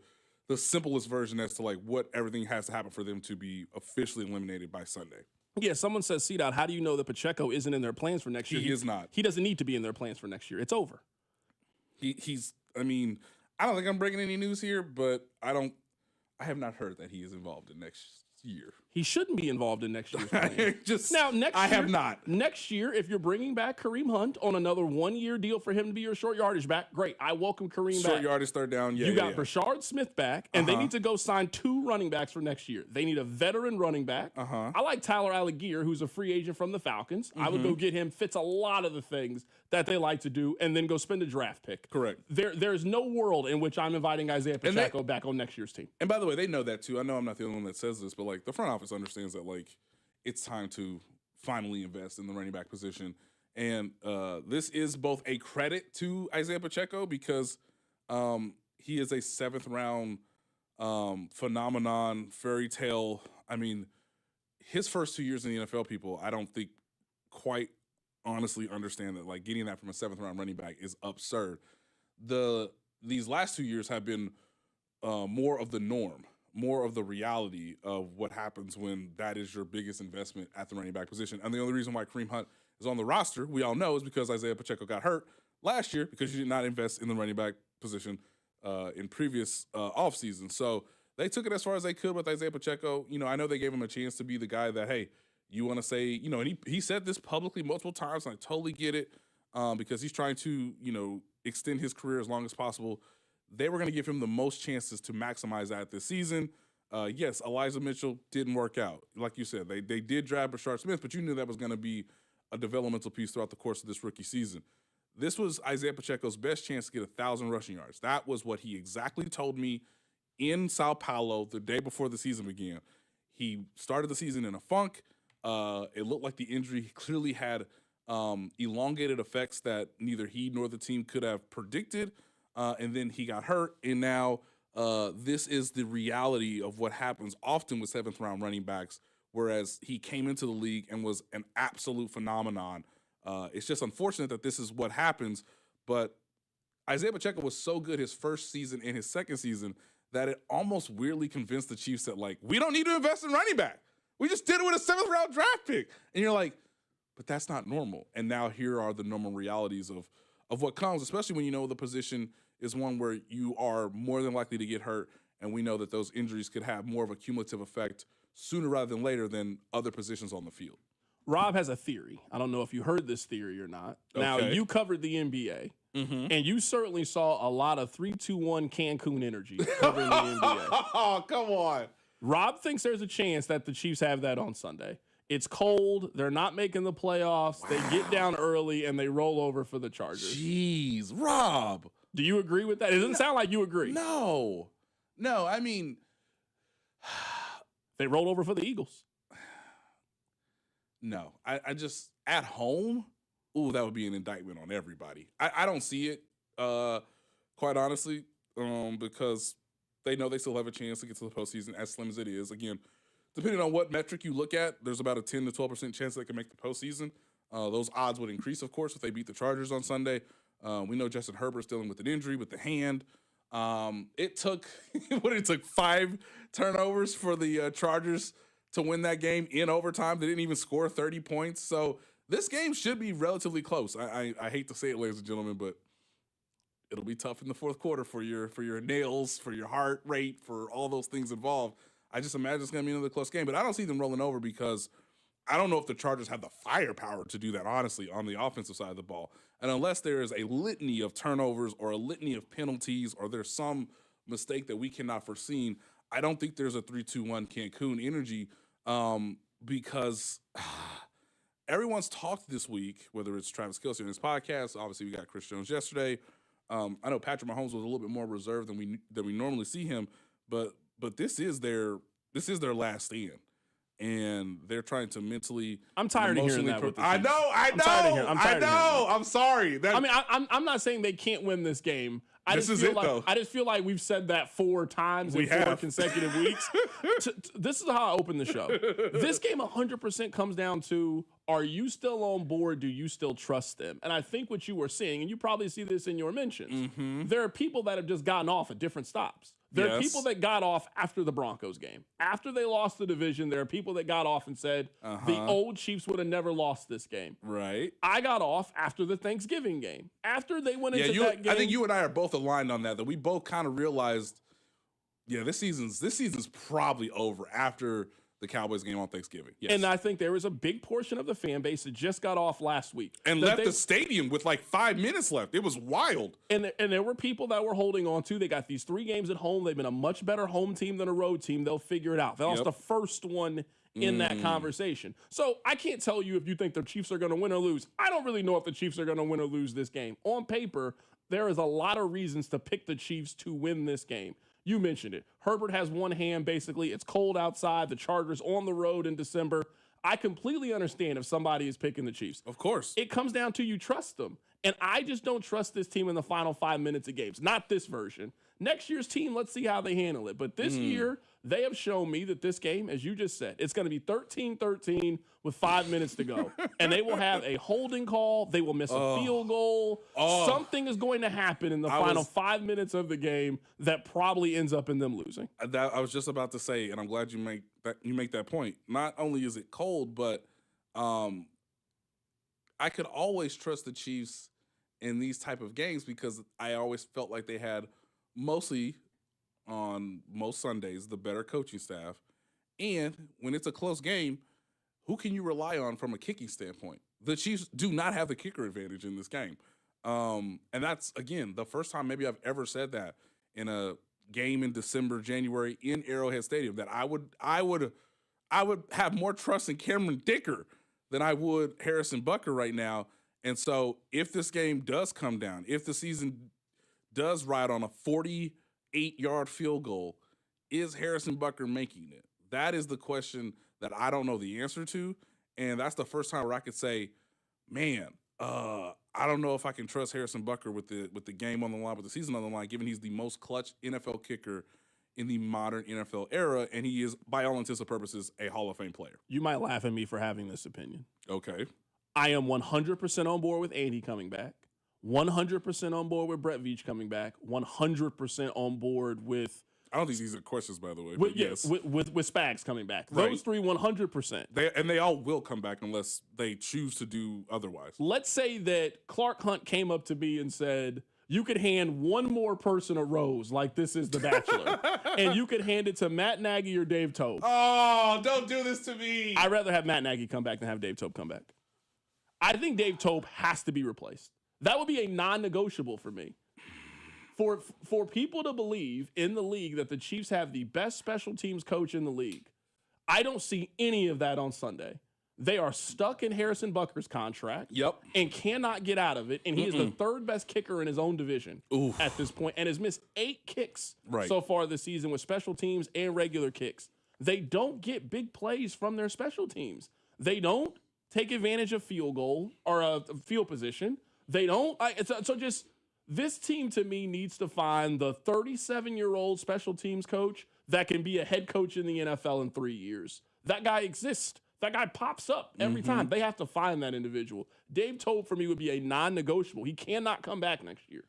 [SPEAKER 4] simplest version as to like what everything has to happen for them to be officially eliminated by Sunday.
[SPEAKER 1] Yeah, someone says, C-Dot, how do you know that Pacheco isn't in their plans for next year?
[SPEAKER 4] He is not.
[SPEAKER 1] He doesn't need to be in their plans for next year. It's over.
[SPEAKER 4] I mean, I don't think I'm breaking any news here, but I have not heard that he is involved in next year.
[SPEAKER 1] He shouldn't be involved in next year's plan.
[SPEAKER 4] I have not.
[SPEAKER 1] Next year, if you're bringing back Kareem Hunt on another 1-year deal for him to be your short yardage back, great. I welcome Kareem back.
[SPEAKER 4] Short yardage, third down. Yeah,
[SPEAKER 1] you got Brashard Smith back, and they need to go sign 2 running backs for next year. They need a veteran running back. I like Tyler Algier, who's a free agent from the Falcons. I would go get him. Fits a lot of the things that they like to do, and then go spend a draft pick.
[SPEAKER 4] Correct.
[SPEAKER 1] There's no world in which I'm inviting Isaiah Pacheco back on next year's team.
[SPEAKER 4] And by the way, they know that too. I know I'm not the only one that says this, but like the front office understands that like it's time to finally invest in the running back position. And this is both a credit to Isaiah Pacheco because he is a 7th round phenomenon, fairy tale. I mean, his first 2 years in the NFL, people, I don't think quite honestly understand that like getting that from a 7th round running back is absurd. These last 2 years have been more of the norm, more of the reality of what happens when that is your biggest investment at the running back position. And the only reason why Kareem Hunt is on the roster, we all know, is because Isaiah Pacheco got hurt last year because you did not invest in the running back position in previous offseason. So they took it as far as they could with Isaiah Pacheco. You know, I know they gave him a chance to be the guy that, hey, you want to say, you know, and he said this publicly multiple times, and I totally get it because he's trying to, you know, extend his career as long as possible. They were going to give him the most chances to maximize that this season. Yes, Elijah Mitchell didn't work out. Like you said, they did draft Brashard Smith, but you knew that was going to be a developmental piece throughout the course of this rookie season. This was Isaiah Pacheco's best chance to get 1,000 rushing yards. That was what he exactly told me in Sao Paulo the day before the season began. He started the season in a funk. It looked like the injury clearly had elongated effects that neither he nor the team could have predicted. And then he got hurt, and now this is the reality of what happens often with 7th round running backs, whereas he came into the league and was an absolute phenomenon. It's just unfortunate that this is what happens, but Isaiah Pacheco was so good his first season and his second season that it almost weirdly convinced the Chiefs that, like, we don't need to invest in running back. We just did it with a 7th round draft pick. And you're like, but that's not normal. And now here are the normal realities of what comes, especially when you know the position is one where you are more than likely to get hurt, and we know that those injuries could have more of a cumulative effect sooner rather than later than other positions on the field.
[SPEAKER 1] Rob has a theory. I don't know if you heard this theory or not. Now, you covered the NBA, and you certainly saw a lot of 3-2-1 Cancun energy covering the NBA.
[SPEAKER 4] Oh, come on.
[SPEAKER 1] Rob thinks there's a chance that the Chiefs have that on Sunday. It's cold. They're not making the playoffs. Wow. They get down early, and they roll over for the Chargers.
[SPEAKER 4] Jeez, Rob.
[SPEAKER 1] Do you agree with that? It doesn't sound like you agree.
[SPEAKER 4] No, I mean...
[SPEAKER 1] They roll over for the Eagles.
[SPEAKER 4] No, I just, at home, ooh, that would be an indictment on everybody. I don't see it, quite honestly, because they know they still have a chance to get to the postseason, as slim as it is. Again, depending on what metric you look at, there's about a 10 to 12% chance they can make the postseason. Those odds would increase, of course, if they beat the Chargers on Sunday. We know Justin Herbert's dealing with an injury with the hand. It took 5 turnovers for the Chargers to win that game in overtime. They didn't even score 30 points. So this game should be relatively close. I hate to say it, ladies and gentlemen, but it'll be tough in the fourth quarter for your nails, for your heart rate, for all those things involved. I just imagine it's going to be another close game, but I don't see them rolling over because I don't know if the Chargers have the firepower to do that, honestly, on the offensive side of the ball. And unless there is a litany of turnovers or a litany of penalties or there's some mistake that we cannot foresee, I don't think there's a 3-2-1 Cancun energy because everyone's talked this week, whether it's Travis Kelce on his podcast. Obviously, we got Chris Jones yesterday. I know Patrick Mahomes was a little bit more reserved than we normally see him, but this is their last stand, and they're trying to mentally.
[SPEAKER 1] I'm tired of hearing that. With the
[SPEAKER 4] I know. I'm sorry.
[SPEAKER 1] I'm not saying they can't win this game. I just feel like we've said that 4 times in 4 consecutive weeks. This is how I open the show. This game 100% comes down to, are you still on board? Do you still trust them? And I think what you were seeing, and you probably see this in your mentions, there are people that have just gotten off at different stops. There are people that got off after the Broncos game. After they lost the division, there are people that got off and said, the old Chiefs would have never lost this game.
[SPEAKER 4] Right.
[SPEAKER 1] I got off after the Thanksgiving game. After they went into that game.
[SPEAKER 4] I think you and I are both aligned on that we both kind of realized, this season's probably over after the Cowboys game on Thanksgiving. Yes.
[SPEAKER 1] And I think there was a big portion of the fan base that just got off last week.
[SPEAKER 4] And left the stadium with like 5 minutes left. It was wild.
[SPEAKER 1] And there were people that were holding on to. They got these 3 games at home. They've been a much better home team than a road team. They'll figure it out. They lost the first one in that conversation. So I can't tell you if you think the Chiefs are going to win or lose. I don't really know if the Chiefs are going to win or lose this game. On paper, there is a lot of reasons to pick the Chiefs to win this game. You mentioned it. Herbert has one hand, basically. It's cold outside. The Chargers on the road in December. I completely understand if somebody is picking the Chiefs.
[SPEAKER 4] Of course.
[SPEAKER 1] It comes down to you trust them. And I just don't trust this team in the final 5 minutes of games. Not this version. Next year's team, let's see how they handle it. But this year, they have shown me that this game, as you just said, it's going to be 13-13 with 5 minutes to go. And they will have a holding call. They will miss a field goal. Something is going to happen in the final 5 minutes of the game that probably ends up in them losing.
[SPEAKER 4] I was just about to say, and I'm glad you make that point. Not only is it cold, but I could always trust the Chiefs in these type of games because I always felt like they had mostly on most Sundays the better coaching staff. And when it's a close game, who can you rely on from a kicking standpoint? The Chiefs do not have the kicker advantage in this game. And that's, again, the first time maybe I've ever said that in a game in December, January in Arrowhead Stadium, that I would have more trust in Cameron Dicker than I would Harrison Butker right now. And so if this game does come down, if the season does ride on a 48-yard field goal, is Harrison Butker making it? That is the question that I don't know the answer to. And that's the first time where I could say, man, I don't know if I can trust Harrison Butker with the game on the line, with the season on the line, given he's the most clutch NFL kicker in the modern NFL era, and he is, by all intents and purposes, a Hall of Fame player.
[SPEAKER 1] You might laugh at me for having this opinion.
[SPEAKER 4] Okay.
[SPEAKER 1] I am 100% on board with Andy coming back, 100% on board with Brett Veach coming back, 100% on board with...
[SPEAKER 4] I don't think these are questions, by the way.
[SPEAKER 1] With,
[SPEAKER 4] yes.
[SPEAKER 1] with Spags coming back.
[SPEAKER 4] Right.
[SPEAKER 1] Those 3, 100%.
[SPEAKER 4] They all will come back unless they choose to do otherwise.
[SPEAKER 1] Let's say that Clark Hunt came up to me and said, you could hand one more person a rose like this is The Bachelor, and you could hand it to Matt Nagy or Dave Tobe.
[SPEAKER 4] Oh, don't do this to me.
[SPEAKER 1] I'd rather have Matt Nagy come back than have Dave Tobe come back. I think Dave Tobe has to be replaced. That would be a non-negotiable for me. For people to believe in the league that the Chiefs have the best special teams coach in the league, I don't see any of that on Sunday. They are stuck in Harrison Butker's contract.
[SPEAKER 4] Yep.
[SPEAKER 1] And cannot get out of it. And he is the 3rd best kicker in his own division at this point, and has missed 8 kicks so far this season with special teams and regular kicks. They don't get big plays from their special teams. They don't take advantage of field goal or field position. They don't. This team to me needs to find the 37-year-old special teams coach that can be a head coach in the NFL in 3 years. That guy exists. That guy pops up every time. They have to find that individual. Dave Tobe for me would be a non-negotiable. He cannot come back next year.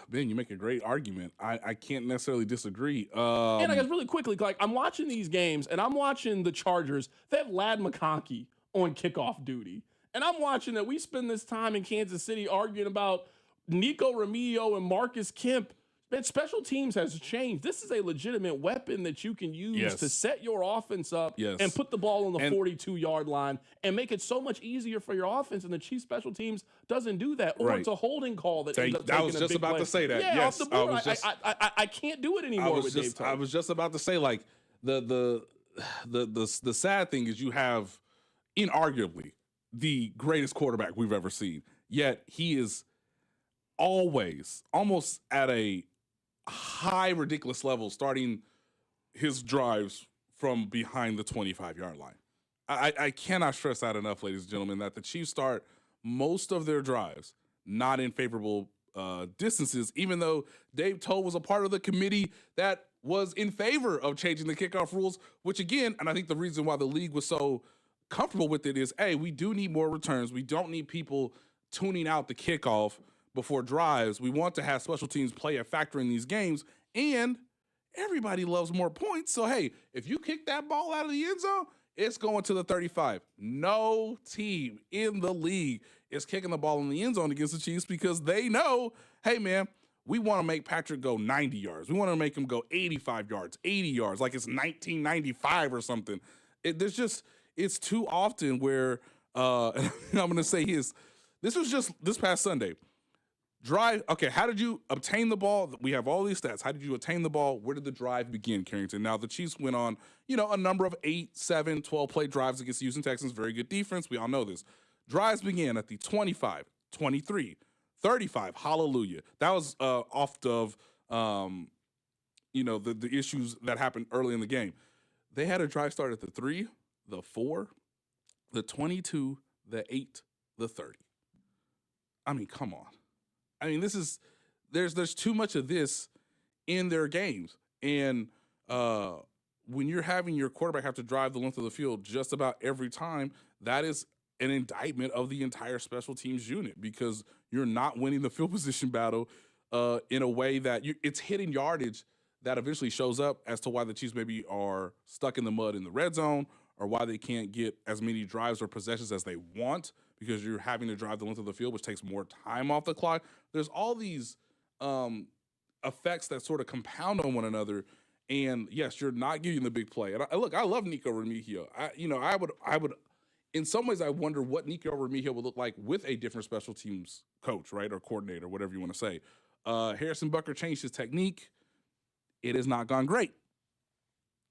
[SPEAKER 4] Ben, you make a great argument. I can't necessarily disagree.
[SPEAKER 1] And I guess really quickly, like I'm watching these games and I'm watching the Chargers. They have Ladd McConkey on kickoff duty. And I'm watching that we spend this time in Kansas City arguing about Nico Remigio and Marcus Kemp. Man, special teams has changed. This is a legitimate weapon that you can use to set your offense up and put the ball on the 42-yard line and make it so much easier for your offense. And the Chiefs special teams doesn't do that. Or it's a holding call that ends up taking a big play.
[SPEAKER 4] I was just about to say that.
[SPEAKER 1] Yeah,
[SPEAKER 4] yes,
[SPEAKER 1] off the board. I can't do it anymore with Dave Toub.
[SPEAKER 4] I was just about to say, like, the sad thing is you have inarguably the greatest quarterback we've ever seen. Yet he is always almost at a high, ridiculous level, starting his drives from behind the 25-yard line. I cannot stress that enough, ladies and gentlemen, that the Chiefs start most of their drives not in favorable distances, even though Dave Toub was a part of the committee that was in favor of changing the kickoff rules, which again, and I think the reason why the league was so comfortable with it is, hey, we do need more returns. We don't need people tuning out the kickoff before drives. We want to have special teams play a factor in these games, and everybody loves more points. So, hey, if you kick that ball out of the end zone, it's going to the 35. No team in the league is kicking the ball in the end zone against the Chiefs because they know, hey, man, we want to make Patrick go 90 yards. We want to make him go 85 yards, 80 yards, like it's 1995 or something. It's too often where, and I'm going to say this was just this past Sunday. Drive, okay, how did you obtain the ball? We have all these stats. How did you attain the ball? Where did the drive begin, Carrington? Now, the Chiefs went on, a number of 8, 7, 12-play drives against the Houston Texans. Very good defense. We all know this. Drives began at the 25, 23, 35. Hallelujah. That was off of, the issues that happened early in the game. They had a drive start at the 3, the 4, the 22, the 8, the 30. I mean, come on. I mean, there's too much of this in their games. And when you're having your quarterback have to drive the length of the field just about every time, that is an indictment of the entire special teams unit because you're not winning the field position battle in a way that it's hitting yardage that eventually shows up as to why the Chiefs maybe are stuck in the mud in the red zone or why they can't get as many drives or possessions as they want because you're having to drive the length of the field, which takes more time off the clock. There's all these effects that sort of compound on one another. And yes, you're not getting the big play. And I love Nico Remigio. I would, in some ways, I wonder what Nico Remigio would look like with a different special teams coach, right, or coordinator, whatever you want to say. Harrison Butker changed his technique. It has not gone great.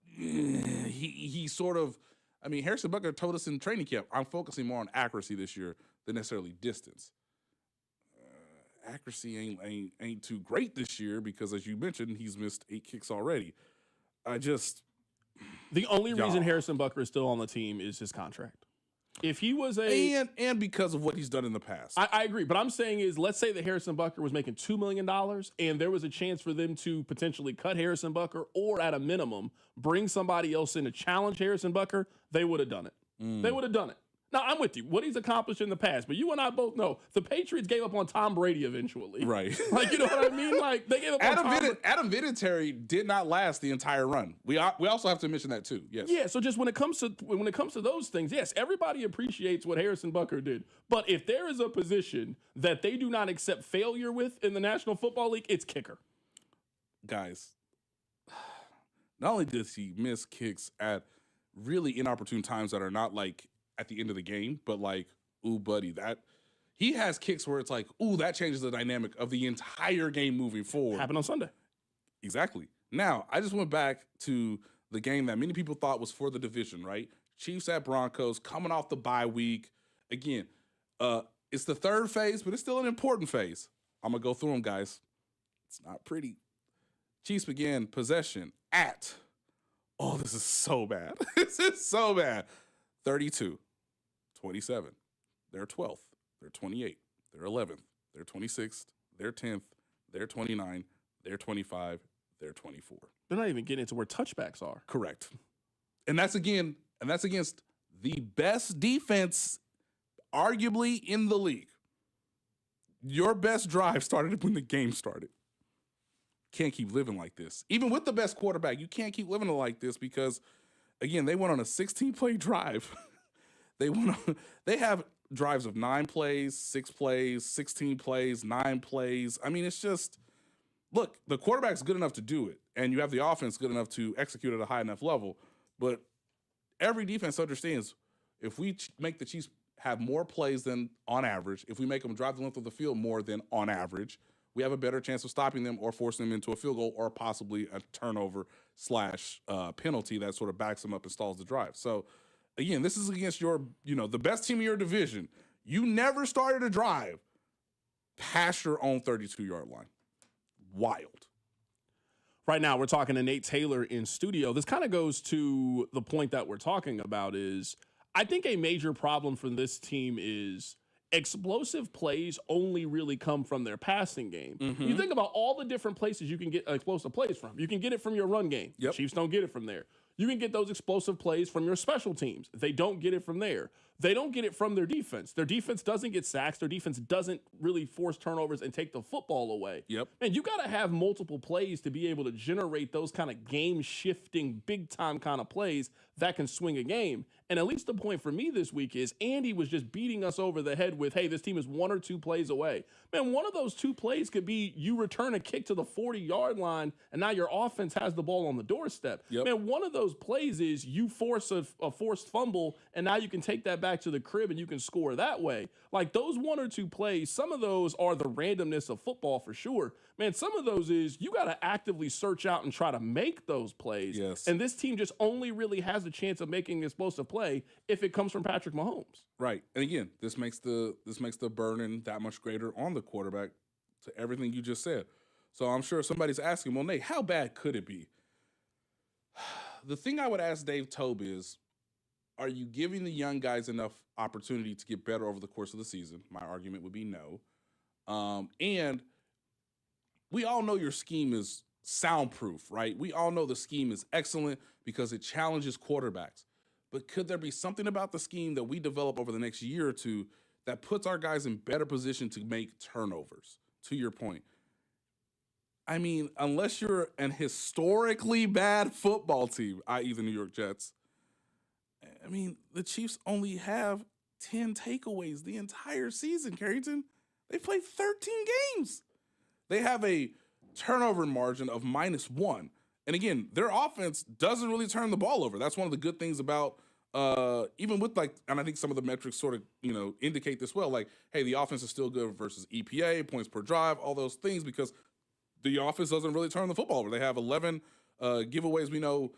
[SPEAKER 4] He sort of. I mean, Harrison Butker told us in training camp, I'm focusing more on accuracy this year than necessarily distance. Accuracy ain't too great this year because, as you mentioned, he's missed 8 kicks already.
[SPEAKER 1] The only reason Harrison Butker is still on the team is his contract. If he was
[SPEAKER 4] and because of what he's done in the past.
[SPEAKER 1] I agree. But I'm saying is, let's say that Harrison Butker was making $2 million and there was a chance for them to potentially cut Harrison Butker or at a minimum bring somebody else in to challenge Harrison Butker, they would have done it. They would have done it. Now, I'm with you. What he's accomplished in the past, but you and I both know the Patriots gave up on Tom Brady eventually.
[SPEAKER 4] Right.
[SPEAKER 1] Like, you know what I mean? Like, they gave up on Tom Brady.
[SPEAKER 4] Adam Vinatieri did not last the entire run. We also have to mention that too. Yes.
[SPEAKER 1] Yeah, so just when it comes to those things, yes, everybody appreciates what Harrison Butker did. But if there is a position that they do not accept failure with in the National Football League, it's kicker.
[SPEAKER 4] Guys, not only does he miss kicks at really inopportune times that are not like at the end of the game, but like, ooh, buddy, that he has kicks where it's like, ooh, that changes the dynamic of the entire game moving forward.
[SPEAKER 1] Happened on Sunday.
[SPEAKER 4] Exactly. Now, I just went back to the game that many people thought was for the division, right? Chiefs at Broncos, coming off the bye week. Again, it's the third phase, but it's still an important phase. I'm going to go through them, guys. It's not pretty. Chiefs began possession at, oh, this is so bad. This is so bad. 32, 27, they're 12th, they're 28, they're 11th, they're 26th, they're 10th, they're 29, they're 25, they're 24.
[SPEAKER 1] They're not even getting to where touchbacks are.
[SPEAKER 4] Correct. And that's against the best defense arguably in the league. Your best drive started when the game started. Can't keep living like this. Even with the best quarterback, you can't keep living like this because, again, they went on a 16-play drive. They have drives of 9 plays, 6 plays, 16 plays, 9 plays. I mean, it's just, look, the quarterback's good enough to do it, and you have the offense good enough to execute at a high enough level. But every defense understands if we make the Chiefs have more plays than on average, if we make them drive the length of the field more than on average, we have a better chance of stopping them or forcing them into a field goal or possibly a turnover / penalty that sort of backs them up and stalls the drive. So, again, this is against your, the best team in your division. You never started a drive past your own 32-yard line. Wild.
[SPEAKER 1] Right now, we're talking to Nate Taylor in studio. This kind of goes to the point that we're talking about is I think a major problem for this team is explosive plays only really come from their passing game.
[SPEAKER 4] Mm-hmm.
[SPEAKER 1] You think about all the different places you can get explosive plays from. You can get it from your run game.
[SPEAKER 4] Yep.
[SPEAKER 1] Chiefs don't get it from there. You can get those explosive plays from your special teams. They don't get it from there. They don't get it from their defense. Their defense doesn't get sacks. Their defense doesn't really force turnovers and take the football away.
[SPEAKER 4] Yep.
[SPEAKER 1] Man, you got to have multiple plays to be able to generate those kind of game-shifting, big-time kind of plays that can swing a game. And at least the point for me this week is Andy was just beating us over the head with, hey, this team is 1 or 2 plays away. Man, one of those 2 plays could be you return a kick to the 40-yard line, and now your offense has the ball on the doorstep.
[SPEAKER 4] Yep.
[SPEAKER 1] Man, one of those plays is you force a forced fumble, and now you can take that back to the crib and you can score that way. Like those 1 or 2 plays, some of those are the randomness of football for sure. Man, some of those is you got to actively search out and try to make those plays.
[SPEAKER 4] Yes.
[SPEAKER 1] And this team just only really has a chance of making an explosive play if it comes from Patrick Mahomes.
[SPEAKER 4] Right. And again, this makes the burden that much greater on the quarterback to everything you just said. So I'm sure somebody's asking, well, Nate, how bad could it be? The thing I would ask Dave Tobe is, are you giving the young guys enough opportunity to get better over the course of the season? My argument would be no. And we all know your scheme is soundproof, right? We all know the scheme is excellent because it challenges quarterbacks. But could there be something about the scheme that we develop over the next year or two that puts our guys in better position to make turnovers, to your point? I mean, unless you're an historically bad football team, i.e. the New York Jets, I mean, the Chiefs only have 10 takeaways the entire season, Carrington. They played 13 games. They have a turnover margin of -1. And again, their offense doesn't really turn the ball over. That's one of the good things about even with and I think some of the metrics sort of, indicate this well, like, hey, the offense is still good versus EPA, points per drive, all those things, because the offense doesn't really turn the football over. They have 11 giveaways. We know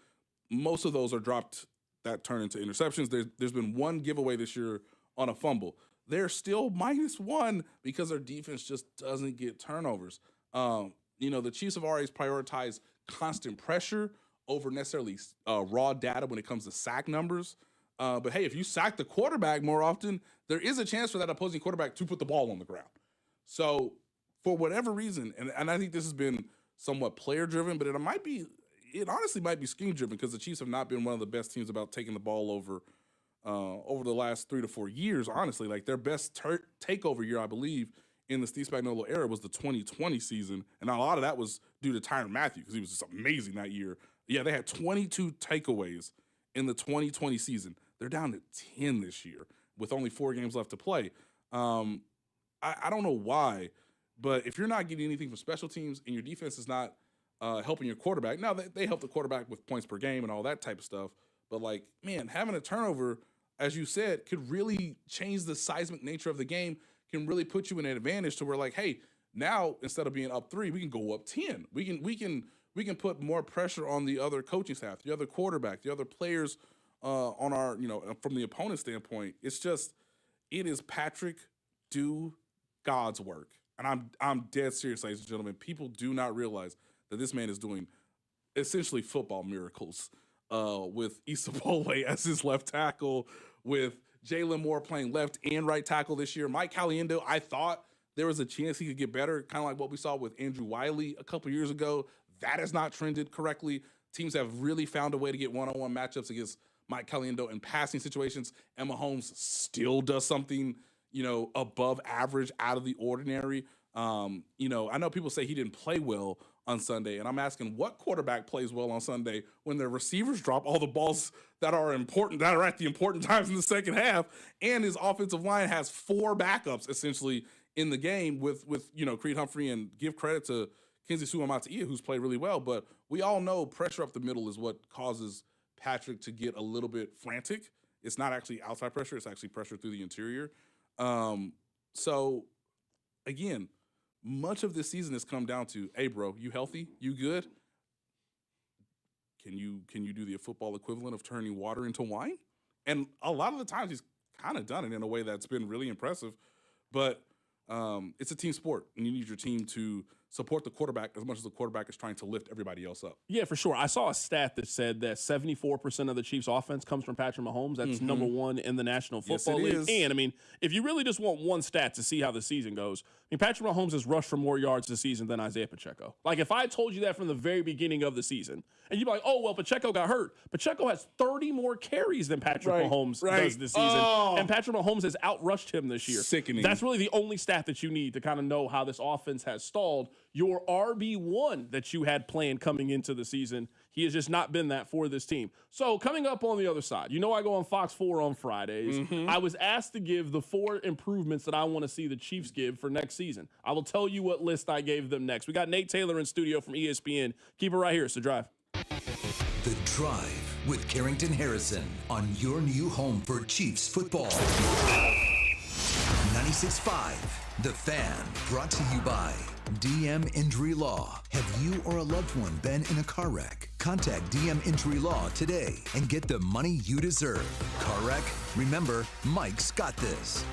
[SPEAKER 4] most of those are dropped that turn into interceptions. There's been 1 giveaway this year on a fumble. They're still -1 because their defense just doesn't get turnovers. The Chiefs have always prioritized constant pressure over necessarily raw data when it comes to sack numbers. But hey, if you sack the quarterback more often, there is a chance for that opposing quarterback to put the ball on the ground. So for whatever reason, and I think this has been somewhat player-driven, but it honestly might be scheme-driven because the Chiefs have not been one of the best teams about taking the ball over the last 3 to 4 years, honestly. Like their best takeover year, I believe, in the Steve Spagnuolo era was the 2020 season, and a lot of that was due to Tyrann Mathieu because he was just amazing that year. Yeah, they had 22 takeaways in the 2020 season. They're down to 10 this year with only 4 games left to play. I don't know why, but if you're not getting anything from special teams and your defense is not helping your quarterback, now they help the quarterback with points per game and all that type of stuff, but having a turnover, as you said, could really change the seismic nature of the game, can really put you in an advantage to where hey, now instead of being up 3, we can go up 10. We can put more pressure on the other coaching staff, the other quarterback, the other players on our, from the opponent's standpoint. It is Patrick do God's work. And I'm dead serious, ladies and gentlemen. People do not realize that this man is doing essentially football miracles with Issa Pole as his left tackle, with Jalen Moore playing left and right tackle this year. Mike Caliendo, I thought there was a chance he could get better, kind of like what we saw with Andrew Wiley a couple years ago. That has not trended correctly. Teams have really found a way to get one-on-one matchups against Mike Caliendo in passing situations. And Mahomes still does something, above average, out of the ordinary. I know people say he didn't play well on Sunday. And I'm asking, what quarterback plays well on Sunday when their receivers drop all the balls that are important, that are at the important times in the second half, and his offensive line has 4 backups essentially in the game with Creed Humphrey, and give credit to Kenzie Suamataia, who's played really well. But we all know pressure up the middle is what causes Patrick to get a little bit frantic. It's not actually outside pressure. It's actually pressure through the interior. So, again, much of this season has come down to, hey, bro, you healthy? You good? Can you do the football equivalent of turning water into wine? And a lot of the times he's kind of done it in a way that's been really impressive. But it's a team sport, and you need your team to support the quarterback as much as the quarterback is trying to lift everybody else up.
[SPEAKER 1] Yeah, for sure. I saw a stat that said that 74% of the Chiefs' offense comes from Patrick Mahomes. That's number 1 in the National Football League.
[SPEAKER 4] Is.
[SPEAKER 1] And, I mean, if you really just want one stat to see how the season goes, I mean, Patrick Mahomes has rushed for more yards this season than Isaiah Pacheco. Like, if I told you that from the very beginning of the season, and you'd be like, oh, well, Pacheco got hurt. Pacheco has 30 more carries than Patrick Mahomes does this season. And Patrick Mahomes has outrushed him this year.
[SPEAKER 4] Sickening.
[SPEAKER 1] That's really the only stat that you need to kind of know how this offense has stalled. Your RB1 that you had planned coming into the season, he has just not been that for this team. So coming up on the other side, I go on Fox 4 on Fridays. I was asked to give the 4 improvements that I want to see the Chiefs give for next season. I will tell you what list I gave them next. We got Nate Taylor in studio from ESPN. Keep it right here. It's The Drive.
[SPEAKER 2] The Drive with Carrington Harrison on your new home for Chiefs football. 96.5, The Fan, brought to you by DM Injury Law. Have you or a loved one been in a car wreck? Contact DM Injury Law today and get the money you deserve. Car wreck? Remember, Mike's got this.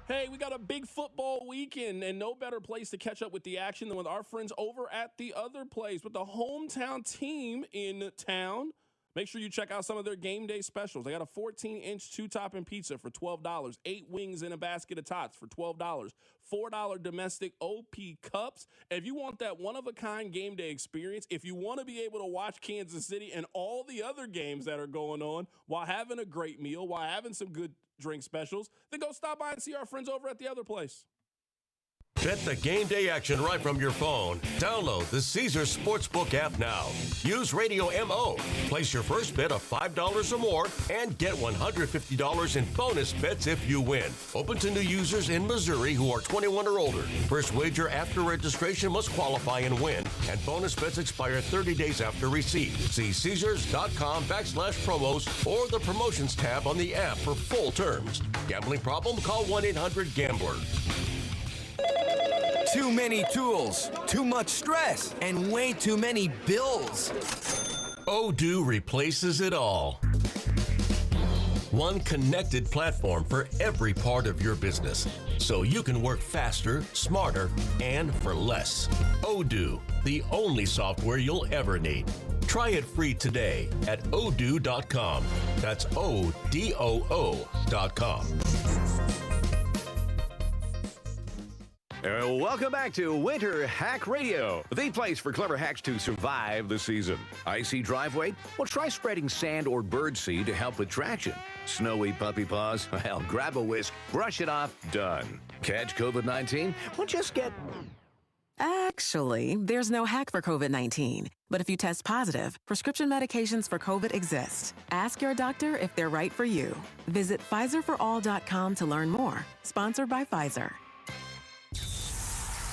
[SPEAKER 1] Hey, we got a big football weekend, and no better place to catch up with the action than with our friends over at The Other Place, with the hometown team in town. Make sure you check out some of their game day specials. They got a 14-inch 2-topping pizza for $12, 8 wings in a basket of tots for $12, $4 domestic OP cups. And if you want that one-of-a-kind game day experience, if you want to be able to watch Kansas City and all the other games that are going on while having a great meal, while having some good drink specials, then go stop by and see our friends over at The Other Place.
[SPEAKER 6] Get the game day action right from your phone. Download the Caesars Sportsbook app now. Use Radio MO. Place your first bet of $5 or more and get $150 in bonus bets if you win. Open to new users in Missouri who are 21 or older. First wager after registration must qualify and win. And bonus bets expire 30 days after receipt. See Caesars.com/promos or the promotions tab on the app for full terms. Gambling problem? Call 1-800-GAMBLER.
[SPEAKER 7] Too many tools, too much stress, and way too many bills.
[SPEAKER 6] Odoo replaces it all. One connected platform for every part of your business, so you can work faster, smarter, and for less. Odoo, the only software you'll ever need. Try it free today at odoo.com. That's ODOO.com.
[SPEAKER 9] Welcome back to Winter Hack Radio, the place for clever hacks to survive the season. Icy driveway? Well, try spreading sand or birdseed to help with traction. Snowy puppy paws? Well, grab a whisk, brush it off, done. Catch COVID-19? Well, just get...
[SPEAKER 21] Actually, there's no hack for COVID-19. But if you test positive, prescription medications for COVID exist. Ask your doctor if they're right for you. Visit PfizerForAll.com to learn more. Sponsored by Pfizer.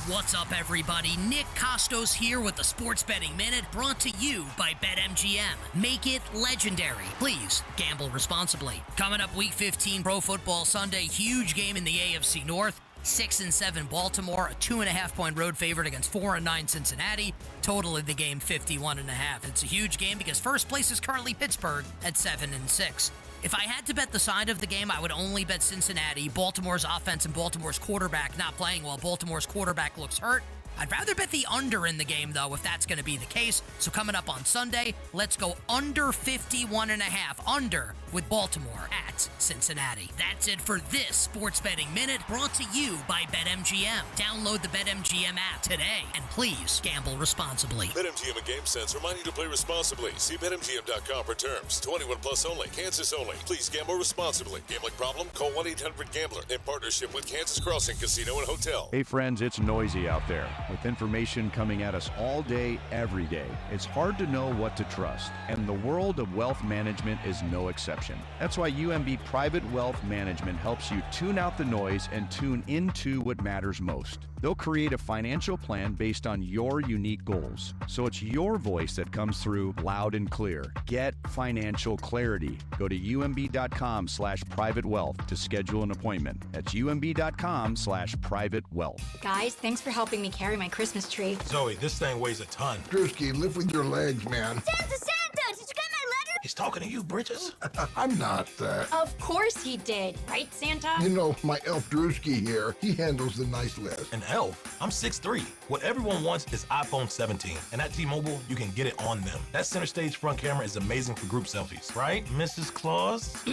[SPEAKER 25] What's up, everybody? Nick Costos here with the Sports Betting Minute, brought to you by BetMGM. Make it legendary. Please gamble responsibly. Coming up Week 15 Pro Football Sunday, huge game in the AFC North. 6-7 Baltimore, a 2.5-point road favorite against 4-9 Cincinnati. Total of the game 51.5. It's a huge game because first place is currently Pittsburgh at 7-6. If I had to bet the side of the game, I would only bet Cincinnati. Baltimore's offense and Baltimore's quarterback not playing well. Baltimore's quarterback looks hurt. I'd rather bet the under in the game, though, if that's going to be the case. So coming up on Sunday, let's go under 51.5. Under with Baltimore at Cincinnati. That's it for this Sports Betting Minute, brought to you by BetMGM. Download the BetMGM app today, and please gamble responsibly.
[SPEAKER 26] BetMGM and GameSense remind you to play responsibly. See BetMGM.com for terms. 21 plus only. Kansas only. Please gamble responsibly. Gambling problem? Call 1-800-GAMBLER in partnership with Kansas Crossing Casino and Hotel.
[SPEAKER 27] Hey friends, it's noisy out there.
[SPEAKER 5] With information coming at us all day, every day, it's hard to know what to trust, and the world of wealth management is no exception. That's why UMB Private Wealth Management helps you tune out the noise and tune into what matters most. They'll create a financial plan based on your unique goals, so it's your voice that comes through loud and clear. Get financial clarity. Go to umb.com/privatewealth to schedule an appointment. That's umb.com/privatewealth.
[SPEAKER 8] Guys, thanks for helping me carry my Christmas tree.
[SPEAKER 10] Zoe, this thing weighs a ton.
[SPEAKER 11] Drewski, lift with your legs, man.
[SPEAKER 8] Santa! Did you get my letter?
[SPEAKER 10] He's talking to you, Bridges.
[SPEAKER 11] I'm not that.
[SPEAKER 8] Of course he did, right, Santa?
[SPEAKER 11] You know, my elf Drewski here, he handles the nice list.
[SPEAKER 10] An elf? I'm 6'3". What everyone wants is iPhone 17. And at T-Mobile, you can get it on them. That center stage front camera is amazing for group selfies. Right, Mrs. Claus?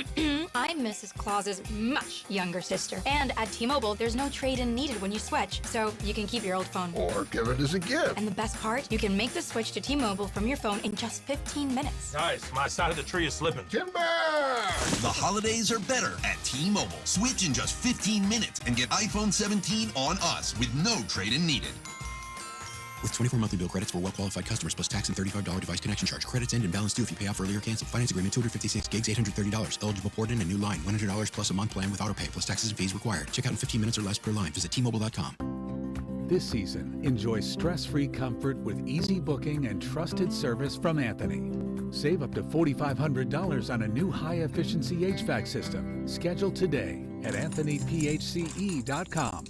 [SPEAKER 8] I'm Mrs. Claus's much younger sister. And at T-Mobile, there's no trade-in needed when you switch, so you can keep your old phone.
[SPEAKER 11] Or give it as a gift.
[SPEAKER 8] And the best part, you can make the switch to T-Mobile from your phone in just 15 minutes.
[SPEAKER 10] Guys, my side of the tree is slipping.
[SPEAKER 11] Timber!
[SPEAKER 23] The holidays are better at T-Mobile. Switch in just 15 minutes and get iPhone 17 on us with no trade-in needed.
[SPEAKER 13] With 24 monthly bill credits for well-qualified customers plus tax and $35 device connection charge. Credits end and balance due if you pay off early or cancel. Finance agreement 256 gigs, $830. Eligible port in a new line. $100 plus a month plan with auto pay plus taxes and fees required. Check out in 15 minutes or less per line. Visit T-Mobile.com.
[SPEAKER 24] This season, enjoy stress-free comfort with easy booking and trusted service from Anthony. Save up to $4,500 on a new high-efficiency HVAC system. Schedule today at AnthonyPHCE.com.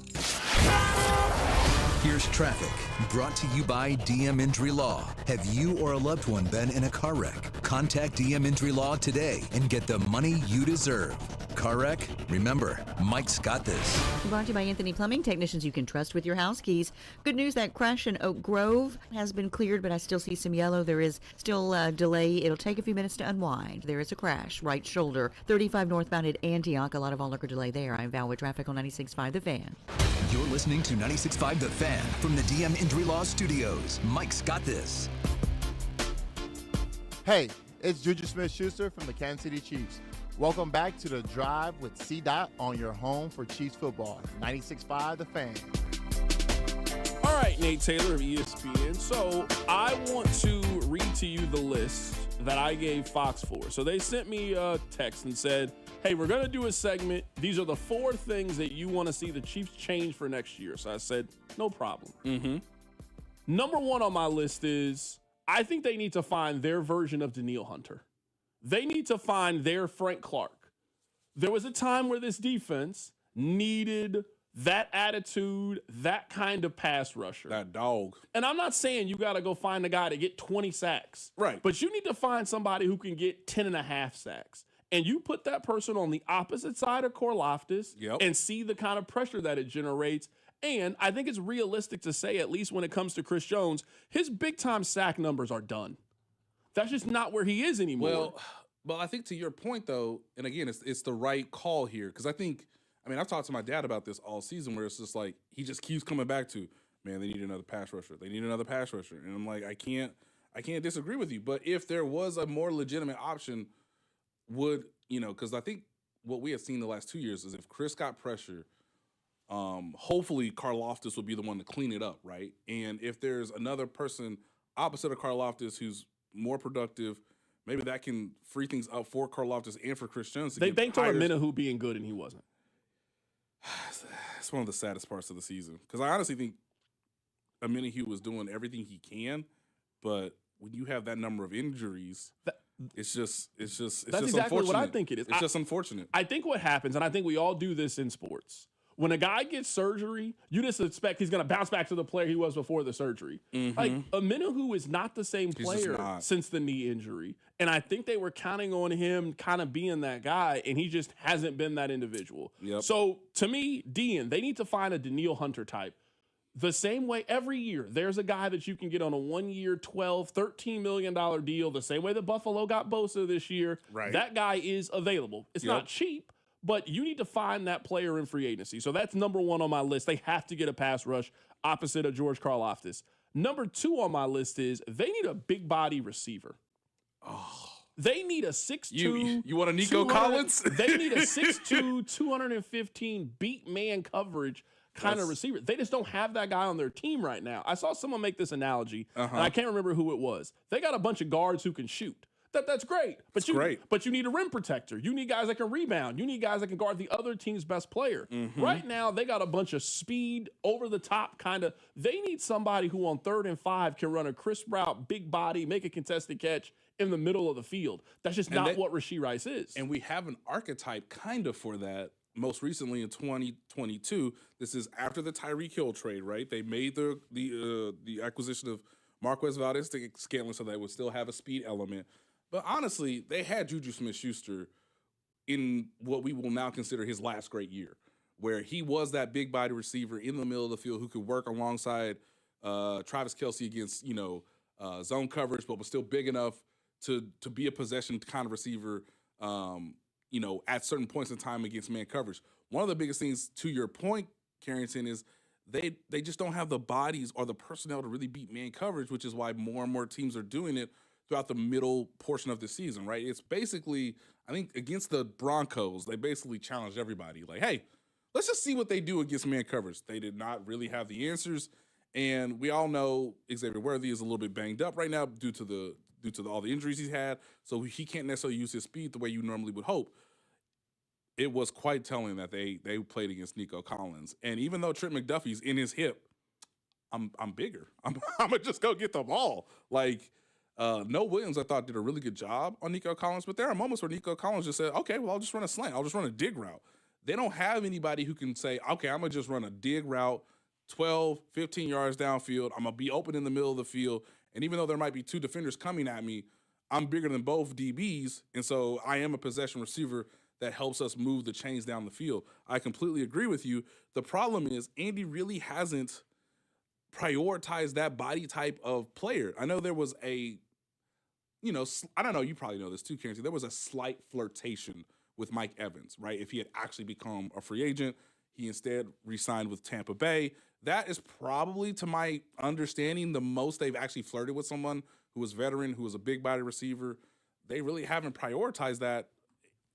[SPEAKER 2] Here's traffic, brought to you by DM Injury Law. Have you or a loved one been in a car wreck? Contact DM Injury Law today and get the money you deserve. Car wreck? Remember, Mike's got this.
[SPEAKER 27] Brought to you by Anthony Plumbing, technicians you can trust with your house keys. Good news, that crash in Oak Grove has been cleared, but I still see some yellow. There is still a delay. It'll take a few minutes to unwind. There is a crash, right shoulder, 35 northbound at Antioch. A lot of all-local delay there. I'm Val with traffic on 96.5 The Fan.
[SPEAKER 2] You're listening to 96.5 The Fan from the DM Injury Law Studios. Mike's got this.
[SPEAKER 28] Hey, it's Juju Smith-Schuster from the Kansas City Chiefs. Welcome back to The Drive with C-Dot on your home for Chiefs football. 96.5 The Fan.
[SPEAKER 1] All right, Nate Taylor of ESPN. So I want to read to you the list that I gave Fox 4. So they sent me a text and said, hey, we're going to do a segment. These are the 4 things that you want to see the Chiefs change for next year. So I said, no problem. Number 1 on my list is I think they need to find their version of Danielle Hunter. They need to find their Frank Clark. There was a time where this defense needed that attitude, that kind of pass rusher.
[SPEAKER 4] That dog.
[SPEAKER 1] And I'm not saying you got to go find a guy to get 20 sacks.
[SPEAKER 4] Right.
[SPEAKER 1] But you need to find somebody who can get 10.5 sacks. And you put that person on the opposite side of Karlaftis and see the kind of pressure that it generates. And I think it's realistic to say, at least when it comes to Chris Jones, his big-time sack numbers are done. That's just not where he is anymore.
[SPEAKER 4] Well, I think to your point, though, and again, it's the right call here. Because I've talked to my dad about this all season where it's just like he just keeps coming back to, man, they need another pass rusher. They need another pass rusher. And I'm like, I can't disagree with you. But if there was a more legitimate option, because I think what we have seen the last 2 years is if Chris got pressure, hopefully Karlaftis would be the one to clean it up, right? And if there's another person opposite of Karlaftis who's more productive, maybe that can free things up for Karlaftis and for Chris Jones.
[SPEAKER 1] They banked on Minahu being good, and he wasn't.
[SPEAKER 4] It's one of the saddest parts of the season because I honestly think Minahu was doing everything he can, but when you have that number of injuries, it's just
[SPEAKER 1] that's exactly what I think it is.
[SPEAKER 4] It's just unfortunate.
[SPEAKER 1] I think what happens, and I think we all do this in sports. When a guy gets surgery, you just expect he's going to bounce back to the player he was before the surgery. Like, Minahu is not the same player since the knee injury. And I think they were counting on him kind of being that guy, and he just hasn't been that individual. So, to me, Dean, they need to find a Danielle Hunter type. The same way every year, there's a guy that you can get on a 1-year, $12, $13 million deal, the same way that Buffalo got Bosa this year.
[SPEAKER 4] Right.
[SPEAKER 1] That guy is available. It's not cheap, but you need to find that player in free agency. So that's number 1 on my list. They have to get a pass rush opposite of George Karlaftis. Number 2 on my list is they need a big body receiver. They need a 6'2".
[SPEAKER 4] You want a Nico Collins?
[SPEAKER 1] They need a 6'2", 215 beat man coverage kind of receiver. They just don't have that guy on their team right now. I saw someone make this analogy, and I can't remember who it was. They got a bunch of guards who can shoot. That's great. But you need a rim protector. You need guys that can rebound. You need guys that can guard the other team's best player. Right now, they got a bunch of speed, over the top kind of. They need somebody who on 3rd and 5 can run a crisp route, big body, make a contested catch in the middle of the field. That's just not what Rashee Rice is.
[SPEAKER 4] And we have an archetype kind of for that. Most recently in 2022, this is after the Tyreek Hill trade, right? They made the acquisition of Marquez Valdes-Scantling so they would still have a speed element. But honestly, they had Juju Smith-Schuster in what we will now consider his last great year, where he was that big body receiver in the middle of the field who could work alongside Travis Kelce against zone coverage, but was still big enough to be a possession kind of receiver. At certain points in time against man coverage. One of the biggest things, to your point, Carrington, is they just don't have the bodies or the personnel to really beat man coverage, which is why more and more teams are doing it throughout the middle portion of the season, right? It's basically, I think, against the Broncos, they basically challenged everybody. Like, hey, let's just see what they do against man coverage. They did not really have the answers, and we all know Xavier Worthy is a little bit banged up right now due to all the injuries he's had, so he can't necessarily use his speed the way you normally would hope. It was quite telling that they played against Nico Collins. And even though Trent McDuffie's in his hip, I'm bigger. I'm going to just go get the ball. Like, Noah Williams, I thought, did a really good job on Nico Collins, but there are moments where Nico Collins just said, okay, well, I'll just run a slant. I'll just run a dig route. They don't have anybody who can say, okay, I'm going to just run a dig route 12, 15 yards downfield. I'm going to be open in the middle of the field. And even though there might be 2 defenders coming at me, I'm bigger than both DBs, and so I am a possession receiver that helps us move the chains down the field. I completely agree with you. The problem is Andy really hasn't prioritized that body type of player. I know there was I don't know, you probably know this too, Carrington. There was a slight flirtation with Mike Evans, right? If he had actually become a free agent, he instead re-signed with Tampa Bay. That is probably, to my understanding, the most they've actually flirted with someone who was veteran, who was a big body receiver. They really haven't prioritized that.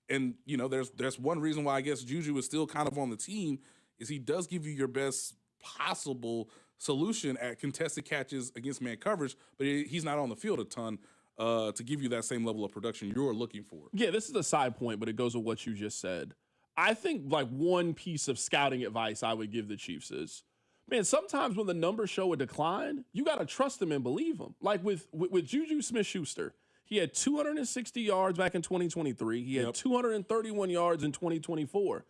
[SPEAKER 4] And, there's one reason why I guess Juju is still kind of on the team is he does give you your best possible solution at contested catches against man coverage, but he's not on the field a ton to give you that same level of production you're looking for.
[SPEAKER 1] Yeah, this is a side point, but it goes with what you just said. I think one piece of scouting advice I would give the Chiefs is, man, sometimes when the numbers show a decline, you got to trust them and believe them. Like with Juju Smith-Schuster, he had 260 yards back in 2023. He had 231 yards in 2024.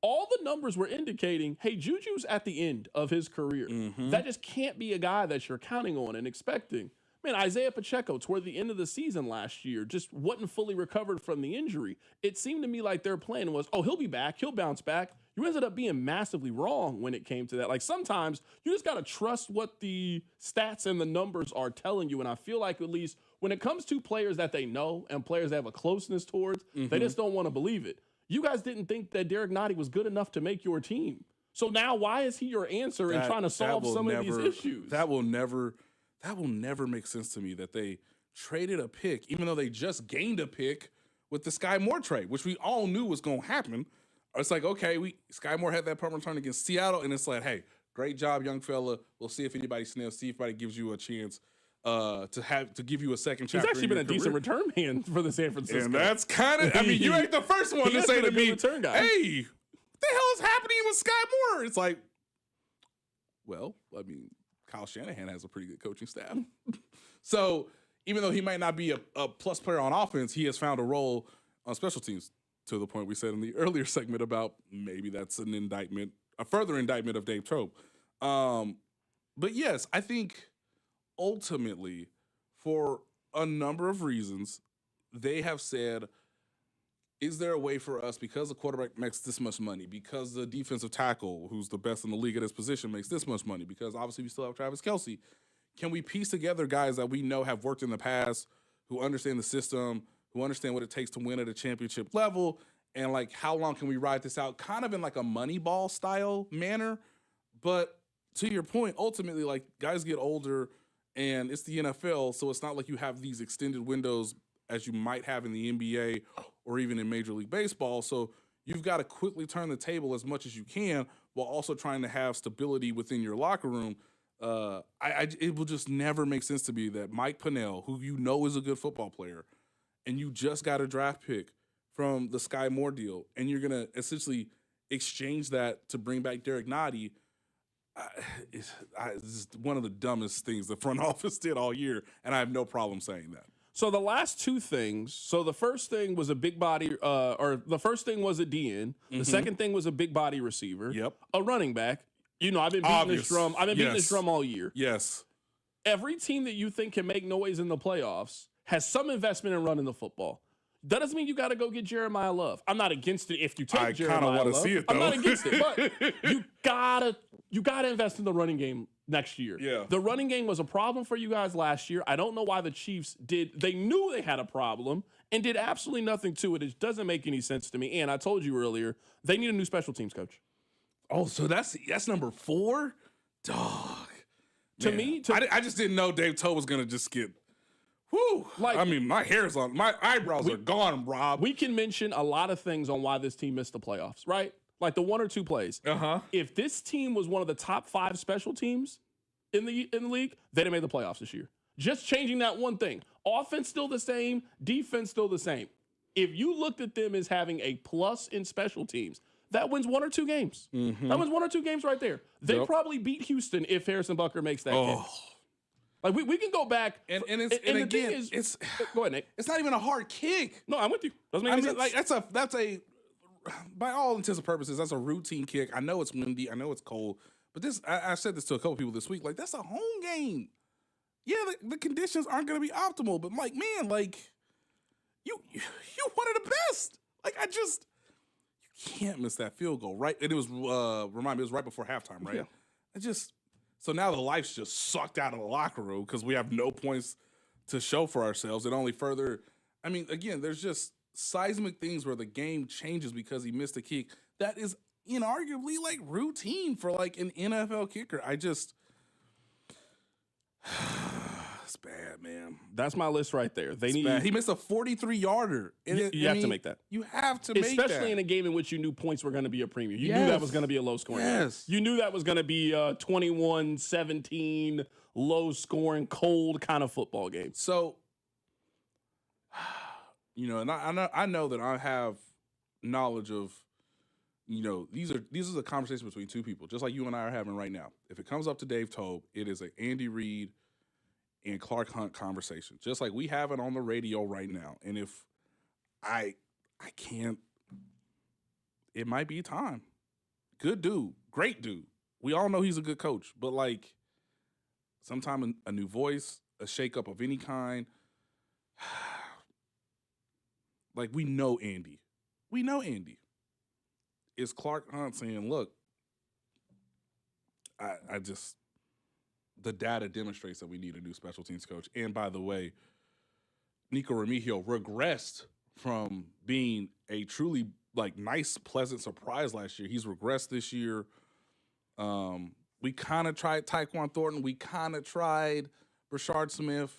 [SPEAKER 1] All the numbers were indicating, hey, Juju's at the end of his career. That just can't be a guy that you're counting on and expecting. Man, Isaiah Pacheco, toward the end of the season last year, just wasn't fully recovered from the injury. It seemed to me like their plan was, he'll be back. He'll bounce back. You ended up being massively wrong when it came to that. Like, sometimes you just got to trust what the stats and the numbers are telling you. And I feel like, at least when it comes to players that they know and players they have a closeness towards, they just don't want to believe it. You guys didn't think that Derek Nottie was good enough to make your team. So now why is he your answer in trying to solve some of these issues?
[SPEAKER 4] That will never make sense to me that they traded a pick, even though they just gained a pick with the Sky Moore trade, which we all knew was going to happen. It's like, okay, Sky Moore had that punt return against Seattle, and it's like, hey, great job, young fella. We'll see if anybody snails, see if anybody gives you a chance to give you a second chapter.
[SPEAKER 1] He's actually been a decent return man for the San Francisco.
[SPEAKER 4] And that's kind of, you ain't the first one to say to me, hey, what the hell is happening with Sky Moore? It's like, well, Kyle Shanahan has a pretty good coaching staff. So even though he might not be a plus player on offense, he has found a role on special teams, to the point we said in the earlier segment about maybe that's a further indictment of Dave Trope. But yes, I think ultimately, for a number of reasons, they have said, is there a way for us, because the quarterback makes this much money, because the defensive tackle, who's the best in the league at his position, makes this much money, because obviously we still have Travis Kelce, can we piece together guys that we know have worked in the past, who understand the system, who understand what it takes to win at a championship level, and like how long can we ride this out, kind of in like a Moneyball style manner? But to your point, ultimately, like, guys get older, and it's the NFL, so it's not like you have these extended windows as you might have in the NBA or even in Major League Baseball. So you've got to quickly turn the table as much as you can. while also trying to have stability within your locker room. It will just never make sense to me that Mike Pennell, who you know is a good football player, and you just got a draft pick from the Sky Moore deal, and you're going to essentially exchange that to bring back Derek Nottie. It's one of the dumbest things the front office did all year, and I have no problem saying that.
[SPEAKER 1] So the last two things, so the first thing was a big body, or the first thing was a DN. The second thing was a big body receiver.
[SPEAKER 4] Yep.
[SPEAKER 1] A running back. You know, I've been beating this drum. I've been beating this drum all year.
[SPEAKER 4] Yes.
[SPEAKER 1] Every team that you think can make noise in the playoffs has some investment in running the football. That doesn't mean you got to go get Jeremiah Love. I'm not against it if you take Jeremiah Love. I kind of want to see it, though. I'm not against it, but you gotta invest in the running game next year.
[SPEAKER 4] Yeah.
[SPEAKER 1] The running game was a problem for you guys last year. I don't know why the Chiefs did. They knew they had a problem and did absolutely nothing to it. It doesn't make any sense to me. And I told you earlier, they need a new special teams coach.
[SPEAKER 4] Oh, so that's number 4? Dog.
[SPEAKER 1] To me,
[SPEAKER 4] I just didn't know Dave Toe was going to just get, whoo. Like, I mean, my eyebrows are gone, Rob.
[SPEAKER 1] We can mention a lot of things on why this team missed the playoffs, right? Like the 1 or 2 plays. If this team was one of the top 5 special teams in the league, they'd have made the playoffs this year. Just changing that one thing. Offense still the same, defense still the same. If you looked at them as having a plus in special teams, that wins 1 or 2 games. That wins 1 or 2 games right there. They probably beat Houston if Harrison Butker makes that game. Like we can go back
[SPEAKER 4] and
[SPEAKER 1] the thing is, go ahead, Nick.
[SPEAKER 4] It's not even a hard kick.
[SPEAKER 1] No, I'm with you. Doesn't make any sense.
[SPEAKER 4] Like that's a by all intents and purposes, that's a routine kick. I know it's windy. I know it's cold. But this, I said this to a couple people this week. Like, that's a home game. Yeah, the conditions aren't going to be optimal. But, like, man, like, you one of the best. Like, you can't miss that field goal, right? And it was, remind me, it was right before halftime, right? Yeah. So now the life's just sucked out of the locker room because we have no points to show for ourselves. And only further, I mean, again, there's just seismic things where the game changes because he missed a kick. That is inarguably like routine for like an NFL kicker. It's bad, man.
[SPEAKER 1] That's my list right there.
[SPEAKER 4] He missed a 43-yarder.
[SPEAKER 1] You have to make that.
[SPEAKER 4] You have to make that.
[SPEAKER 1] Especially in a game in which you knew points were going to be a premium. You knew that was going to be a low-scoring game. You knew that was going to be a 21-17, low-scoring, cold kind of football game.
[SPEAKER 4] So, and I know that I have knowledge of, these are the conversations between two people, just like you and I are having right now. If it comes up to Dave Tobe, it is an Andy Reid and Clark Hunt conversation, just like we have it on the radio right now. And if I can't, it might be time. Good dude, great dude. We all know he's a good coach, but like sometime a new voice, a shakeup of any kind. Like, we know Andy. Is Clark Hunt saying, look, the data demonstrates that we need a new special teams coach. And by the way, Nico Remigio regressed from being a truly like nice, pleasant surprise last year. He's regressed this year. We kind of tried Tyquan Thornton. We kind of tried Brashard Smith.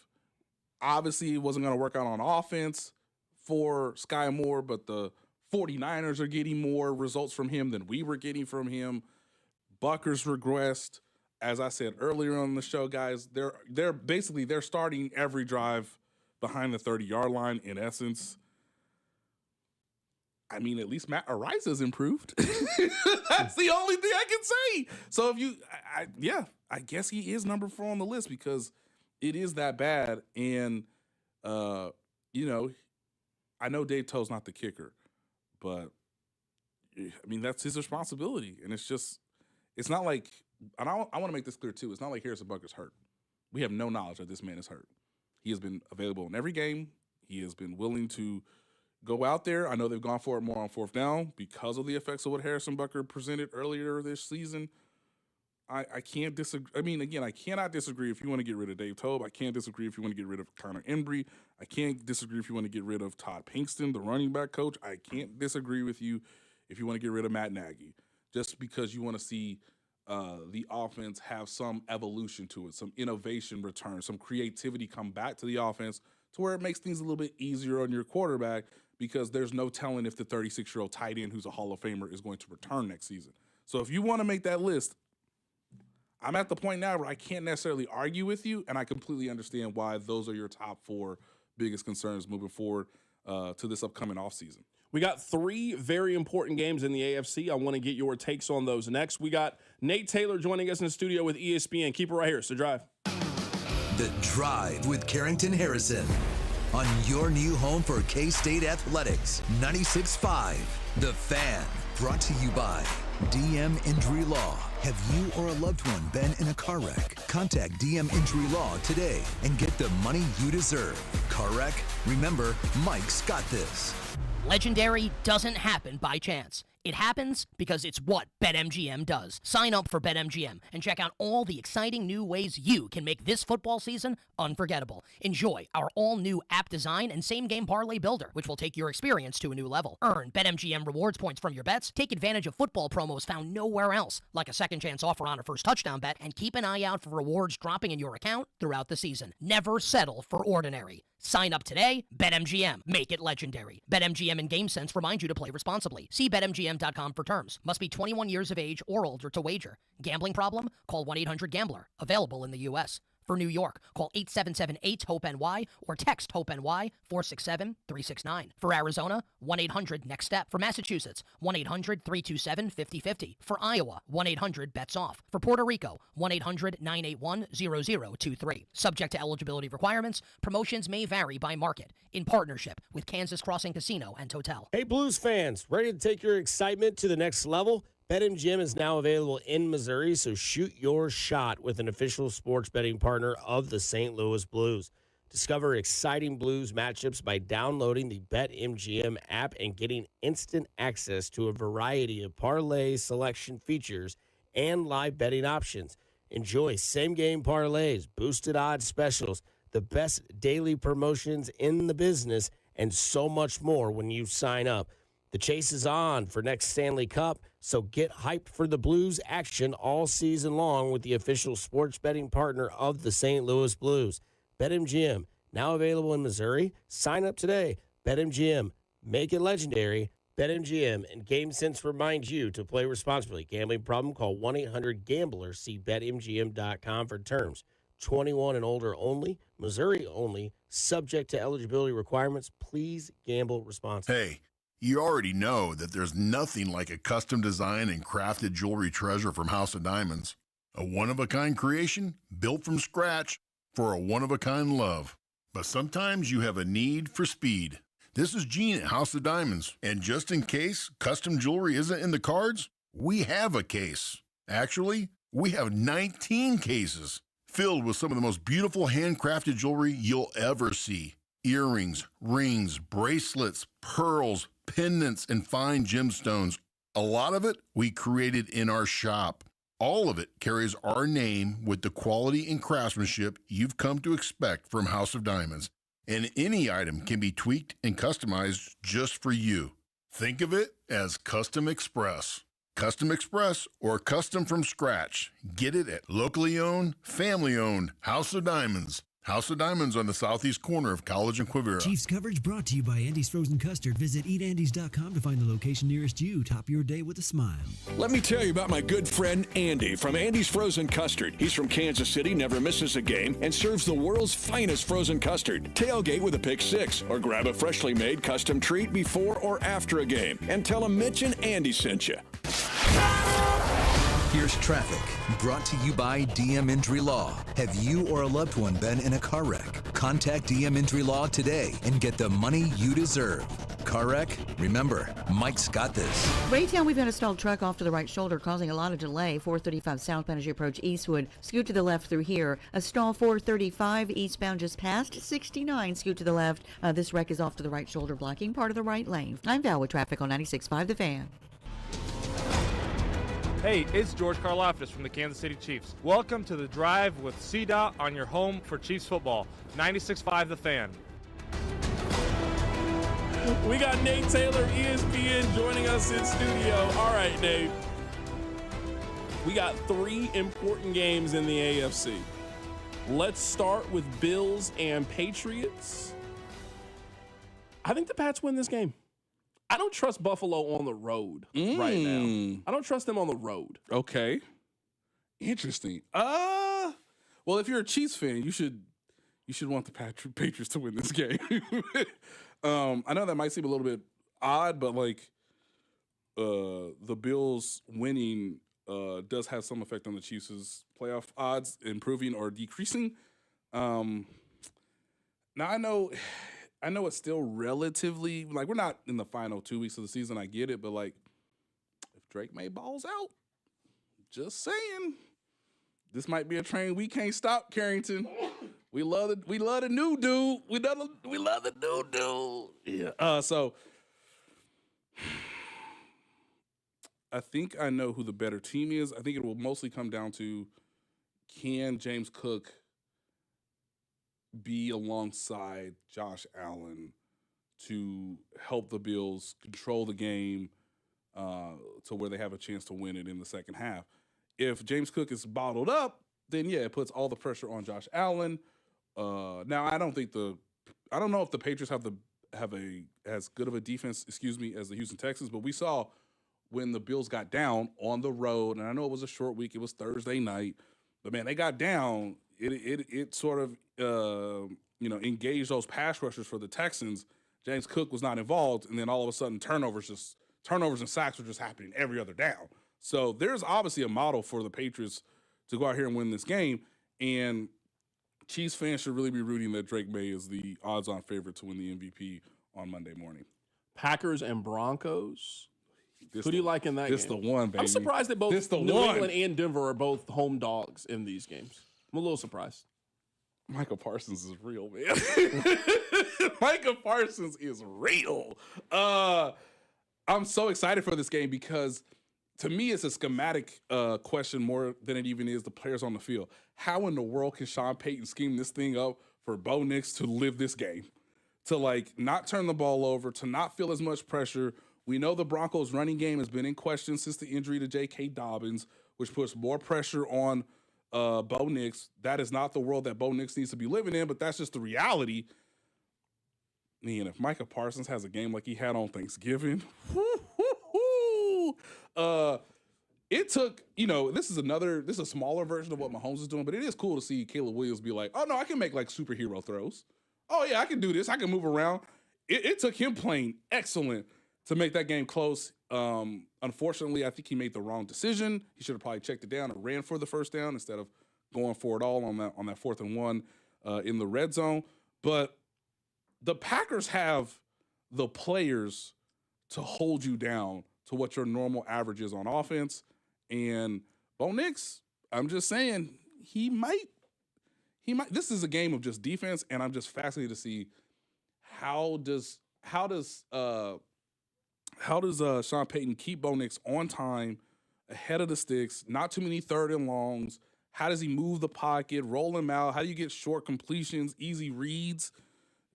[SPEAKER 4] Obviously, it wasn't going to work out on offense for Sky Moore, but the 49ers are getting more results from him than we were getting from him. Bucker's regressed. As I said earlier on the show, guys, they're starting every drive behind the 30-yard line, in essence. I mean, at least Matt Ariza's improved. That's the only thing I can say. So I guess he is number 4 on the list because it is that bad. And, I know Dave Toe's not the kicker, but I mean, that's his responsibility. And it's not like, and I want to make this clear too. It's not like Harrison Butker's hurt. We have no knowledge that this man is hurt. He has been available in every game. He has been willing to go out there. I know they've gone for it more on 4th down because of the effects of what Harrison Butker presented earlier this season. I can't disagree. I mean, again, I cannot disagree if you want to get rid of Dave Tobe. I can't disagree if you want to get rid of Connor Embry. I can't disagree if you want to get rid of Todd Pinkston, the running back coach. I can't disagree with you if you want to get rid of Matt Nagy, just because you want to see the offense have some evolution to it, some innovation return, some creativity come back to the offense to where it makes things a little bit easier on your quarterback because there's no telling if the 36-year-old tight end who's a Hall of Famer is going to return next season. So if you want to make that list, I'm at the point now where I can't necessarily argue with you, and I completely understand why those are your top 4 biggest concerns moving forward to this upcoming offseason.
[SPEAKER 1] We got 3 very important games in the AFC. I want to get your takes on those next. We got Nate Taylor joining us in the studio with ESPN. Keep it right here. It's The Drive.
[SPEAKER 2] The Drive with Carrington Harrison on your new home for K-State Athletics, 96.5. The Fan, brought to you by DM Injury Law. Have you or a loved one been in a car wreck? Contact DM Injury Law today and get the money you deserve. Car wreck? Remember, Mike's got this.
[SPEAKER 25] Legendary doesn't happen by chance. It happens because it's what BetMGM does. Sign up for BetMGM and check out all the exciting new ways you can make this football season unforgettable. Enjoy our all-new app design and same-game parlay builder, which will take your experience to a new level. Earn BetMGM rewards points from your bets, take advantage of football promos found nowhere else, like a second-chance offer on a first touchdown bet, and keep an eye out for rewards dropping in your account throughout the season. Never settle for ordinary. Sign up today. BetMGM. Make it legendary. BetMGM and GameSense remind you to play responsibly. See BetMGM.com for terms. Must be 21 years of age or older to wager. Gambling problem? Call 1-800-GAMBLER. Available in the U.S. For New York, call 877-8-HOPE-NY or text HOPE-NY 467-369. For Arizona, 1-800-NEXT-STEP. For Massachusetts, 1-800-327-5050. For Iowa, 1-800-BETS-OFF. For Puerto Rico, 1-800-981-0023. Subject to eligibility requirements, promotions may vary by market. In partnership with Kansas Crossing Casino and Hotel.
[SPEAKER 3] Hey, Blues fans, ready to take your excitement to the next level? BetMGM is now available in Missouri, so shoot your shot with an official sports betting partner of the St. Louis Blues. Discover exciting Blues matchups by downloading the BetMGM app and getting instant access to a variety of parlay selection features and live betting options. Enjoy same-game parlays, boosted odds specials, the best daily promotions in the business, and so much more when you sign up. The chase is on for next Stanley Cup, so get hyped for the Blues action all season long with the official sports betting partner of the St. Louis Blues. BetMGM, now available in Missouri. Sign up today. BetMGM, make it legendary. BetMGM and GameSense remind you to play responsibly. Gambling problem? Call 1-800-GAMBLER. See BetMGM.com for terms. 21 and older only. Missouri only. Subject to eligibility requirements. Please gamble responsibly.
[SPEAKER 12] Hey. You already know that there's nothing like a custom design and crafted jewelry treasure from House of Diamonds. A one-of-a-kind creation built from scratch for a one-of-a-kind love. But sometimes you have a need for speed. This is Gene at House of Diamonds. And just in case custom jewelry isn't in the cards, we have a case. Actually, we have 19 cases filled with some of the most beautiful handcrafted jewelry you'll ever see. Earrings, rings, bracelets, pearls, pendants, and fine gemstones. A lot of it we created in our shop. All of it carries our name with the quality and craftsmanship you've come to expect from House of Diamonds. And any item can be tweaked and customized just for you. Think of it as Custom Express. Custom Express or custom from scratch. Get it at locally owned, family owned House of Diamonds. House of Diamonds on the southeast corner of College and Quivira.
[SPEAKER 14] Chiefs coverage brought to you by Andy's Frozen Custard. Visit eatandys.com to find the location nearest you. Top your day with a smile.
[SPEAKER 15] Let me tell you about my good friend Andy from Andy's Frozen Custard. He's from Kansas City, never misses a game, and serves the world's finest frozen custard. Tailgate with a pick six, or grab a freshly made custom treat before or after a game. And tell him Mitch and Andy sent you.
[SPEAKER 2] Here's traffic, brought to you by DM Injury Law. Have you or a loved one been in a car wreck? Contact DM Injury Law today and get the money you deserve. Car wreck? Remember, Mike's got this.
[SPEAKER 27] Raytown, we've got a stalled truck off to the right shoulder causing a lot of delay. 435 southbound as you approach Eastwood. Scoot to the left through here. A stall 435 eastbound just past 69. Scoot to the left. This wreck is off to the right shoulder, blocking part of the right lane. I'm Val with traffic on 96.5 The Fan.
[SPEAKER 16] Hey, it's George Karlaftis from the Kansas City Chiefs. Welcome to The Drive with CDOT on your home for Chiefs football. 96.5 The Fan.
[SPEAKER 1] We got Nate Taylor, ESPN, joining us in studio. All right, Nate. We got 3 important games in the AFC. Let's start with Bills and Patriots. I think the Pats win this game. I don't trust Buffalo on the road right now. I don't trust them on the road.
[SPEAKER 4] Okay. Interesting. Well, if you're a Chiefs fan, you should want the Patriots to win this game. I know that might seem a little bit odd, but like the Bills winning does have some effect on the Chiefs' playoff odds improving or decreasing. Now I know it's still relatively like we're not in the final 2 weeks of the season. I get it, but like if Drake May balls out, just saying, this might be a train we can't stop, Carrington. We love the new dude. We love the new dude. Yeah. So I think I know who the better team is. I think it will mostly come down to, can James Cook be alongside Josh Allen to help the Bills control the game to where they have a chance to win it in the second half. If James Cook is bottled up, then yeah, it puts all the pressure on Josh Allen. Now I don't know if the Patriots have as good of a defense, as the Houston Texans, but we saw when the Bills got down on the road, and I know it was a short week, it was Thursday night, but man, they got down. It sort of engaged those pass rushers for the Texans. James Cook was not involved, and then all of a sudden turnovers and sacks were just happening every other down. So there's obviously a model for the Patriots to go out here and win this game, and Chiefs fans should really be rooting that Drake May is the odds-on favorite to win the MVP on Monday morning.
[SPEAKER 1] Packers and Broncos. Who do you like in that game?
[SPEAKER 4] This the one, baby.
[SPEAKER 1] I'm surprised that both New England and Denver are both home dogs in these games. I'm a little surprised.
[SPEAKER 4] Micah Parsons is real, man. Micah Parsons is real. I'm so excited for this game because to me, it's a schematic question more than it even is the players on the field. How in the world can Sean Payton scheme this thing up for Bo Nix to live this game? To like not turn the ball over, to not feel as much pressure. We know the Broncos' running game has been in question since the injury to J.K. Dobbins, which puts more pressure on Bo Nix. That is not the world that Bo Nix needs to be living in, but that's just the reality. Man, if Micah Parsons has a game like he had on Thanksgiving, it took, this is a smaller version of what Mahomes is doing, but it is cool to see Caleb Williams be like, oh no, I can make like superhero throws. Oh yeah, I can do this. I can move around. It took him playing excellent to make that game close. Unfortunately, I think he made the wrong decision. He should have probably checked it down and ran for the first down instead of going for it all on that 4th and 1 in the red zone. But the Packers have the players to hold you down to what your normal average is on offense. And Bo Nix, I'm just saying, he might. This is a game of just defense, and I'm just fascinated to see how does Sean Payton keep Bo Nix on time, ahead of the sticks, not too many 3rd and longs? How does he move the pocket, roll him out? How do you get short completions, easy reads?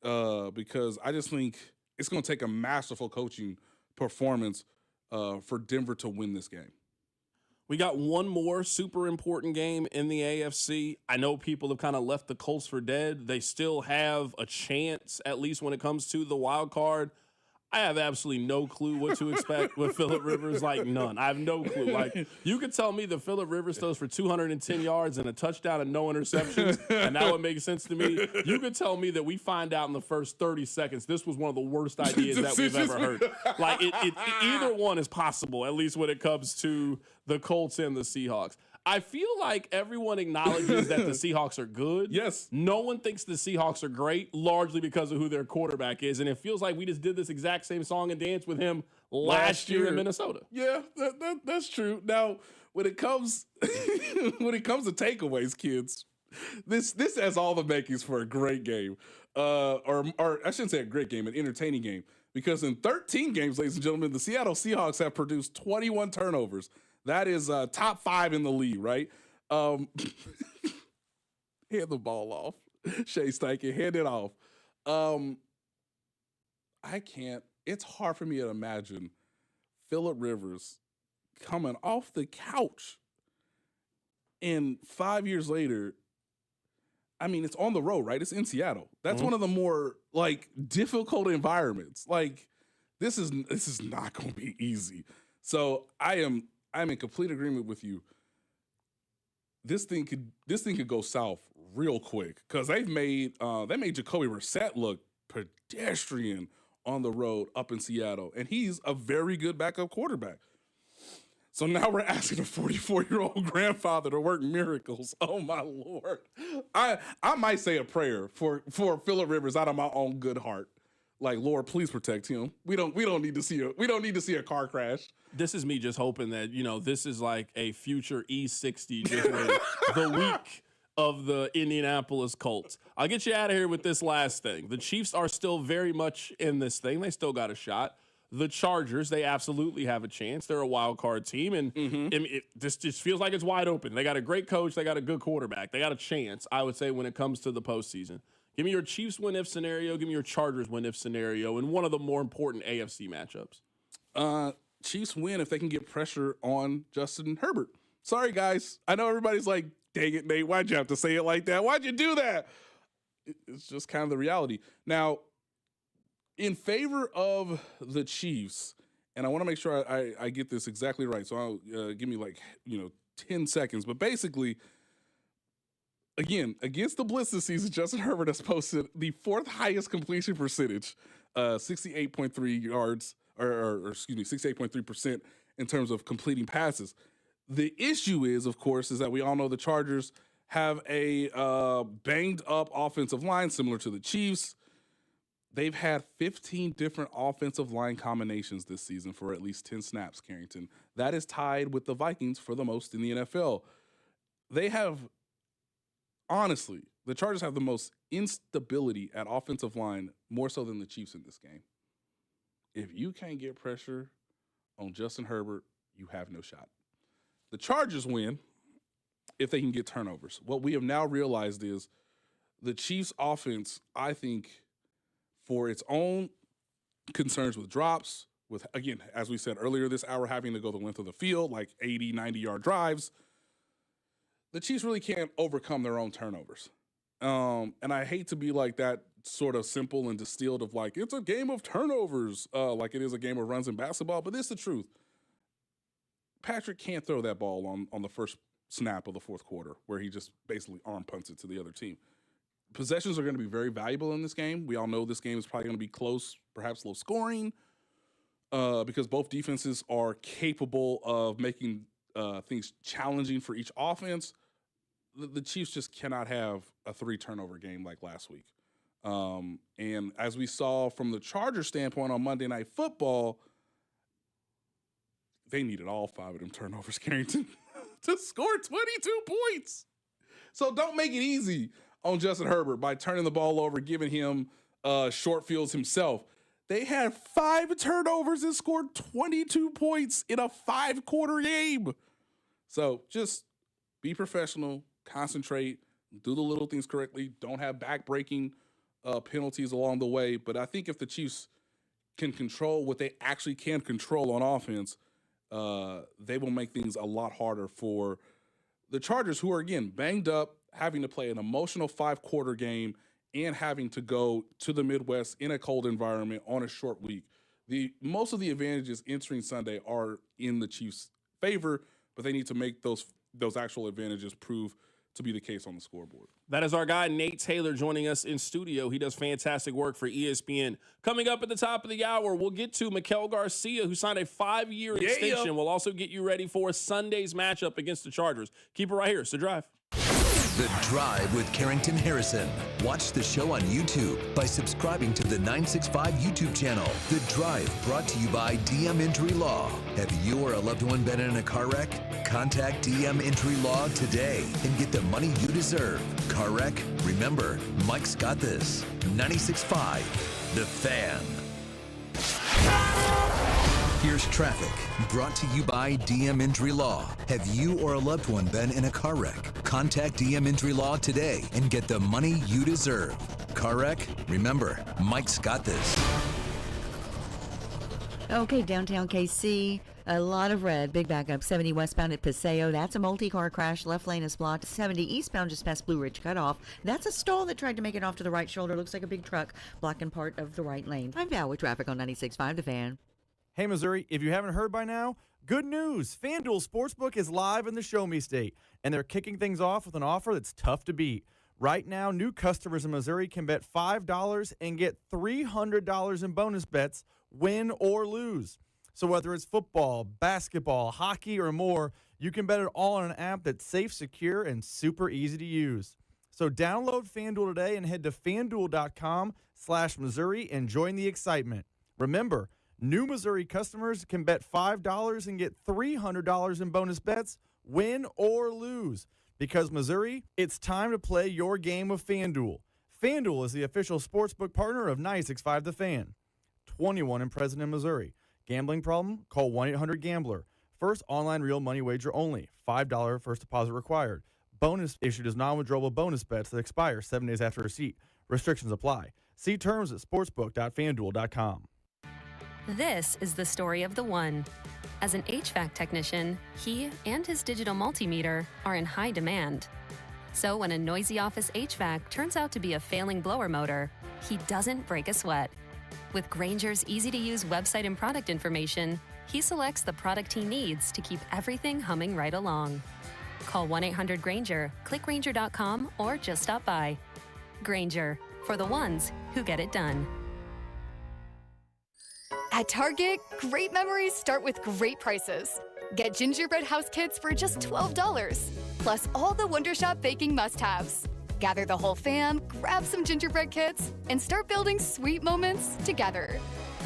[SPEAKER 4] Because I just think it's going to take a masterful coaching performance for Denver to win this game.
[SPEAKER 1] We got one more super important game in the AFC. I know people have kind of left the Colts for dead. They still have a chance, at least when it comes to the wild card. I have absolutely no clue what to expect with Phillip Rivers, like none. I have no clue. Like, you could tell me that Phillip Rivers throws for 210 yards and a touchdown and no interceptions, and that would make sense to me. You could tell me that we find out in the first 30 seconds this was one of the worst ideas that we've ever heard. Like, either one is possible, at least when it comes to the Colts and the Seahawks. I feel like everyone acknowledges that the Seahawks are good.
[SPEAKER 4] Yes.
[SPEAKER 1] No one thinks the Seahawks are great, largely because of who their quarterback is. And it feels like we just did this exact same song and dance with him last year in Minnesota.
[SPEAKER 4] Yeah, that's true. Now, when it comes to takeaways, kids, this has all the makings for a great game. Or I shouldn't say a great game, an entertaining game. Because in 13 games, ladies and gentlemen, the Seattle Seahawks have produced 21 turnovers. That is top 5 in the league, right? Hand the ball off. Shea Steichen, hand it off. I can't. It's hard for me to imagine Phillip Rivers coming off the couch and 5 years later, I mean, it's on the road, right? It's in Seattle. That's one of the more, difficult environments. Like, This is not going to be easy. So I'm in complete agreement with you. This thing could go south real quick because they made Jacoby Brissett look pedestrian on the road up in Seattle, and he's a very good backup quarterback. So now we're asking a 44-year-old grandfather to work miracles. Oh my Lord. I might say a prayer for Phillip Rivers out of my own good heart. Like, Lord, please protect him. We don't need to see a car crash.
[SPEAKER 1] This is me just hoping that, this is like a future E60 just waiting. The week of the Indianapolis Colts. I'll get you out of here with this last thing. The Chiefs are still very much in this thing. They still got a shot. The Chargers, they absolutely have a chance. They're a wild card team, and this just feels like it's wide open. They got a great coach. They got a good quarterback. They got a chance, I would say, when it comes to the postseason. Give me your Chiefs win-if scenario. Give me your Chargers win-if scenario in one of the more important AFC matchups.
[SPEAKER 4] Chiefs win if they can get pressure on Justin Herbert. Sorry, guys. I know everybody's like, dang it, Nate, why'd you have to say it like that? Why'd you do that? It's just kind of the reality. Now, in favor of the Chiefs, and I want to make sure I get this exactly right, so I'll give me 10 seconds. But basically, again, against the Blitz this season, Justin Herbert has posted the fourth highest completion percentage, 68.3 yards, or 68.3% in terms of completing passes. The issue is, of course, is that we all know the Chargers have a banged up offensive line similar to the Chiefs. They've had 15 different offensive line combinations this season for at least 10 snaps, Carrington. That is tied with the Vikings for the most in the NFL. Honestly, the Chargers have the most instability at offensive line, more so than the Chiefs in this game. If you can't get pressure on Justin Herbert, you have no shot. The Chargers win if they can get turnovers. What we have now realized is the Chiefs' offense, I think, for its own concerns with drops, with, again, as we said earlier this hour, having to go the length of the field, like 80, 90-yard drives, the Chiefs really can't overcome their own turnovers. And I hate to be like that sort of simple and distilled of like, it's a game of turnovers, like it is a game of runs in basketball, but it's the truth. Patrick can't throw that ball on the first snap of the fourth quarter where he just basically arm punts it to the other team. Possessions are going to be very valuable in this game. We all know this game is probably going to be close, perhaps low scoring, because both defenses are capable of making things challenging for each offense. The Chiefs just cannot have a 3-turnover game like last week. And as we saw from the Chargers standpoint on Monday Night Football, they needed all 5 of them turnovers, Carrington, to score 22 points. So don't make it easy on Justin Herbert by turning the ball over, giving him short fields himself. They had 5 turnovers and scored 22 points in a 5-quarter game. So just be professional, concentrate, do the little things correctly. Don't have back-breaking penalties along the way. But I think if the Chiefs can control what they actually can control on offense, they will make things a lot harder for the Chargers, who are, again, banged up, having to play an emotional 5-quarter game and having to go to the Midwest in a cold environment on a short week. Most of the advantages entering Sunday are in the Chiefs' favor, but they need to make those actual advantages prove to be the case on the scoreboard.
[SPEAKER 1] That is our guy, Nate Taylor, joining us in studio. He does fantastic work for ESPN. Coming up at the top of the hour, we'll get to Maikel Garcia, who signed a 5-year extension. We'll also get you ready for Sunday's matchup against the Chargers. Keep it right here. It's The Drive.
[SPEAKER 2] The Drive with Carrington Harrison. Watch the show on YouTube by subscribing to the 965 YouTube channel. The Drive, brought to you by DM Entry Law. Have you or a loved one been in a car wreck? Contact DM Entry Law today and get the money you deserve. Car wreck? Remember, Mike's got this. 96.5, The Fan. Here's traffic, brought to you by DM Entry Law. Have you or a loved one been in a car wreck? Contact DM Entry Law today and get the money you deserve. Car wreck? Remember, Mike's got this.
[SPEAKER 27] Okay, downtown KC, a lot of red. Big backup, 70 westbound at Paseo. That's a multi-car crash. Left lane is blocked. 70 eastbound just past Blue Ridge Cutoff. That's a stall that tried to make it off to the right shoulder. Looks like a big truck blocking part of the right lane. I'm Val with traffic on 96.5 The Fan.
[SPEAKER 6] Hey, Missouri, if you haven't heard by now, good news. FanDuel Sportsbook is live in the Show Me State, and they're kicking things off with an offer that's tough to beat. Right now, new customers in Missouri can bet $5 and get $300 in bonus bets, win or lose. So whether it's football, basketball, hockey, or more, you can bet it all on an app that's safe, secure, and super easy to use. So download FanDuel today and head to FanDuel.com/Missouri and join the excitement. Remember, new Missouri customers can bet $5 and get $300 in bonus bets, win or lose. Because Missouri, it's time to play your game with FanDuel. FanDuel is the official sportsbook partner of 96.5 The Fan. 21 and present in Missouri. Gambling problem? Call 1-800-GAMBLER. First online real money wager only. $5 first deposit required. Bonus issued as non-withdrawable bonus bets that expire 7 days after receipt. Restrictions apply. See terms at sportsbook.fanduel.com.
[SPEAKER 7] This is the story of the one. As an HVAC technician, he and his digital multimeter are in high demand. So when a noisy office HVAC turns out to be a failing blower motor, he doesn't break a sweat. With Grainger's easy-to-use website and product information, he selects the product he needs to keep everything humming right along. Call 1-800-GRAINGER, click Grainger.com, or just stop by. Grainger, for the ones who get it done.
[SPEAKER 9] At Target, great memories start with great prices. Get gingerbread house kits for just $12, plus all the Wondershop baking must-haves. Gather the whole fam, grab some gingerbread kits, and start building sweet moments together.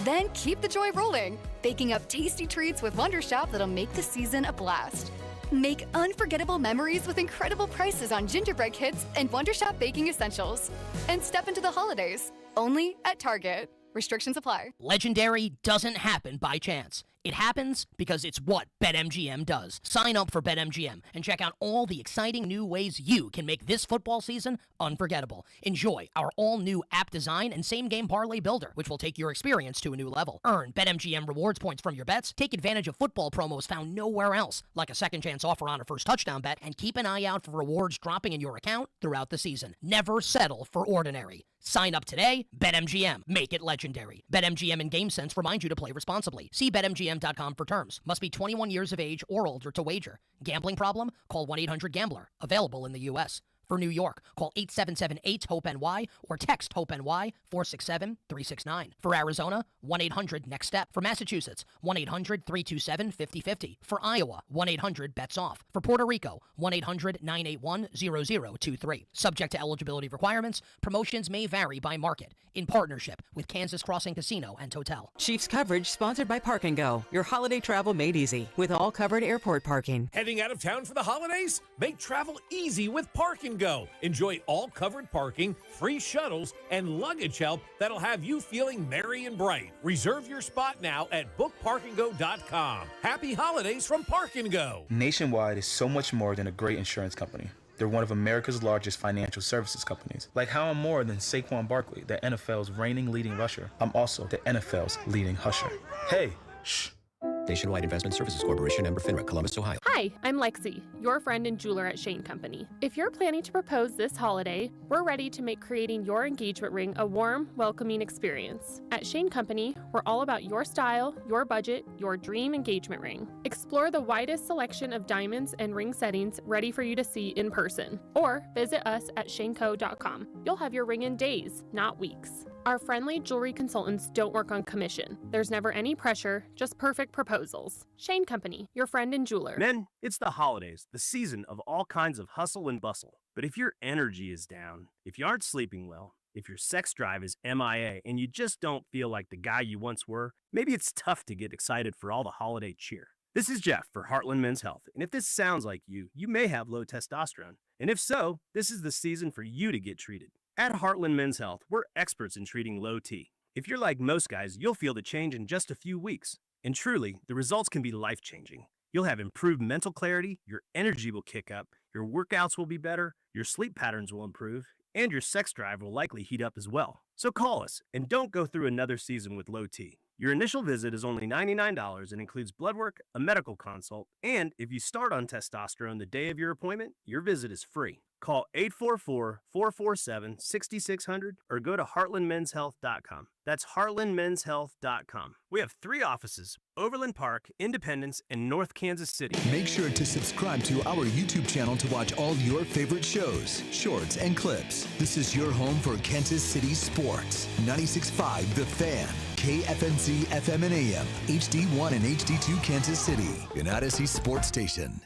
[SPEAKER 9] Then keep the joy rolling, baking up tasty treats with Wondershop that'll make the season a blast. Make unforgettable memories with incredible prices on gingerbread kits and Wondershop baking essentials. And step into the holidays, only at Target. Restrictions apply.
[SPEAKER 17] Legendary doesn't happen by chance. It happens because it's what BetMGM does. Sign up for BetMGM and check out all the exciting new ways you can make this football season unforgettable. Enjoy our all-new app design and same-game parlay builder, which will take your experience to a new level. Earn BetMGM rewards points from your bets, take advantage of football promos found nowhere else, like a second-chance offer on a first touchdown bet, and keep an eye out for rewards dropping in your account throughout the season. Never settle for ordinary. Sign up today. BetMGM. Make it legendary. BetMGM and GameSense remind you to play responsibly. See BetMGM.com for terms. Must be 21 years of age or older to wager. Gambling problem? Call 1-800-GAMBLER. Available in the U.S. For New York, call 877-8-HOPE-NY or text HOPE-NY 467-369. For Arizona, 1-800-NEXT-STEP. For Massachusetts, 1-800-327-5050. For Iowa, 1-800-BETS-OFF. For Puerto Rico, 1-800-981-0023. Subject to eligibility requirements, promotions may vary by market. In partnership with Kansas Crossing Casino and Hotel.
[SPEAKER 18] Chiefs coverage sponsored by Park & Go. Your holiday travel made easy with all covered airport parking.
[SPEAKER 19] Heading out of town for the holidays? Make travel easy with Park & Go. Enjoy all covered parking, free shuttles, and luggage help that'll have you feeling merry and bright. Reserve your spot now at bookparkandgo.com. Happy holidays from Park & Go.
[SPEAKER 20] Nationwide is so much more than a great insurance company. They're one of America's largest financial services companies. Like how I'm more than Saquon Barkley, the NFL's reigning leading rusher. I'm also the NFL's leading husher. Hey, shh.
[SPEAKER 13] Nationwide Investment Services Corporation, member FINRA, Columbus, Ohio.
[SPEAKER 22] Hi, I'm Lexi, your friend and jeweler at Shane Company. If you're planning to propose this holiday, we're ready to make creating your engagement ring a warm, welcoming experience. At Shane Company, we're all about your style, your budget, your dream engagement ring. Explore the widest selection of diamonds and ring settings ready for you to see in person, or visit us at shaneco.com. You'll have your ring in days, not weeks. Our friendly jewelry consultants don't work on commission. There's never any pressure, just perfect proposals. Shane Company, your friend and jeweler.
[SPEAKER 29] Men, it's the holidays, the season of all kinds of hustle and bustle. But if your energy is down, if you aren't sleeping well, if your sex drive is MIA and you just don't feel like the guy you once were, maybe it's tough to get excited for all the holiday cheer. This is Jeff for Heartland Men's Health, and if this sounds like you may have low testosterone. And if so, this is the season for you to get treated. At Heartland Men's Health, we're experts in treating low T. If you're like most guys, you'll feel the change in just a few weeks. And truly, the results can be life-changing. You'll have improved mental clarity, your energy will kick up, your workouts will be better, your sleep patterns will improve, and your sex drive will likely heat up as well. So call us, and don't go through another season with low T.
[SPEAKER 13] Your initial visit is only $99 and includes blood work, a medical consult, and if you start on testosterone the day of your appointment, your visit is free. Call 844-447-6600 or go to heartlandmenshealth.com. That's heartlandmenshealth.com. We have 3 offices: Overland Park, Independence, and North Kansas City.
[SPEAKER 2] Make sure to subscribe to our YouTube channel to watch all your favorite shows, shorts, and clips. This is your home for Kansas City sports. 96.5 The Fan, KFNZ FM and AM, HD1 and HD2 Kansas City, an Odyssey sports station.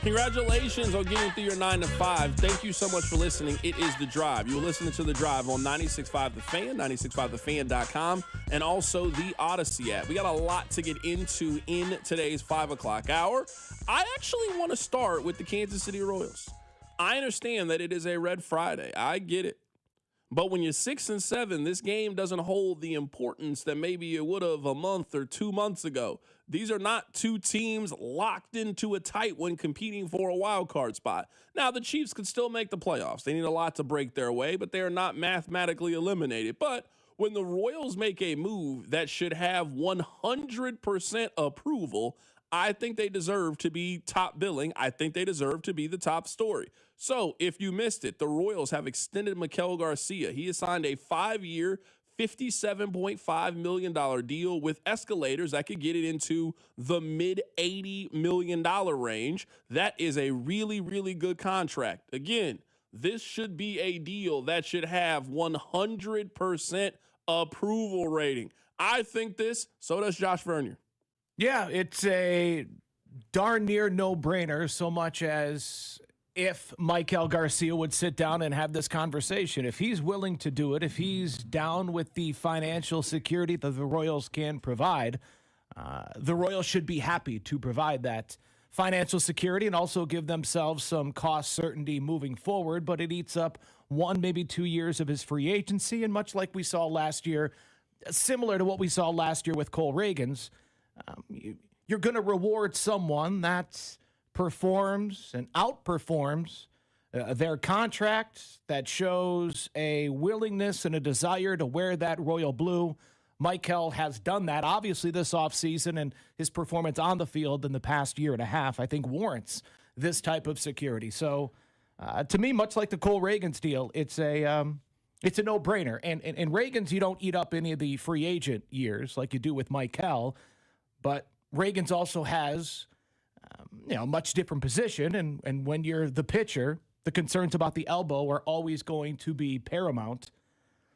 [SPEAKER 1] Congratulations on getting through your 9 to 5. Thank you so much for listening. It is The Drive. You're listening to The Drive on 96.5 The Fan, 96.5thefan.com, and also the Odyssey app. We got a lot to get into in today's 5 o'clock hour. I actually want to start with the Kansas City Royals. I understand that it is a Red Friday. I get it. But when you're 6-7, this game doesn't hold the importance that maybe it would have a month or 2 months ago. These are not two teams locked into a tight one competing for a wild card spot. Now, the Chiefs could still make the playoffs. They need a lot to break their way, but they are not mathematically eliminated. But when the Royals make a move that should have 100% approval, I think they deserve to be top billing. I think they deserve to be the top story. So if you missed it, the Royals have extended Maikel Garcia. He has signed a 5-year, $57.5 million deal with escalators that could get it into the mid-$80 million range. That is a really, really good contract. Again, this should be a deal that should have 100% approval rating. I think this, so does Josh Vernier.
[SPEAKER 5] Yeah, it's a darn near no-brainer, so much as if Maikel Garcia would sit down and have this conversation. If he's willing to do it, if he's down with the financial security that the Royals can provide, the Royals should be happy to provide that financial security and also give themselves some cost certainty moving forward. But it eats up 1, maybe 2 years of his free agency, and much like we saw last year, similar to what we saw last year with Cole Reagans, you're going to reward someone that performs and outperforms their contract, that shows a willingness and a desire to wear that royal blue. Maikel has done that, obviously, this offseason, and his performance on the field in the past year and a half, I think, warrants this type of security. So, to me, much like the Cole Reagans deal, it's a no-brainer. And in Reagans, you don't eat up any of the free agent years like you do with Maikel, but Reagans also has a much different position, and when you're the pitcher, the concerns about the elbow are always going to be paramount.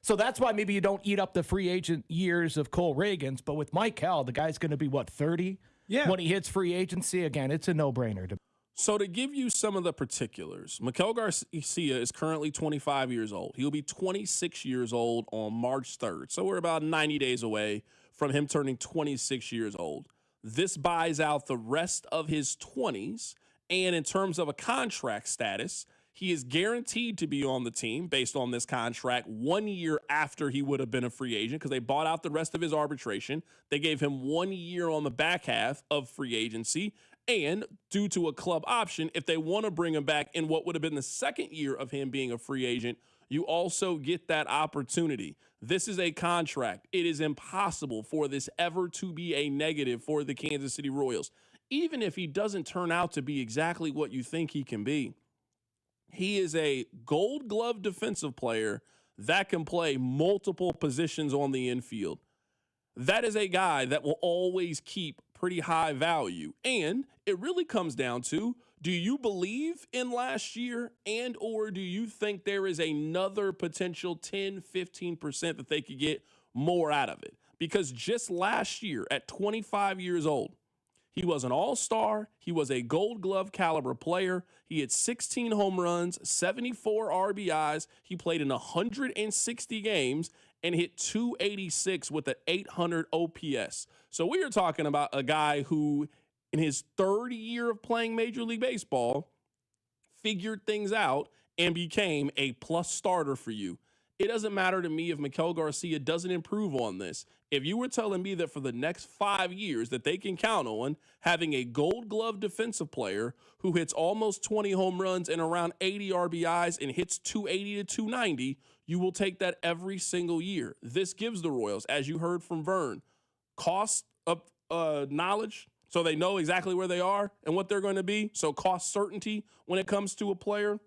[SPEAKER 5] So that's why maybe you don't eat up the free agent years of Cole Reagans, but with Maikel, the guy's going to be, 30? Yeah. When he hits free agency, again, it's a no-brainer.
[SPEAKER 1] So to give you some of the particulars, Maikel Garcia is currently 25 years old. He'll be 26 years old on March 3rd. So we're about 90 days away from him turning 26 years old. This buys out the rest of his 20s, and in terms of a contract status, he is guaranteed to be on the team based on this contract 1 year after he would have been a free agent because they bought out the rest of his arbitration. They gave him 1 year on the back half of free agency, and due to a club option, if they want to bring him back in what would have been the second year of him being a free agent, you also get that opportunity. This is a contract. It is impossible for this ever to be a negative for the Kansas City Royals. Even if he doesn't turn out to be exactly what you think he can be, he is a Gold Glove defensive player that can play multiple positions on the infield. That is a guy that will always keep pretty high value. And it really comes down to, do you believe in last year, and or do you think there is another potential 10, 15% that they could get more out of it? Because just last year at 25 years old, he was an all-star. He was a Gold Glove caliber player. He had 16 home runs, 74 RBIs. He played in 160 games and hit 286 with an 800 OPS. So we are talking about a guy who, in his third year of playing Major League Baseball, figured things out and became a plus starter for you. It doesn't matter to me if Maikel Garcia doesn't improve on this. If you were telling me that for the next 5 years that they can count on having a Gold Glove defensive player who hits almost 20 home runs and around 80 RBIs and hits 280 to 290, you will take that every single year. This gives the Royals, as you heard from Vern, cost of knowledge, so they know exactly where they are and what they're going to be. So cost certainty when it comes to a player,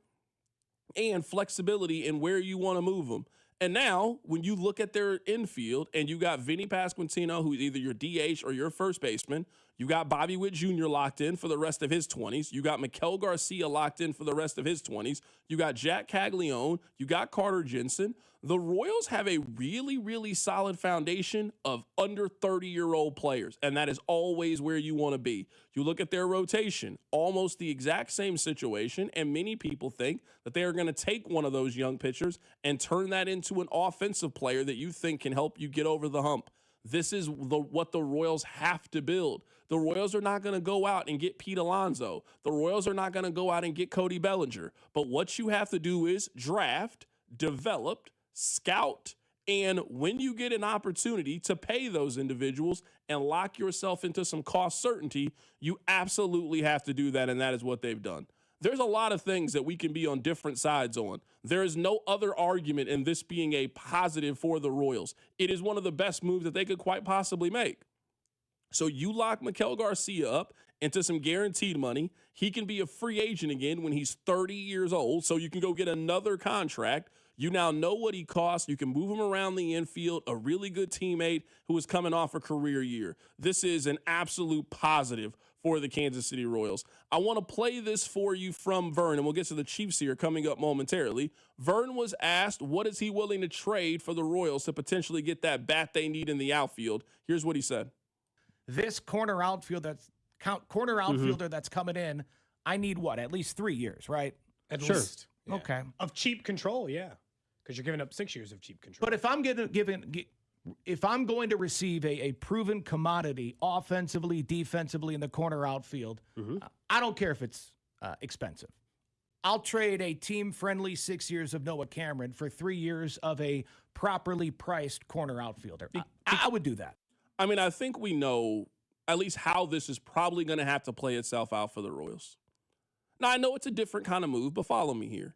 [SPEAKER 1] and flexibility in where you want to move them. And now, when you look at their infield and you got Vinny Pasquantino, who's either your DH or your first baseman, you got Bobby Witt Jr. locked in for the rest of his 20s. You got Maikel Garcia locked in for the rest of his 20s. You got Jack Caglione. You got Carter Jensen. The Royals have a really, really solid foundation of under 30-year-old players, and that is always where you want to be. You look at their rotation, almost the exact same situation, and many people think that they are going to take one of those young pitchers and turn that into an offensive player that you think can help you get over the hump. This is what the Royals have to build. The Royals are not going to go out and get Pete Alonso. The Royals are not going to go out and get Cody Bellinger. But what you have to do is draft, develop, scout, and when you get an opportunity to pay those individuals and lock yourself into some cost certainty, you absolutely have to do that, and that is what they've done. There's a lot of things that we can be on different sides on. There is no other argument in this being a positive for the Royals. It is one of the best moves that they could quite possibly make. So you lock Maikel Garcia up into some guaranteed money. He can be a free agent again when he's 30 years old, so you can go get another contract. You now know what he costs. You can move him around the infield, a really good teammate who is coming off a career year. This is an absolute positive for the Kansas City Royals. I want to play this for you from Vern, and we'll get to the Chiefs here coming up momentarily. Vern was asked, what is he willing to trade for the Royals to potentially get that bat they need in the outfield? Here's what he said.
[SPEAKER 5] This corner outfielder that's coming in, I need what? At least 3 years, right?
[SPEAKER 8] At least.
[SPEAKER 5] Yeah. Okay.
[SPEAKER 8] Of cheap control, yeah. Because you're giving up 6 years of cheap control.
[SPEAKER 5] But if I'm going to receive a proven commodity offensively, defensively in the corner outfield, I don't care if it's expensive. I'll trade a team-friendly 6 years of Noah Cameron for 3 years of a properly priced corner outfielder. I would do that.
[SPEAKER 1] I mean, I think we know at least how this is probably going to have to play itself out for the Royals. Now, I know it's a different kind of move, but follow me here.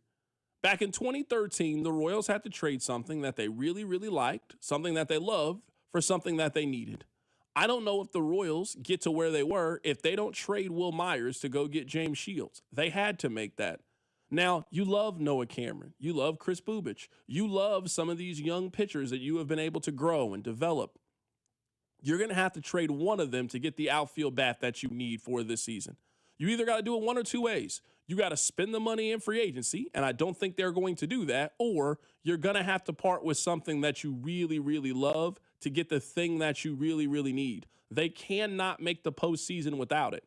[SPEAKER 1] Back in 2013, the Royals had to trade something that they really, really liked, something that they loved, for something that they needed. I don't know if the Royals get to where they were if they don't trade Will Myers to go get James Shields. They had to make that. Now, you love Noah Cameron. You love Chris Bubich. You love some of these young pitchers that you have been able to grow and develop. You're going to have to trade one of them to get the outfield bat that you need for this season. You either got to do it one or two ways. You got to spend the money in free agency, and I don't think they're going to do that, or you're going to have to part with something that you really, really love to get the thing that you really, really need. They cannot make the postseason without it.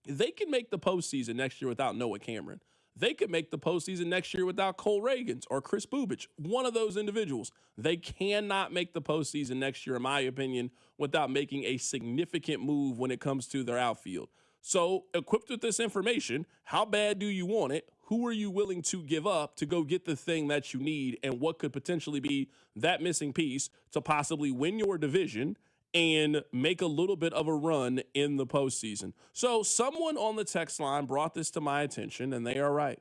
[SPEAKER 1] They can make the postseason next year without Noah Cameron. They could make the postseason next year without Cole Reagans or Chris Bubich, one of those individuals. They cannot make the postseason next year, in my opinion, without making a significant move when it comes to their outfield. So, equipped with this information, how bad do you want it? Who are you willing to give up to go get the thing that you need? And what could potentially be that missing piece to possibly win your division and make a little bit of a run in the postseason? So someone on the text line brought this to my attention, and they are right.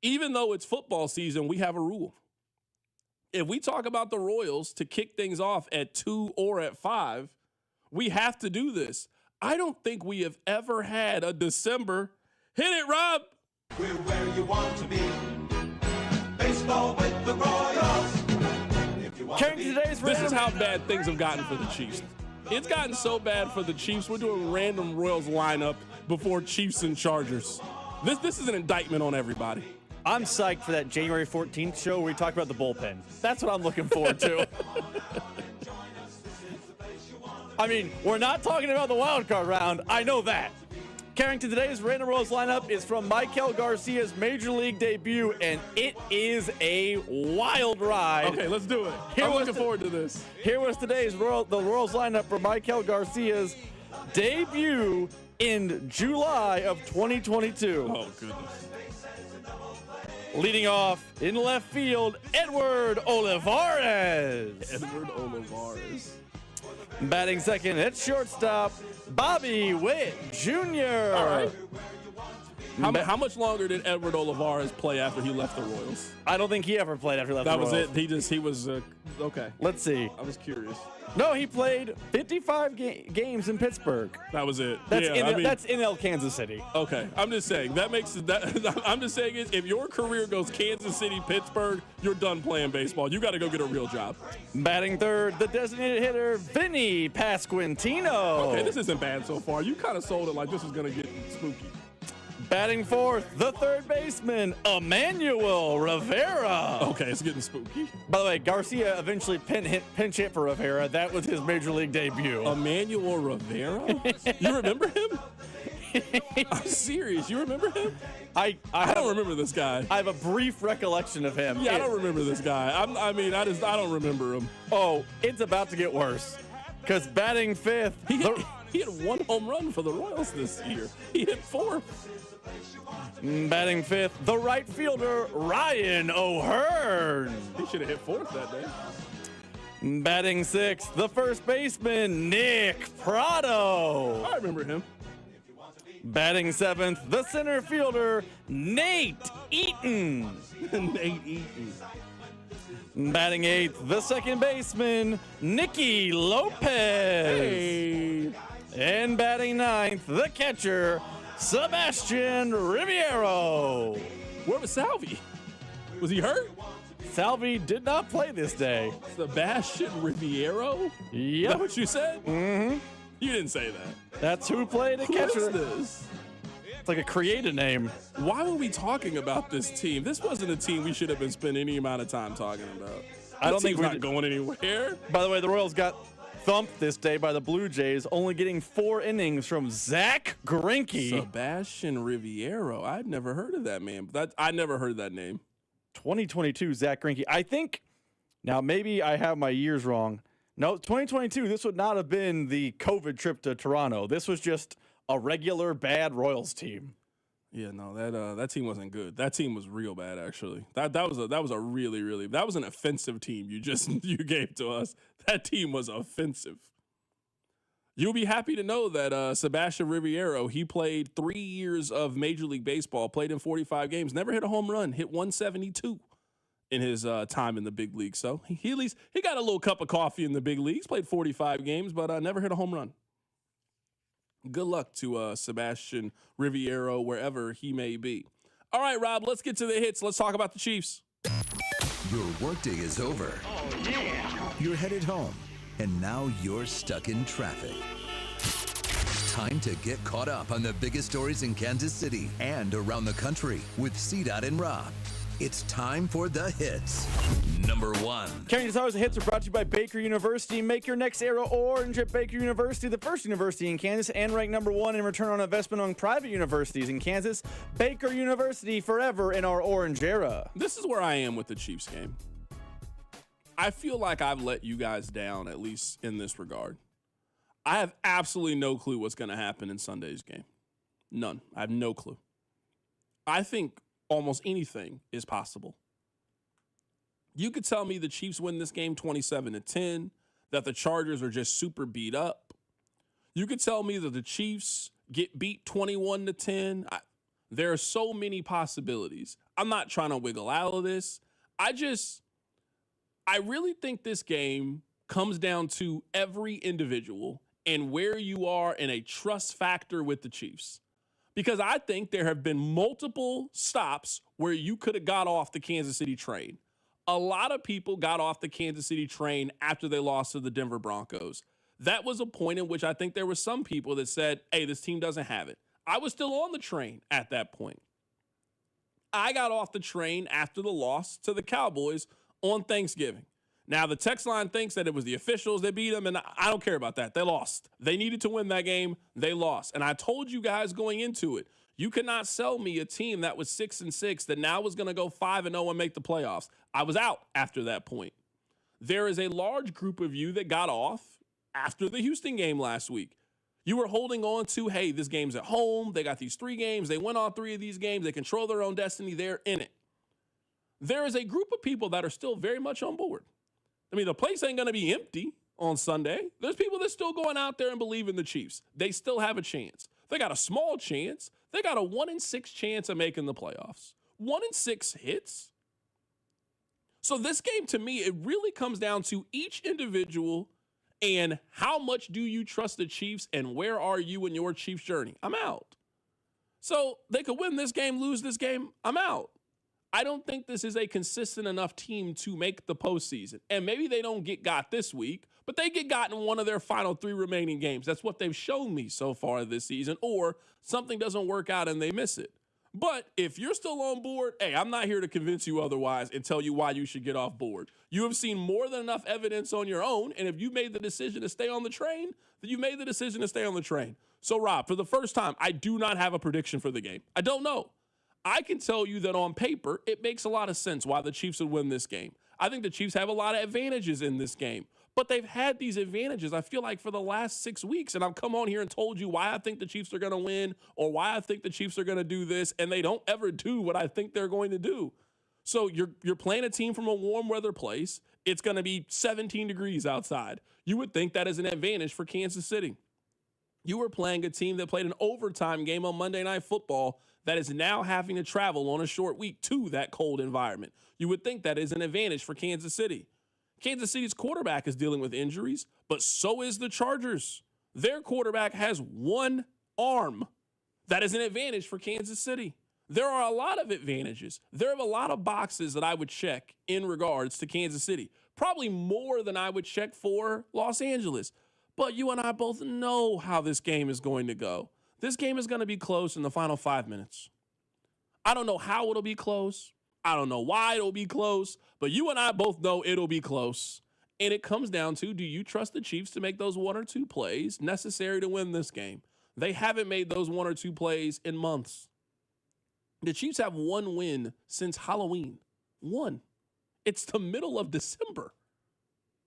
[SPEAKER 1] Even though it's football season, we have a rule. If we talk about the Royals to kick things off at 2 or at 5, we have to do this. I don't think we have ever had a December. Hit it, Rob.
[SPEAKER 10] We're where you want to be. Baseball with the Royals.
[SPEAKER 1] This is how bad things have gotten for the Chiefs. It's gotten so bad for the Chiefs. We're doing random Royals lineup before Chiefs and Chargers. This is an indictment on everybody.
[SPEAKER 11] I'm psyched for that January 14th show where we talk about the bullpen. That's what I'm looking forward to. I mean, we're not talking about the wild card round. I know that. Carrington, today's Random Royals lineup is from Maikel Garcia's Major League debut, and it is a wild ride.
[SPEAKER 1] Okay, let's do it. I'm looking forward to this.
[SPEAKER 11] Here was today's the Royals lineup for Maikel Garcia's debut in July of 2022.
[SPEAKER 1] Oh, goodness.
[SPEAKER 11] Leading off in left field, Edward Olivares.
[SPEAKER 1] Edward Olivares.
[SPEAKER 11] Batting second at shortstop, Bobby Witt Jr.
[SPEAKER 1] All right. How much longer did Edward Olivares play after he left the Royals?
[SPEAKER 11] I don't think he ever played after he left the Royals.
[SPEAKER 1] That was it. He was okay.
[SPEAKER 11] Let's see.
[SPEAKER 1] I was curious.
[SPEAKER 11] No, he played 55 games in Pittsburgh.
[SPEAKER 1] That was it.
[SPEAKER 11] That's in Kansas City.
[SPEAKER 1] Okay, I'm just saying that makes that. I'm just saying is if your career goes Kansas City, Pittsburgh, you're done playing baseball. You got to go get a real job.
[SPEAKER 11] Batting third, the designated hitter, Vinny Pasquantino.
[SPEAKER 1] Okay, this isn't bad so far. You kind of sold it like this was gonna get spooky.
[SPEAKER 11] Batting fourth, the third baseman, Emmanuel Rivera.
[SPEAKER 1] Okay, it's getting spooky.
[SPEAKER 11] By the way, Garcia eventually pinch hit for Rivera. That was his major league debut.
[SPEAKER 1] Emmanuel Rivera? You remember him? I'm serious. You remember him?
[SPEAKER 11] I
[SPEAKER 1] don't remember this guy.
[SPEAKER 11] I have a brief recollection of him.
[SPEAKER 1] Yeah, I don't remember this guy. I don't remember him.
[SPEAKER 11] Oh, it's about to get worse. Because batting fifth,
[SPEAKER 1] he had 1 home run for the Royals this year. He hit 4.
[SPEAKER 11] Batting fifth, the right fielder, Ryan O'Hearn.
[SPEAKER 1] He should have hit 4th that day.
[SPEAKER 11] Batting sixth, the first baseman, Nick Prado.
[SPEAKER 1] I remember him.
[SPEAKER 11] Batting seventh, the center fielder, Nate Eaton.
[SPEAKER 1] Nate Eaton.
[SPEAKER 11] Batting eighth, the second baseman, Nicky Lopez.
[SPEAKER 1] Hey.
[SPEAKER 11] And batting ninth, the catcher, Sebastian Riviero.
[SPEAKER 1] Where was Salvi? Was he hurt?
[SPEAKER 11] Salvi did not play this day.
[SPEAKER 1] Sebastian Riviero?
[SPEAKER 11] Yep.
[SPEAKER 1] Is that what you said?
[SPEAKER 11] Mm-hmm.
[SPEAKER 1] You didn't say that.
[SPEAKER 11] That's who played the catcher.
[SPEAKER 1] Who is this?
[SPEAKER 11] It's like a creative name.
[SPEAKER 1] Why were we talking about this team? This wasn't a team we should have been spending any amount of time talking about.
[SPEAKER 11] I don't think
[SPEAKER 1] we're
[SPEAKER 11] we're
[SPEAKER 1] not going anywhere.
[SPEAKER 11] By the way, the Royals got thumped this day by the Blue Jays, only getting 4 innings from Zach Greinke.
[SPEAKER 1] Sebastian Riviero. I'd never heard of that man. I never heard that name.
[SPEAKER 11] 2022 Zach Greinke. I think, now maybe I have my years wrong. No, 2022, this would not have been the COVID trip to Toronto. This was just a regular bad Royals team.
[SPEAKER 1] Yeah, no, that team wasn't good. That team was real bad, actually. That was an offensive team you gave to us. That team was offensive. You'll be happy to know that Sebastian Riviero, he played 3 years of Major League Baseball, played in 45 games, never hit a home run, hit 172 in his time in the big league. So he at least he got a little cup of coffee in the big leagues, played 45 games, but never hit a home run. Good luck to Sebastian Riviero, wherever he may be. All right, Rob, let's get to the hits. Let's talk about the Chiefs.
[SPEAKER 2] Your workday is over.
[SPEAKER 10] Oh, yeah.
[SPEAKER 2] You're headed home, and now you're stuck in traffic. Time to get caught up on the biggest stories in Kansas City and around the country with CDOT and Rob. It's time for the hits. Number 1.
[SPEAKER 11] Carrington Harrison hits are brought to you by Baker University. Make your next era orange at Baker University, the first university in Kansas, and ranked number 1 in return on investment on private universities in Kansas. Baker University, forever in our orange era.
[SPEAKER 1] This is where I am with the Chiefs game. I feel like I've let you guys down, at least in this regard. I have absolutely no clue what's going to happen in Sunday's game. None. I have no clue. I think almost anything is possible. You could tell me the Chiefs win this game 27-10, that the Chargers are just super beat up. You could tell me that the Chiefs get beat 21-10. There are so many possibilities. I'm not trying to wiggle out of this. I really think this game comes down to every individual and where you are in a trust factor with the Chiefs. Because I think there have been multiple stops where you could have got off the Kansas City train. A lot of people got off the Kansas City train after they lost to the Denver Broncos. That was a point in which I think there were some people that said, hey, this team doesn't have it. I was still on the train at that point. I got off the train after the loss to the Cowboys on Thanksgiving. Now, the text line thinks that it was the officials that beat them, and I don't care about that. They lost. They needed to win that game. They lost. And I told you guys going into it, you cannot sell me a team that was 6-6 that now was going to go 5-0 and make the playoffs. I was out after that point. There is a large group of you that got off after the Houston game last week. You were holding on to, hey, this game's at home. They got these 3 games. They went on 3 of these games. They control their own destiny. They're in it. there is a group of people that are still very much on board. I mean, the place ain't going to be empty on Sunday. There's people that's still going out there and believe in the Chiefs. They still have a chance. They got a small chance. They got a 1 in 6 chance of making the playoffs. 1 in 6 hits. So this game, to me, it really comes down to each individual and how much do you trust the Chiefs and where are you in your Chiefs journey? I'm out. So they could win this game, lose this game. I'm out. I don't think this is a consistent enough team to make the postseason. And maybe they don't get got this week, but they get got in one of their final 3 remaining games. That's what they've shown me so far this season, or something doesn't work out and they miss it. But if you're still on board, hey, I'm not here to convince you otherwise and tell you why you should get off board. You have seen more than enough evidence on your own, and if you made the decision to stay on the train, then you made the decision to stay on the train. So, Rob, for the first time, I do not have a prediction for the game. I don't know. I can tell you that on paper, it makes a lot of sense why the Chiefs would win this game. I think the Chiefs have a lot of advantages in this game. But they've had these advantages, I feel like, for the last 6 weeks. And I've come on here and told you why I think the Chiefs are going to win or why I think the Chiefs are going to do this. And they don't ever do what I think they're going to do. So you're playing a team from a warm weather place. It's going to be 17 degrees outside. You would think that is an advantage for Kansas City. You were playing a team that played an overtime game on Monday Night Football that is now having to travel on a short week to that cold environment. You would think that is an advantage for Kansas City. Kansas City's quarterback is dealing with injuries, but so is the Chargers. Their quarterback has one arm. That is an advantage for Kansas City. There are a lot of advantages. There are a lot of boxes that I would check in regards to Kansas City. Probably more than I would check for Los Angeles. But you and I both know how this game is going to go. This game is going to be close in the final 5 minutes. I don't know how it'll be close. I don't know why it'll be close, but you and I both know it'll be close. And it comes down to, do you trust the Chiefs to make those 1 or 2 plays necessary to win this game? They haven't made those 1 or 2 plays in months. The Chiefs have 1 win since Halloween. 1. It's the middle of December.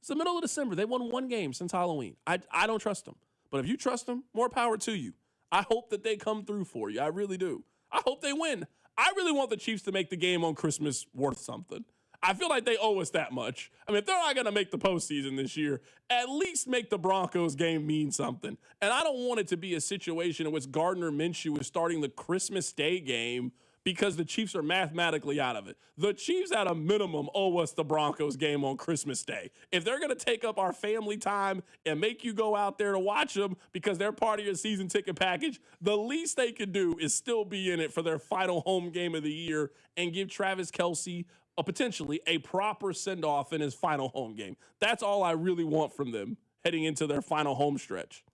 [SPEAKER 1] It's the middle of December. They won 1 game since Halloween. I don't trust them. But if you trust them, more power to you. I hope that they come through for you. I really do. I hope they win. I really want the Chiefs to make the game on Christmas worth something. I feel like they owe us that much. I mean, if they're not going to make the postseason this year, at least make the Broncos game mean something. And I don't want it to be a situation in which Gardner Minshew is starting the Christmas Day game because the Chiefs are mathematically out of it. The Chiefs, at a minimum, owe us the Broncos game on Christmas Day. If they're going to take up our family time and make you go out there to watch them because they're part of your season ticket package, the least they can do is still be in it for their final home game of the year and give Travis Kelce potentially a proper send-off in his final home game. That's all I really want from them heading into their final home stretch.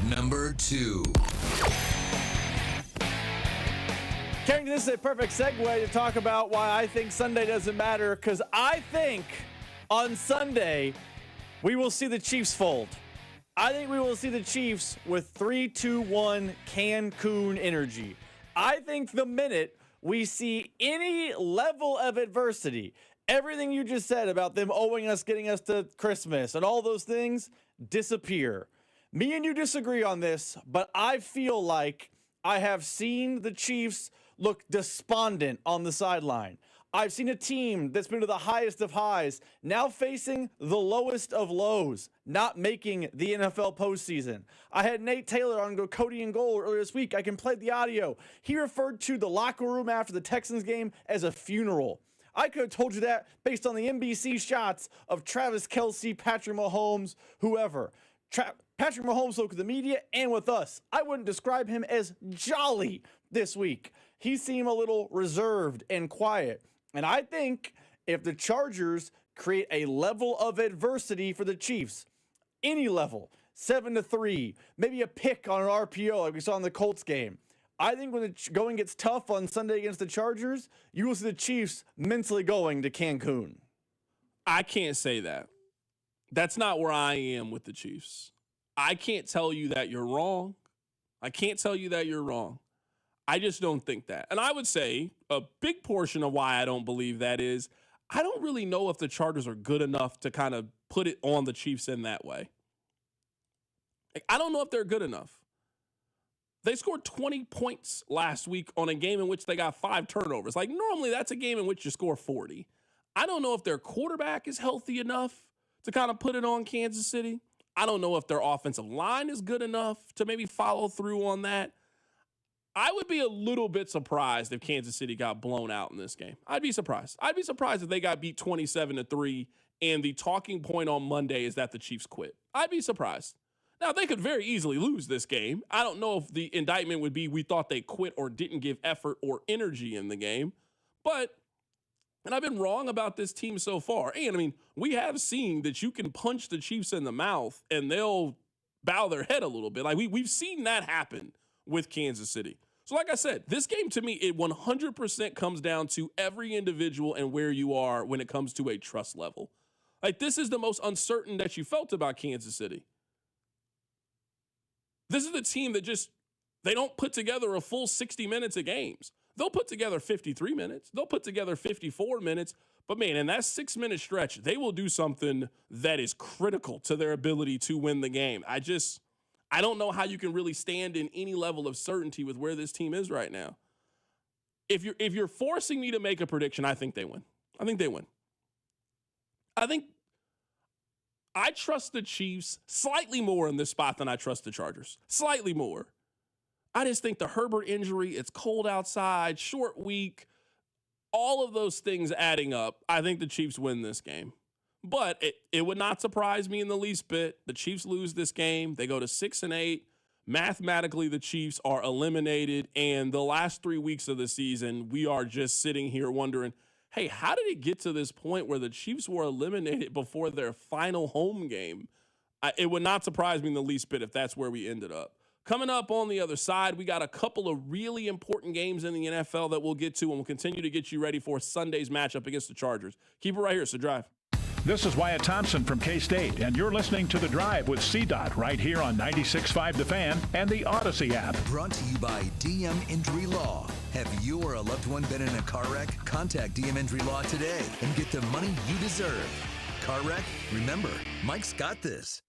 [SPEAKER 2] Number 2.
[SPEAKER 11] Carrington, this is a perfect segue to talk about why I think Sunday doesn't matter, because I think on Sunday we will see the Chiefs fold. I think we will see the Chiefs with 3-2-1 Cancun energy. I think the minute we see any level of adversity, everything you just said about them owing us, getting us to Christmas, and all those things disappear. Me and you disagree on this, but I feel like I have seen the Chiefs look despondent on the sideline. I've seen a team that's been to the highest of highs, now facing the lowest of lows, not making the NFL postseason. I had Nate Taylor on Go Cody and Goal earlier this week. I can play the audio. He referred to the locker room after the Texans game as a funeral. I could have told you that based on the NBC shots of Travis Kelce, Patrick Mahomes, whoever. Patrick Mahomes spoke with the media and with us. I wouldn't describe him as jolly this week. He seemed a little reserved and quiet. And I think if the Chargers create a level of adversity for the Chiefs, any level, 7-3, maybe a pick on an RPO like we saw in the Colts game, I think when the going gets tough on Sunday against the Chargers, you will see the Chiefs mentally going to Cancun.
[SPEAKER 1] I can't say that. That's not where I am with the Chiefs. I can't tell you that you're wrong. I can't tell you that you're wrong. I just don't think that. And I would say a big portion of why I don't believe that is I don't really know if the Chargers are good enough to kind of put it on the Chiefs in that way. Like, I don't know if they're good enough. They scored 20 points last week on a game in which they got 5 turnovers. Like, normally that's a game in which you score 40. I don't know if their quarterback is healthy enough to kind of put it on Kansas City. I don't know if their offensive line is good enough to maybe follow through on that. I would be a little bit surprised if Kansas City got blown out in this game. I'd be surprised. I'd be surprised if they got beat 27-3 and the talking point on Monday is that the Chiefs quit. I'd be surprised. Now, they could very easily lose this game. I don't know if the indictment would be we thought they quit or didn't give effort or energy in the game. And I've been wrong about this team so far. And, I mean, we have seen that you can punch the Chiefs in the mouth and they'll bow their head a little bit. Like, we've seen that happen with Kansas City. So like I said, this game to me, it 100% comes down to every individual and where you are when it comes to a trust level. Like, this is the most uncertain that you felt about Kansas City. This is the team that they don't put together a full 60 minutes of games. They'll put together 53 minutes. They'll put together 54 minutes. But, man, in that 6-minute stretch, they will do something that is critical to their ability to win the game. I don't know how you can really stand in any level of certainty with where this team is right now. If you're forcing me to make a prediction, I think they win. I think they win. I trust the Chiefs slightly more in this spot than I trust the Chargers. Slightly more. I just think the Herbert injury, it's cold outside, short week, all of those things adding up, I think the Chiefs win this game. But it would not surprise me in the least bit. The Chiefs lose this game. They go to 6-8. Mathematically, the Chiefs are eliminated. And the last 3 weeks of the season, we are just sitting here wondering, hey, how did it get to this point where the Chiefs were eliminated before their final home game? It would not surprise me in the least bit if that's where we ended up. Coming up on the other side, we got a couple of really important games in the NFL that we'll get to, and we'll continue to get you ready for Sunday's matchup against the Chargers. Keep it right here. It's The Drive.
[SPEAKER 3] This is Wyatt Thompson from K-State, and you're listening to The Drive with CDOT right here on 96.5 The Fan and the Odyssey app.
[SPEAKER 2] Brought to you by DM Injury Law. Have you or a loved one been in a car wreck? Contact DM Injury Law today and get the money you deserve. Car wreck? Remember, Mike's got this.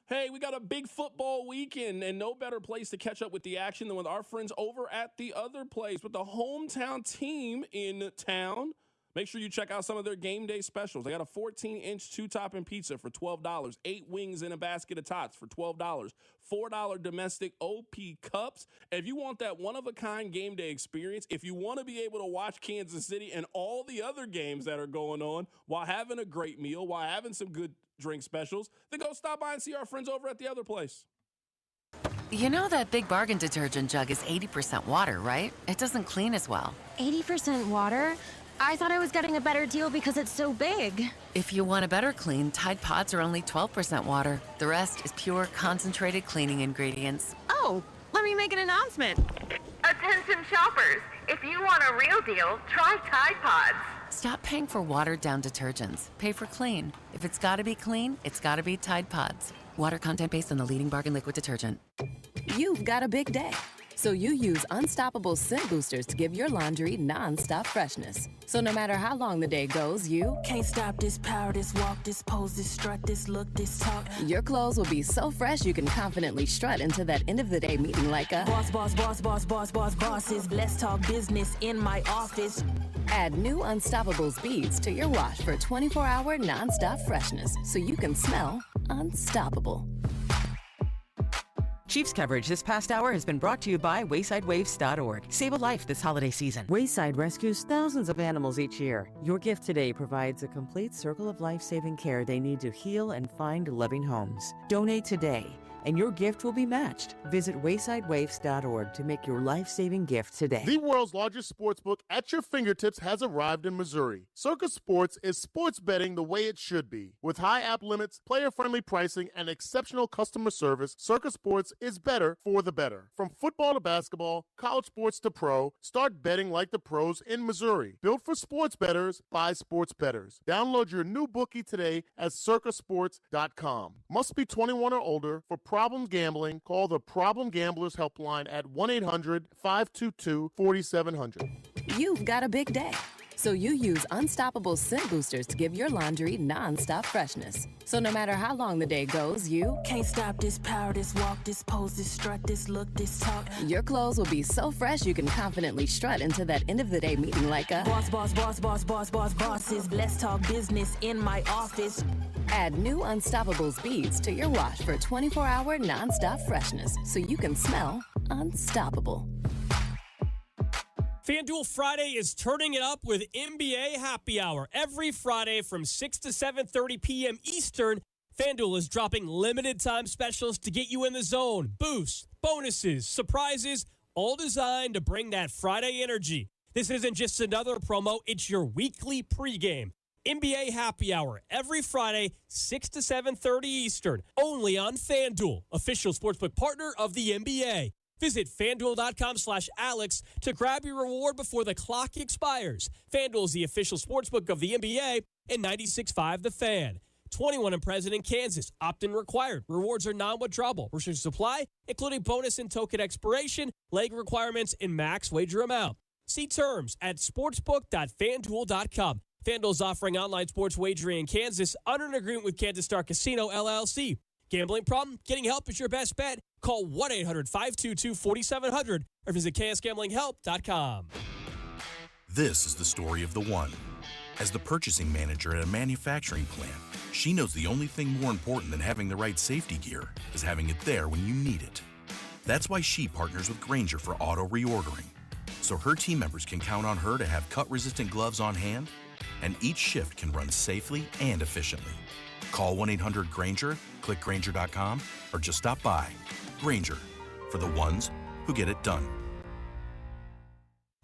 [SPEAKER 1] Hey, we got a big football weekend, and no better place to catch up with the action than with our friends over at The Other Place with the hometown team in town. Make sure you check out some of their game day specials. They got a 14-inch two-topping pizza for $12, 8 wings in a basket of tots for $12, $4 domestic OP cups. If you want that one-of-a-kind game day experience, if you want to be able to watch Kansas City and all the other games that are going on while having a great meal, while having some good drink specials, then go stop by and see our friends over at The Other Place.
[SPEAKER 12] You know that Big Bargain detergent jug is 80% water, right? It doesn't clean as well.
[SPEAKER 14] 80% water? I thought I was getting a better deal because it's so big.
[SPEAKER 12] If you want a better clean, Tide Pods are only 12% water. The rest is pure, concentrated cleaning ingredients.
[SPEAKER 14] Oh, let me make an announcement.
[SPEAKER 21] Attention shoppers, if you want a real deal, try Tide Pods.
[SPEAKER 12] Stop paying for watered-down detergents. Pay for clean. If it's gotta be clean, it's gotta be Tide Pods. Water content based on the leading bargain liquid detergent.
[SPEAKER 23] You've got a big day, so you use Unstoppable Scent Boosters to give your laundry non-stop freshness. So no matter how long the day goes, you
[SPEAKER 24] can't stop this power, this walk, this pose, this strut, this look, this talk.
[SPEAKER 23] Your clothes will be so fresh you can confidently strut into that end of the day meeting like a
[SPEAKER 24] boss, boss, boss, boss, boss, boss, bosses. Let's talk business in my office.
[SPEAKER 23] Add new Unstoppables beads to your wash for 24-hour non-stop freshness so you can smell unstoppable.
[SPEAKER 18] Chiefs coverage this past hour has been brought to you by WaysideWaves.org. Save a life this holiday season.
[SPEAKER 25] Wayside rescues thousands of animals each year. Your gift today provides a complete circle of life-saving care they need to heal and find loving homes. Donate today, and your gift will be matched. Visit WaysideWaves.org to make your life-saving gift today.
[SPEAKER 26] The world's largest sportsbook at your fingertips has arrived in Missouri. Circus Sports is sports betting the way it should be. With high app limits, player-friendly pricing, and exceptional customer service, Circus Sports is better for the better. From football to basketball, college sports to pro, start betting like the pros in Missouri. Built for sports bettors by sports bettors. Download your new bookie today at circusports.com. Must be 21 or older. For problem gambling, call the Problem Gamblers Helpline at 1-800-522-4700.
[SPEAKER 23] You've got a big day, So you use unstoppable scent boosters to give your laundry non-stop freshness. So no matter how long the day goes, you
[SPEAKER 24] can't stop this power, this walk, this pose, this strut, this look, this talk.
[SPEAKER 23] Your clothes will be so fresh you can confidently strut into that end of the day meeting like a
[SPEAKER 24] boss, boss, boss, boss, boss, boss, bosses. Let's talk business in my office.
[SPEAKER 23] Add new Unstoppables beads to your wash for 24-hour non-stop freshness so you can smell unstoppable.
[SPEAKER 4] FanDuel Friday is turning it up with NBA Happy Hour. Every Friday from 6 to 7:30 p.m. Eastern, FanDuel is dropping limited time specials to get you in the zone. Boosts, bonuses, surprises, all designed to bring that Friday energy. This isn't just another promo, it's your weekly pregame. NBA Happy Hour every Friday, 6 to 7:30 Eastern, only on FanDuel, official sportsbook partner of the NBA. Visit FanDuel.com/Alex to grab your reward before the clock expires. FanDuel is the official sportsbook of the NBA and 96.5 The Fan. 21 and present in Kansas. Opt-in required. Rewards are non-withdrawable. Restricted supply, including bonus and token expiration, leg requirements, and max wager amount. See terms at sportsbook.fanduel.com. FanDuel is offering online sports wagering in Kansas under an agreement with Kansas Star Casino, LLC. Gambling problem? Getting help is your best bet. Call 1-800-522-4700 or visit ksgamblinghelp.com.
[SPEAKER 6] This is the story of the one. As the purchasing manager at a manufacturing plant, she knows the only thing more important than having the right safety gear is having it there when you need it. That's why she partners with Grainger for auto reordering, so her team members can count on her to have cut-resistant gloves on hand, and each shift can run safely and efficiently. Call 1-800-GRAINGER, click Grainger.com, or just stop by. Grainger, for the ones who get it done.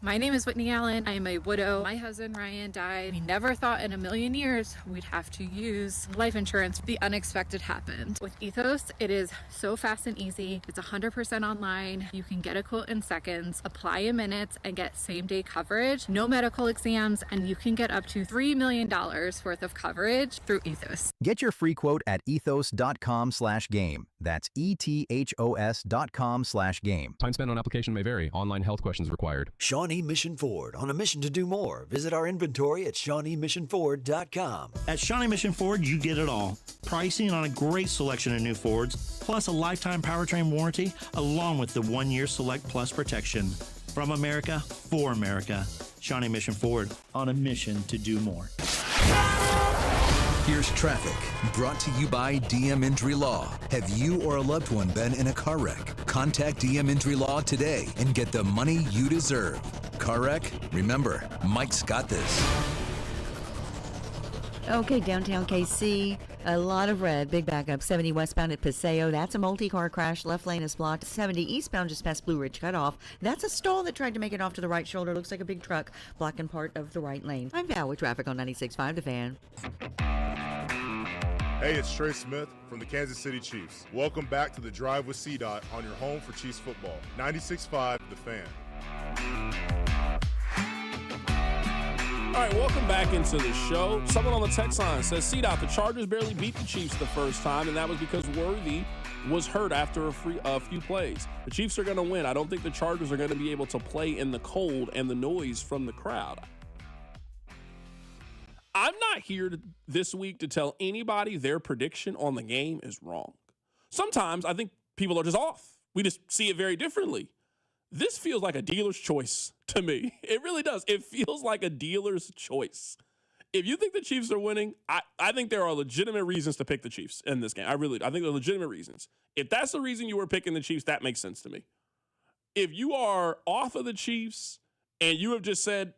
[SPEAKER 7] My name is Whitney Allen. I am a widow. My husband Ryan died. We never thought in a million years we'd have to use life insurance. The unexpected happened. With Ethos, it is so fast and easy. It's 100% online. You can get a quote in seconds, apply in minutes, and get same-day coverage. No medical exams, and you can get up to $3 million worth of coverage through Ethos.
[SPEAKER 9] Get your free quote at ethos.com/game. That's ETHOS.com/game.
[SPEAKER 29] Time spent on application may vary. Online health questions required.
[SPEAKER 15] Shawnee Mission Ford, on a mission to do more. Visit our inventory at ShawneeMissionFord.com.
[SPEAKER 16] At Shawnee Mission Ford, you get it all. Pricing on a great selection of new Fords, plus a lifetime powertrain warranty, along with the 1-year Select Plus protection. From America, for America. Shawnee Mission Ford, on a mission to do more.
[SPEAKER 2] Here's traffic, brought to you by DM Injury Law. Have you or a loved one been in a car wreck? Contact DM Injury Law today and get the money you deserve. Car wreck? Remember, Mike's got this.
[SPEAKER 17] Okay, downtown KC, a lot of red. Big backup. 70 westbound at Paseo. That's a multi-car crash. Left lane is blocked. 70 eastbound just past Blue Ridge Cutoff. That's a stall that tried to make it off to the right shoulder. Looks like a big truck blocking part of the right lane. I'm Val with traffic on 96.5 The Fan.
[SPEAKER 27] Hey, it's Trey Smith from the Kansas City Chiefs. Welcome back to the Drive with C-Dot on your home for Chiefs football. 96.5 The Fan.
[SPEAKER 1] All right, welcome back into the show. Someone on the text line says, C-Dot, the Chargers barely beat the Chiefs the first time, and that was because Worthy was hurt after a few plays. The Chiefs are going to win. I don't think the Chargers are going to be able to play in the cold and the noise from the crowd. I'm not here this week to tell anybody their prediction on the game is wrong. Sometimes I think people are just off. We just see it very differently. This feels like a dealer's choice to me. It really does. It feels like a dealer's choice. If you think the Chiefs are winning, I think there are legitimate reasons to pick the Chiefs in this game. I think there are legitimate reasons. If that's the reason you were picking the Chiefs, that makes sense to me. If you are off of the Chiefs and you have just said,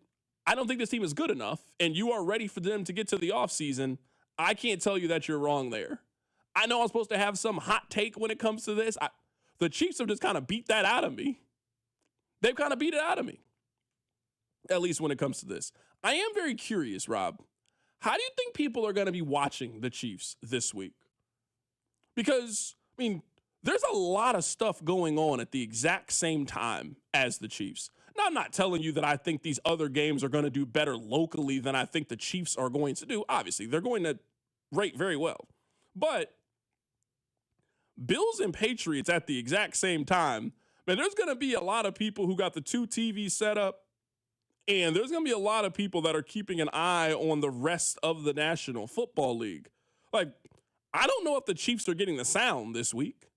[SPEAKER 1] I don't think this team is good enough, and you are ready for them to get to the offseason, I can't tell you that you're wrong there. I know I'm supposed to have some hot take when it comes to this. The Chiefs have just kind of beat that out of me. They've kind of beat it out of me, at least when it comes to this. I am very curious, Rob. How do you think people are going to be watching the Chiefs this week? Because, I mean, there's a lot of stuff going on at the exact same time as the Chiefs. Now, I'm not telling you that I think these other games are going to do better locally than I think the Chiefs are going to do. Obviously, they're going to rate very well. But Bills and Patriots at the exact same time, man, there's going to be a lot of people who got the two TVs set up, And there's going to be a lot of people that are keeping an eye on the rest of the National Football League. Like, I don't know if the Chiefs are getting the sound this week.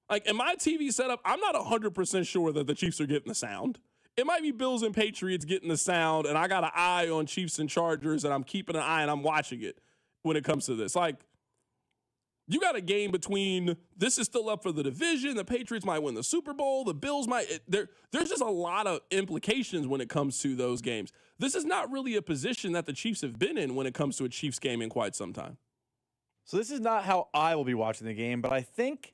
[SPEAKER 1] Like, in my TV setup, I'm not 100% sure that the Chiefs are getting the sound. It might be Bills and Patriots getting the sound, and I got an eye on Chiefs and Chargers, and I'm keeping an eye and I'm watching it when it comes to this. Like, you got a game between this is still up for the division. The Patriots might win the Super Bowl. The Bills might. There's just a lot of implications when it comes to those games. This is not really a position that the Chiefs have been in when it comes to a Chiefs game in quite some time.
[SPEAKER 5] So this is not how I will be watching the game, but I think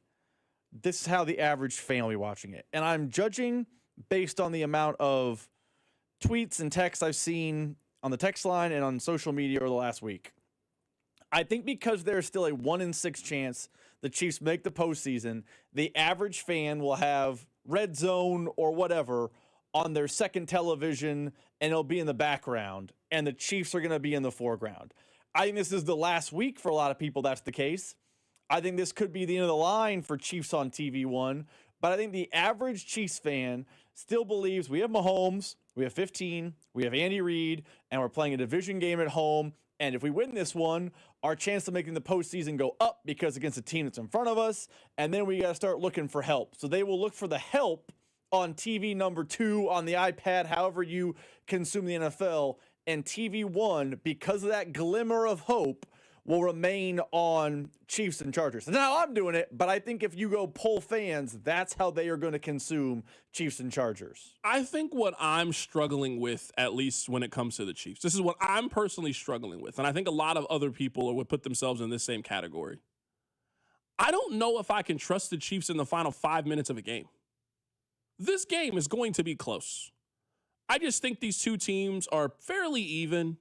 [SPEAKER 5] this is how the average fan will be watching it. And I'm judging based on the amount of tweets and texts I've seen on the text line and on social media over the last week. I think because there's still a 1 in 6 chance the Chiefs make the postseason, the average fan will have Red Zone or whatever on their second television, and it'll be in the background, and the Chiefs are going to be in the foreground. I think this is the last week for a lot of people that's the case. I think this could be the end of the line for Chiefs on TV1, but I think the average Chiefs fan still believes we have Mahomes, we have 15, we have Andy Reid, and we're playing a division game at home. And if we win this one, our chance of making the postseason go up because against a team that's in front of us, and then we got to start looking for help. So they will look for the help on TV number 2, on the iPad, however you consume the NFL, and TV1, because of that glimmer of hope, will remain on Chiefs and Chargers. And now I'm doing it, but I think if you go poll fans, that's how they are going to consume Chiefs and Chargers.
[SPEAKER 1] I think what I'm struggling with, at least when it comes to the Chiefs, this is what I'm personally struggling with, and I think a lot of other people would put themselves in this same category. I don't know if I can trust the Chiefs in the final 5 minutes of a game. This game is going to be close. I just think these two teams are fairly even.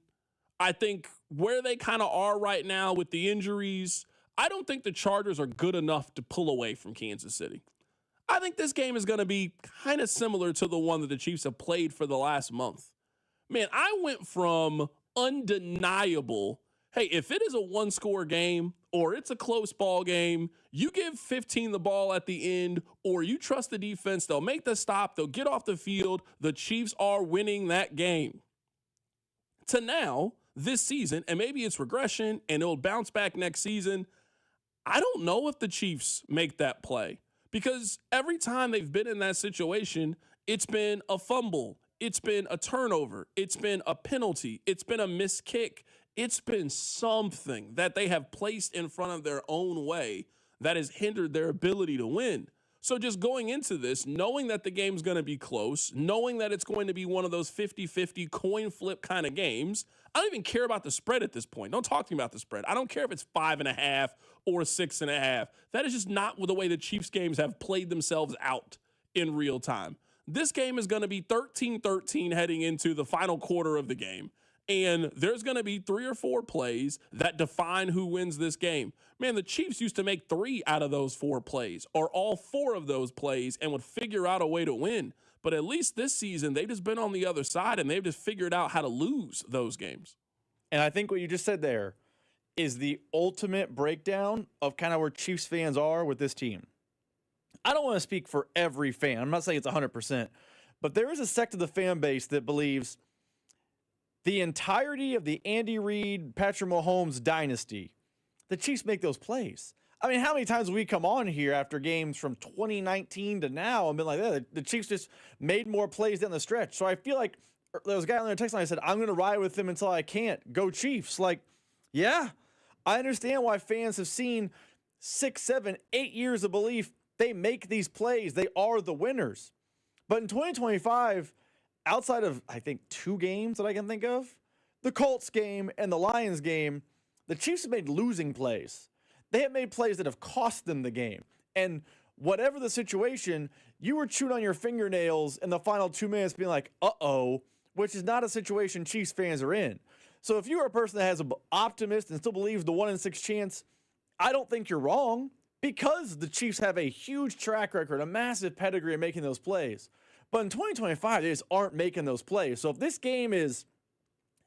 [SPEAKER 1] I think where they kind of are right now with the injuries, I don't think the Chargers are good enough to pull away from Kansas City. I think this game is going to be kind of similar to the one that the Chiefs have played for the last month. Man, I went from undeniable, hey, if it is a one-score game or it's a close ball game, you give 15 the ball at the end, or you trust the defense, they'll make the stop, they'll get off the field, the Chiefs are winning that game. To now, this season, and maybe it's regression and it'll bounce back next season, I don't know if the Chiefs make that play, because every time they've been in that situation, it's been a fumble, it's been a turnover, it's been a penalty, it's been a missed kick, it's been something that they have placed in front of their own way that has hindered their ability to win. So just going into this, knowing that the game's going to be close, knowing that it's going to be one of those 50-50 coin flip kind of games, I don't even care about the spread at this point. Don't talk to me about the spread. I don't care if it's 5.5 or 6.5. That is just not the way the Chiefs games have played themselves out in real time. This game is going to be 13-13 heading into the final quarter of the game. And there's going to be 3 or 4 plays that define who wins this game. Man, the Chiefs used to make 3 out of those 4 plays, or all 4 of those plays, and would figure out a way to win. But at least this season, they've just been on the other side, and they've just figured out how to lose those games.
[SPEAKER 5] And I think what you just said there is the ultimate breakdown of kind of where Chiefs fans are with this team. I don't want to speak for every fan. I'm not saying it's 100%, but there is a sect of the fan base that believes the entirety of the Andy Reid, Patrick Mahomes dynasty, the Chiefs make those plays. I mean, how many times have we come on here after games from 2019 to now and been like, the Chiefs just made more plays down the stretch. So I feel like there was a guy on their text line that said, I'm going to ride with them until I can't. Go Chiefs. Like, yeah, I understand why fans have seen 6, 7, 8 years of belief. They make these plays. They are the winners. But in 2025, outside of, I think, 2 games that I can think of, the Colts game and the Lions game, the Chiefs have made losing plays. They have made plays that have cost them the game. And whatever the situation, you were chewing on your fingernails in the final 2 minutes being like, uh-oh, which is not a situation Chiefs fans are in. So if you are a person that has an optimist and still believes the 1 in 6 chance, I don't think you're wrong, because the Chiefs have a huge track record, a massive pedigree of making those plays. But in 2025, they just aren't making those plays. So if this game is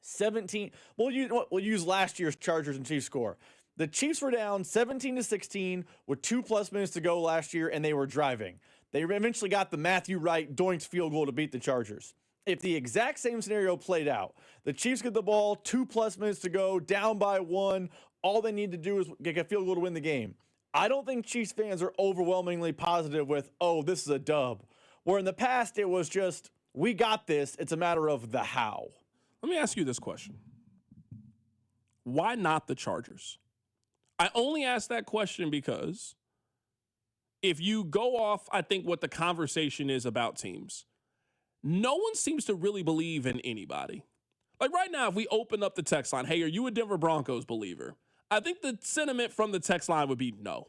[SPEAKER 5] 17, we'll use last year's Chargers and Chiefs score. The Chiefs were down 17-16 with 2+ minutes to go last year, and they were driving. They eventually got the Matthew Wright doinked field goal to beat the Chargers. If the exact same scenario played out, the Chiefs get the ball, 2+ minutes to go, down by 1, all they need to do is get a field goal to win the game. I don't think Chiefs fans are overwhelmingly positive with, oh, this is a dub. Where in the past, it was just, we got this. It's a matter of the how.
[SPEAKER 1] Let me ask you this question. Why not the Chargers? I only ask that question because if you go off, I think, what the conversation is about teams, no one seems to really believe in anybody. Like right now, if we open up the text line, hey, are you a Denver Broncos believer? I think the sentiment from the text line would be no.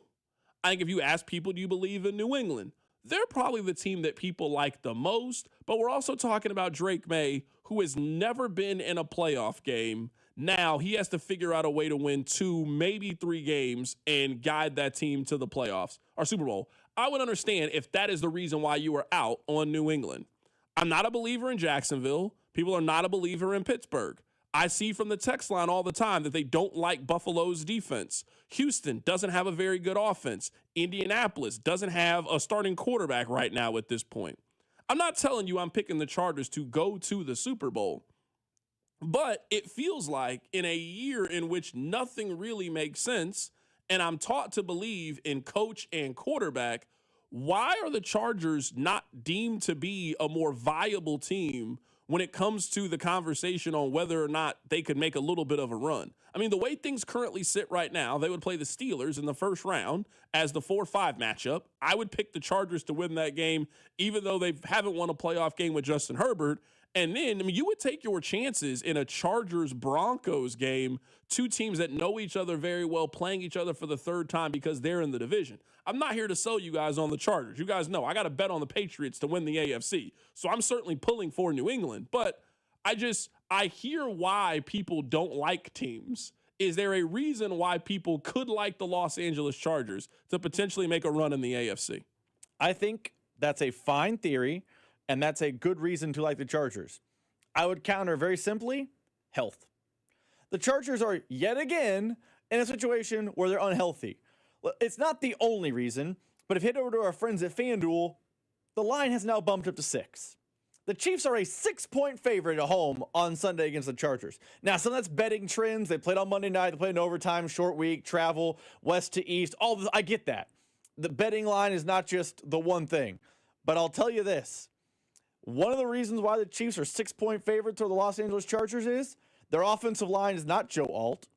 [SPEAKER 1] I think if you ask people, do you believe in New England? They're probably the team that people like the most, but we're also talking about Drake May, who has never been in a playoff game. Now he has to figure out a way to win 2, maybe 3 games and guide that team to the playoffs or Super Bowl. I would understand if that is the reason why you are out on New England. I'm not a believer in Jacksonville. People are not a believer in Pittsburgh. I see from the text line all the time that they don't like Buffalo's defense. Houston doesn't have a very good offense. Indianapolis doesn't have a starting quarterback right now at this point. I'm not telling you I'm picking the Chargers to go to the Super Bowl, but it feels like in a year in which nothing really makes sense, and I'm taught to believe in coach and quarterback, why are the Chargers not deemed to be a more viable team when it comes to the conversation on whether or not they could make a little bit of a run? I mean, the way things currently sit right now, they would play the Steelers in the first round as the 4-5 matchup. I would pick the Chargers to win that game, even though they haven't won a playoff game with Justin Herbert. And then, I mean, you would take your chances in a Chargers-Broncos game, 2 teams that know each other very well, playing each other for the 3rd time because they're in the division. I'm not here to sell you guys on the Chargers. You guys know I got to bet on the Patriots to win the AFC. So I'm certainly pulling for New England. But I hear why people don't like teams. Is there a reason why people could like the Los Angeles Chargers to potentially make a run in the AFC?
[SPEAKER 5] I think that's a fine theory, and that's a good reason to like the Chargers. I would counter very simply, health. The Chargers are yet again in a situation where they're unhealthy. It's not the only reason, but if you head over to our friends at FanDuel, the line has now bumped up to 6. The Chiefs are a 6-point favorite at home on Sunday against the Chargers. Now, some of that's betting trends. They played on Monday night. They played in overtime, short week, travel, west to east. I get that. The betting line is not just the one thing. But I'll tell you this. One of the reasons why the Chiefs are 6-point favorites over the Los Angeles Chargers is their offensive line is not Joe Alt.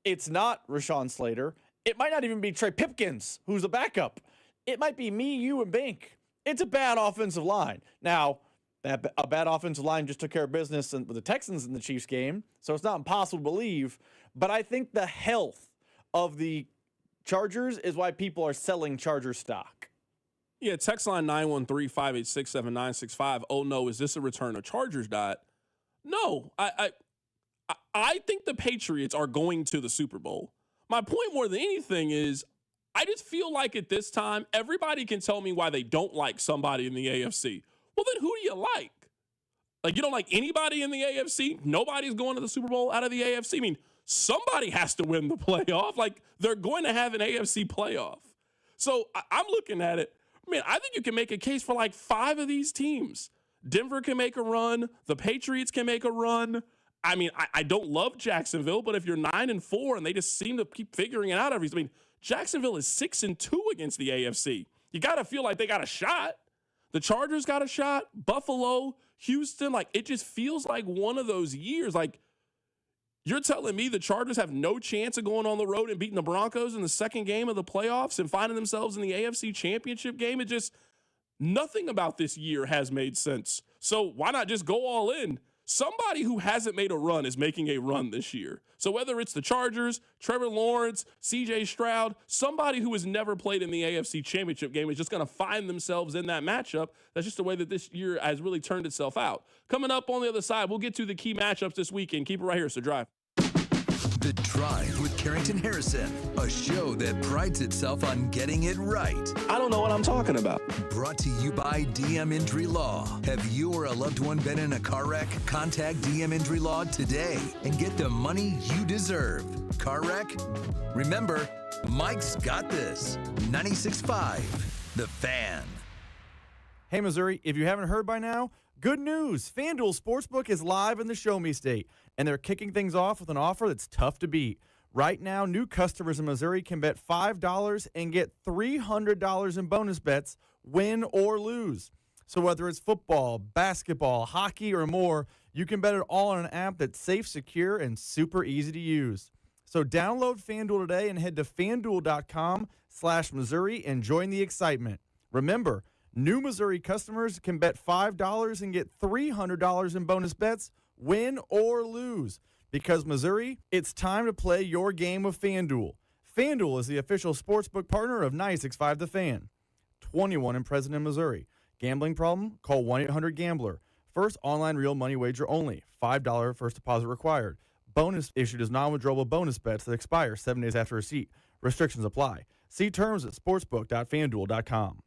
[SPEAKER 5] It's not Rashawn Slater. It might not even be Trey Pipkins, who's the backup. It might be me, you, and Bink. It's a bad offensive line. Now, a bad offensive line just took care of business with the Texans in the Chiefs game, so it's not impossible to believe. But I think the health of the Chargers is why people are selling Charger stock.
[SPEAKER 1] Yeah, text line 913-586-7965. Oh, no, is this a return of Chargers diet? No, I think the Patriots are going to the Super Bowl. My point more than anything is I just feel like at this time, everybody can tell me why they don't like somebody in the AFC. Well, then who do you like? Like, you don't like anybody in the AFC? Nobody's going to the Super Bowl out of the AFC? I mean, somebody has to win the playoff. Like, they're going to have an AFC playoff. So I'm looking at it. Man, I think you can make a case for like 5 of these teams. Denver can make a run. The Patriots can make a run. I mean, I don't love Jacksonville, but if you're 9-4 and they just seem to keep figuring it out I mean, Jacksonville is 6-2 against the AFC. You got to feel like they got a shot. The Chargers got a shot. Buffalo, Houston, like it just feels like one of those years. Like you're telling me the Chargers have no chance of going on the road and beating the Broncos in the second game of the playoffs and finding themselves in the AFC Championship game? It just, nothing about this year has made sense. So why not just go all in? Somebody who hasn't made a run is making a run this year. So whether it's the Chargers, Trevor Lawrence, CJ Stroud, somebody who has never played in the AFC Championship game is just going to find themselves in that matchup. That's just the way that this year has really turned itself out. Coming up on the other side, we'll get to the key matchups this weekend. Keep it right here, so drive.
[SPEAKER 2] The Drive with Carrington Harrison, a show that prides itself on getting it right.
[SPEAKER 1] I don't know what I'm talking about.
[SPEAKER 2] Brought to you by DM Injury Law. Have you or a loved one been in a car wreck? Contact DM Injury Law today and get the money you deserve. Car wreck? Remember, Mike's got this. 96.5, The Fan.
[SPEAKER 5] Hey, Missouri, if you haven't heard by now, Good news! FanDuel Sportsbook is live in the Show Me State, and they're kicking things off with an offer that's tough to beat. Right now, new customers in Missouri can bet $5 and get $300 in bonus bets, win or lose. So whether it's football, basketball, hockey, or more, you can bet it all on an app that's safe, secure, and super easy to use. So download FanDuel today and head to FanDuel.com/Missouri and join the excitement. Remember, new Missouri customers can bet $5 and get $300 in bonus bets, win or lose. Because Missouri, it's time to play your game with FanDuel. FanDuel is the official sportsbook partner of 96.5 The Fan. 21 and present in Missouri. Gambling problem? Call 1-800-GAMBLER. First online real money wager only. $5 first deposit required. Bonus issued as non-withdrawable bonus bets that expire 7 days after receipt. Restrictions apply. See terms at sportsbook.fanduel.com.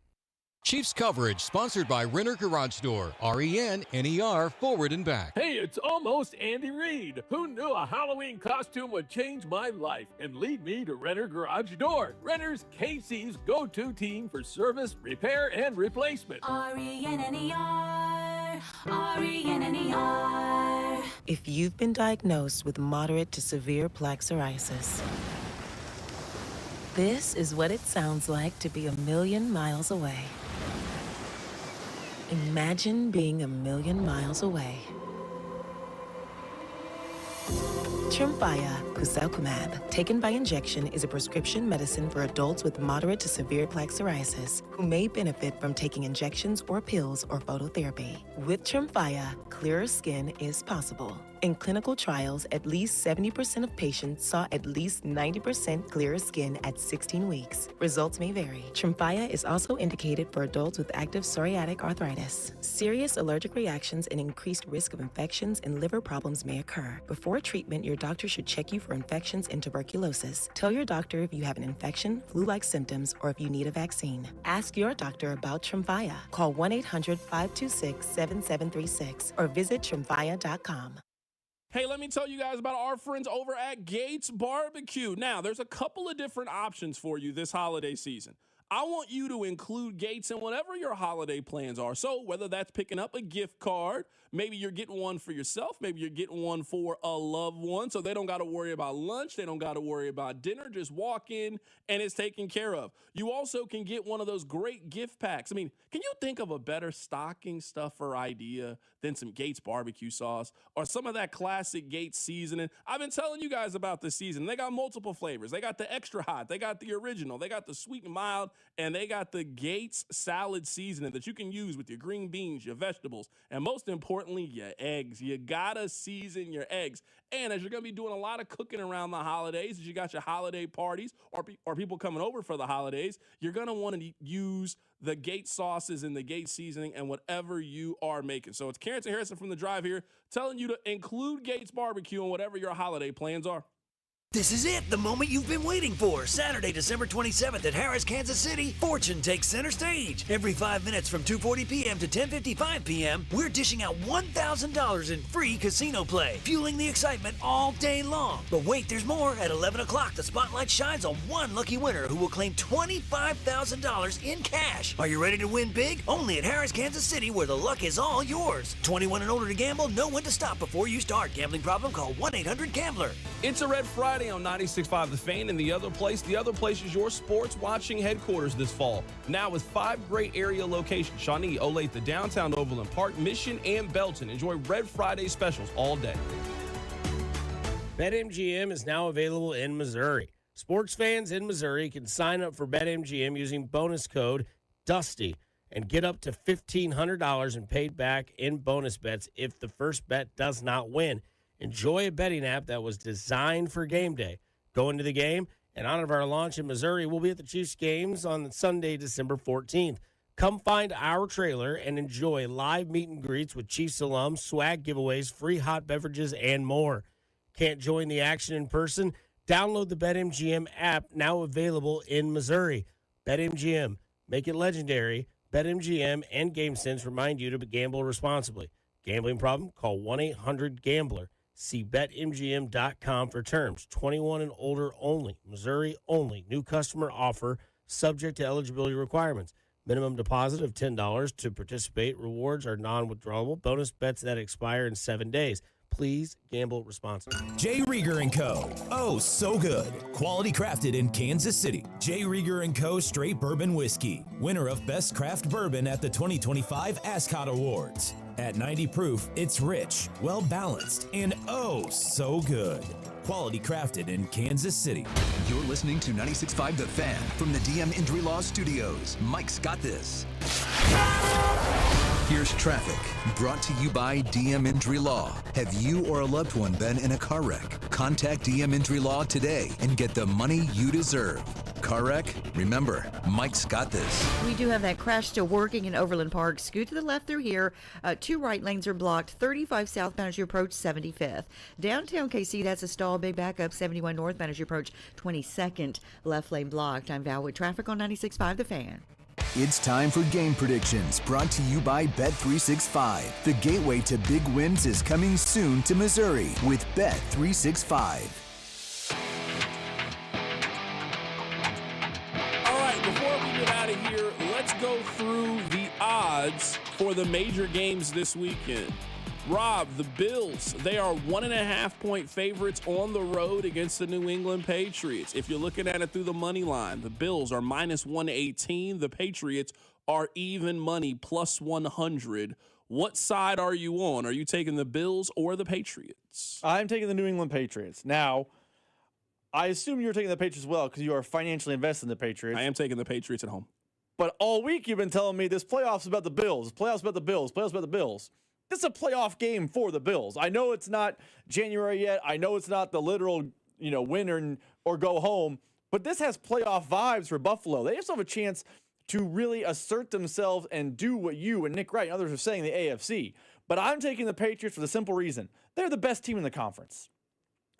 [SPEAKER 3] Chiefs coverage sponsored by Renner Garage Door. RENNER forward and back.
[SPEAKER 8] Hey, it's almost Andy Reid. Who knew a Halloween costume would change my life and lead me to Renner Garage Door? Renner's KC's go-to team for service, repair, and replacement.
[SPEAKER 24] RENNER, RENNER.
[SPEAKER 18] If you've been diagnosed with moderate to severe plaque psoriasis, this is what it sounds like to be 1,000,000 miles away. Imagine being 1,000,000 miles away. Tremfya guselkumab, taken by injection, is a prescription medicine for adults with moderate to severe plaque psoriasis who may benefit from taking injections or pills or phototherapy. With Tremfya, clearer skin is possible. In clinical trials, at least 70% of patients saw at least 90% clearer skin at 16 weeks. Results may vary. Tremfya is also indicated for adults with active psoriatic arthritis. Serious allergic reactions and increased risk of infections and liver problems may occur. Before treatment, your doctor should check you for infections and tuberculosis. Tell your doctor if you have an infection, flu-like symptoms, or if you need a vaccine. Ask your doctor about Tremfya. Call 1-800-526-7736 or visit tremfya.com.
[SPEAKER 1] Hey, let me tell you guys about our friends over at Gates Barbecue. Now, there's a couple of different options for you this holiday season. I want you to include Gates in whatever your holiday plans are. So whether that's picking up a gift card, maybe you're getting one for yourself, maybe you're getting one for a loved one so they don't got to worry about lunch, they don't got to worry about dinner, just walk in and it's taken care of. You also can get one of those great gift packs. I mean, can you think of a better stocking stuffer idea than some Gates barbecue sauce or some of that classic Gates seasoning? I've been telling you guys about this season. They got multiple flavors. They got the extra hot, they got the original, they got the sweet and mild, and they got the Gates salad seasoning that you can use with your green beans, your vegetables, and most importantly, your eggs. You gotta season your eggs. And as you're gonna be doing a lot of cooking around the holidays, as you got your holiday parties or people coming over for the holidays, you're gonna want to use the Gates sauces and the Gates seasoning and whatever you are making. So it's Carrington Harrison from The Drive here telling you to include Gates barbecue in whatever your holiday plans are.
[SPEAKER 15] This is it, the moment you've been waiting for. Saturday, December 27th at Harris, Kansas City, Fortune takes center stage. Every 5 minutes from 2:40 p.m. to 10:55 p.m., we're dishing out $1,000 in free casino play, fueling the excitement all day long. But wait, there's more. At 11 o'clock, the spotlight shines on one lucky winner who will claim $25,000 in cash. Are you ready to win big? Only at Harris, Kansas City, where the luck is all yours. 21 and older to gamble, know when to stop before you start. Gambling problem? Call 1-800-GAMBLER.
[SPEAKER 1] It's a Red Friday on 96.5 The Fan, and the other place is your sports watching headquarters this fall. Now with 5 great area locations: Shawnee, Olathe, downtown Overland Park, Mission, and Belton. Enjoy Red Friday specials all day.
[SPEAKER 4] BetMGM is now available in Missouri. Sports fans in Missouri can sign up for BetMGM using bonus code DUSTY and get up to $1,500 in paid back in bonus bets if the first bet does not win. Enjoy a betting app that was designed for game day. Go into the game, and on our launch in Missouri, we'll be at the Chiefs games on Sunday, December 14th. Come find our trailer and enjoy live meet and greets with Chiefs alums, swag giveaways, free hot beverages, and more. Can't join the action in person? Download the BetMGM app, now available in Missouri. BetMGM, make it legendary. BetMGM and GameSense remind you to gamble responsibly. Gambling problem? Call 1-800-GAMBLER. See BetMGM.com for terms. 21 and older only. Missouri only. New customer offer subject to eligibility requirements.
[SPEAKER 10] Minimum deposit of $10 to participate. Rewards are non-withdrawable. Bonus bets that expire in 7 days. Please gamble responsibly.
[SPEAKER 11] J. Rieger & Co. Oh, so good. Quality crafted in Kansas City. J. Rieger & Co. Straight Bourbon Whiskey. Winner of Best Craft Bourbon at the 2025 Ascot Awards. At 90 proof, it's rich, well-balanced, and oh, so good. Quality crafted in Kansas City.
[SPEAKER 2] You're listening to 96.5 The Fan from the DM Injury Law Studios. Mike's got this. Here's traffic, brought to you by DM Injury Law. Have you or a loved one been in a car wreck? Contact DM Injury Law today and get the money you deserve. Car wreck? Remember, Mike's got this.
[SPEAKER 17] We do have that crash still working in Overland Park. Scoot to the left through here. 2 right lanes are blocked. 35 southbound as you approach 75th. Downtown KC, that's a stall. Big backup. 71 northbound as you approach 22nd. Left lane blocked. I'm Val with traffic on 96.5 The Fan.
[SPEAKER 2] It's time for game predictions, brought to you by Bet365. The gateway to big wins is coming soon to Missouri with Bet365.
[SPEAKER 1] All right, before we get out of here, let's go through the odds for the major games this weekend. Rob, the Bills, they are 1.5-point favorites on the road against the New England Patriots. If you're looking at it through the money line, the Bills are minus 118. The Patriots are even money, plus 100. What side are you on? Are you taking the Bills or the Patriots?
[SPEAKER 5] I'm taking the New England Patriots. Now, I assume you're taking the Patriots as well because you are financially invested in the Patriots.
[SPEAKER 1] I am taking the Patriots at home.
[SPEAKER 5] But all week you've been telling me this playoff's about the Bills. Playoffs about the Bills. Playoffs about the Bills. This is a playoff game for the Bills. I know it's not January yet. I know it's not the literal, win or go home. But this has playoff vibes for Buffalo. They just have a chance to really assert themselves and do what you and Nick Wright and others are saying in the AFC. But I'm taking the Patriots for the simple reason. They're the best team in the conference.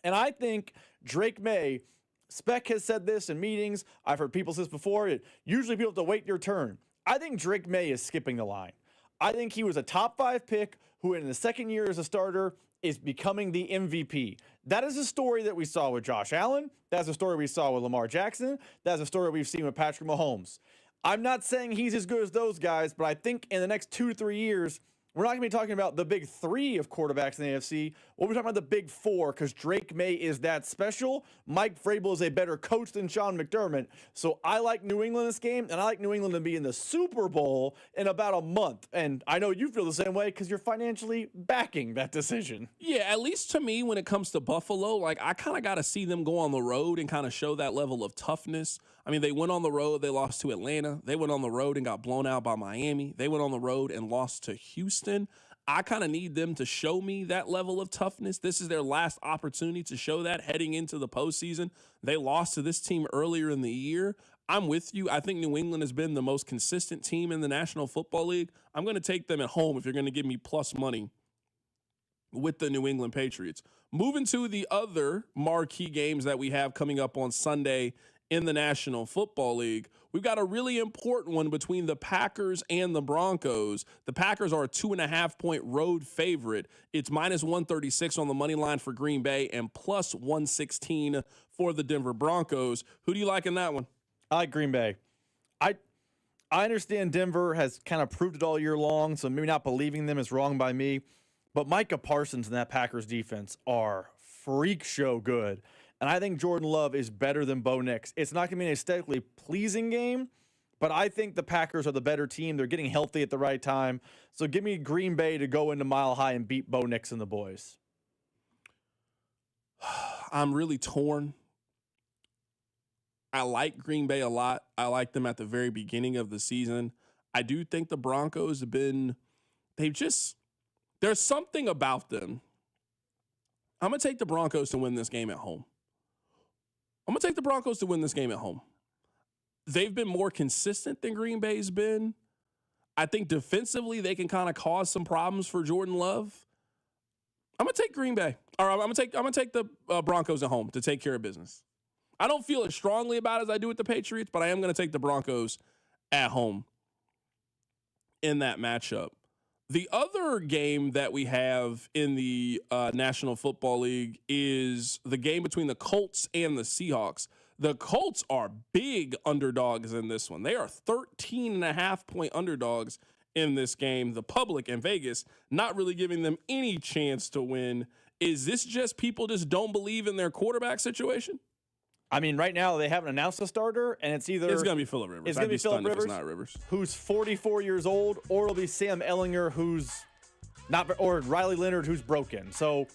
[SPEAKER 5] And I think Drake May, Speck has said this in meetings. I've heard people say this before. Usually people have to wait your turn. I think Drake May is skipping the line. I think he was a top 5 pick who in the second year as a starter is becoming the MVP. That is a story that we saw with Josh Allen. That's a story we saw with Lamar Jackson. That's a story we've seen with Patrick Mahomes. I'm not saying he's as good as those guys, but I think in the next 2 to 3 years, we're not going to be talking about the big 3 of quarterbacks in the AFC. We'll be talking about the big 4 because Drake May is that special. Mike Vrabel is a better coach than Sean McDermott. So I like New England in this game, and I like New England to be in the Super Bowl in about a month. And I know you feel the same way because you're financially backing that decision.
[SPEAKER 1] Yeah, at least to me when it comes to Buffalo, I kind of got to see them go on the road and kind of show that level of toughness. I mean, they went on the road, they lost to Atlanta. They went on the road and got blown out by Miami. They went on the road and lost to Houston. I kind of need them to show me that level of toughness. This is their last opportunity to show that heading into the postseason. They lost to this team earlier in the year. I'm with you. I think New England has been the most consistent team in the National Football League. I'm going to take them at home if you're going to give me plus money with the New England Patriots. Moving to the other marquee games that we have coming up on Sunday in the National Football League, we've got a really important one between the Packers and the Broncos. The Packers are a 2.5-point road favorite. It's minus 136 on the money line for Green Bay and plus 116 for the Denver Broncos. Who do you like in that one?
[SPEAKER 5] I like Green Bay. I understand Denver has kind of proved it all year long, so maybe not believing them is wrong by me. But Micah Parsons and that Packers defense are freak show good. And I think Jordan Love is better than Bo Nix. It's not going to be an aesthetically pleasing game, but I think the Packers are the better team. They're getting healthy at the right time. So give me Green Bay to go into Mile High and beat Bo Nix and the boys.
[SPEAKER 1] I'm really torn. I like Green Bay a lot. I like them at the very beginning of the season. I do think the Broncos have been, there's something about them. I'm going to take the Broncos to win this game at home. They've been more consistent than Green Bay's been. I think defensively they can kind of cause some problems for Jordan Love. I'm going to take Green Bay. Or I'm going to take the Broncos at home to take care of business. I don't feel as strongly about it as I do with the Patriots, but I am going to take the Broncos at home in that matchup. The other game that we have in the National Football League is the game between the Colts and the Seahawks. The Colts are big underdogs in this one. They are 13.5-point underdogs in this game. The public in Vegas not really giving them any chance to win. Is this just people just don't believe in their quarterback situation?
[SPEAKER 5] I mean, right now they haven't announced a starter, and it's
[SPEAKER 1] going to be Phillip Rivers.
[SPEAKER 5] It's going to be Phillip Rivers,
[SPEAKER 1] not Rivers,
[SPEAKER 5] who's 44 years old, or it'll be Sam Ehlinger, who's not, or Riley Leonard, who's broken. So.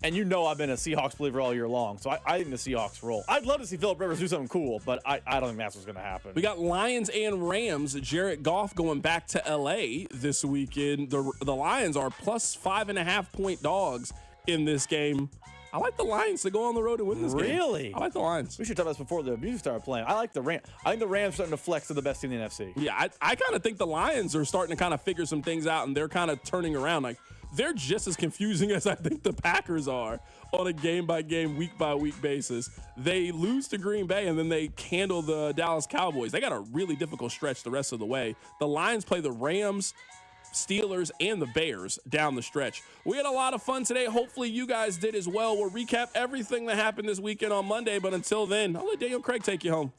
[SPEAKER 5] And you know I've been a Seahawks believer all year long, so I think the Seahawks roll. I'd love to see Phillip Rivers do something cool, but I don't think that's what's going to happen.
[SPEAKER 1] We got Lions and Rams. Jared Goff going back to L.A. this weekend. The Lions are plus 5.5-point dogs in this game. I like the Lions to go on the road and win this game.
[SPEAKER 5] Really?
[SPEAKER 1] I like the Lions.
[SPEAKER 5] We should talk about this before the music started playing. I like the Rams. I think the Rams starting to flex to the best team in the NFC.
[SPEAKER 1] Yeah, I kind of think the Lions are starting to kind of figure some things out, and they're kind of turning around. Like, they're just as confusing as I think the Packers are on a game-by-game, week-by-week basis. They lose to Green Bay, and then they handle the Dallas Cowboys. They got a really difficult stretch the rest of the way. The Lions play the Rams, Steelers, and the Bears down the stretch. We had a lot of fun today. Hopefully you guys did as well. We'll recap everything that happened this weekend on Monday, but until then, I'll let Daniel Craig take you home.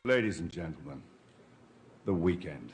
[SPEAKER 12] Ladies and gentlemen, the weekend.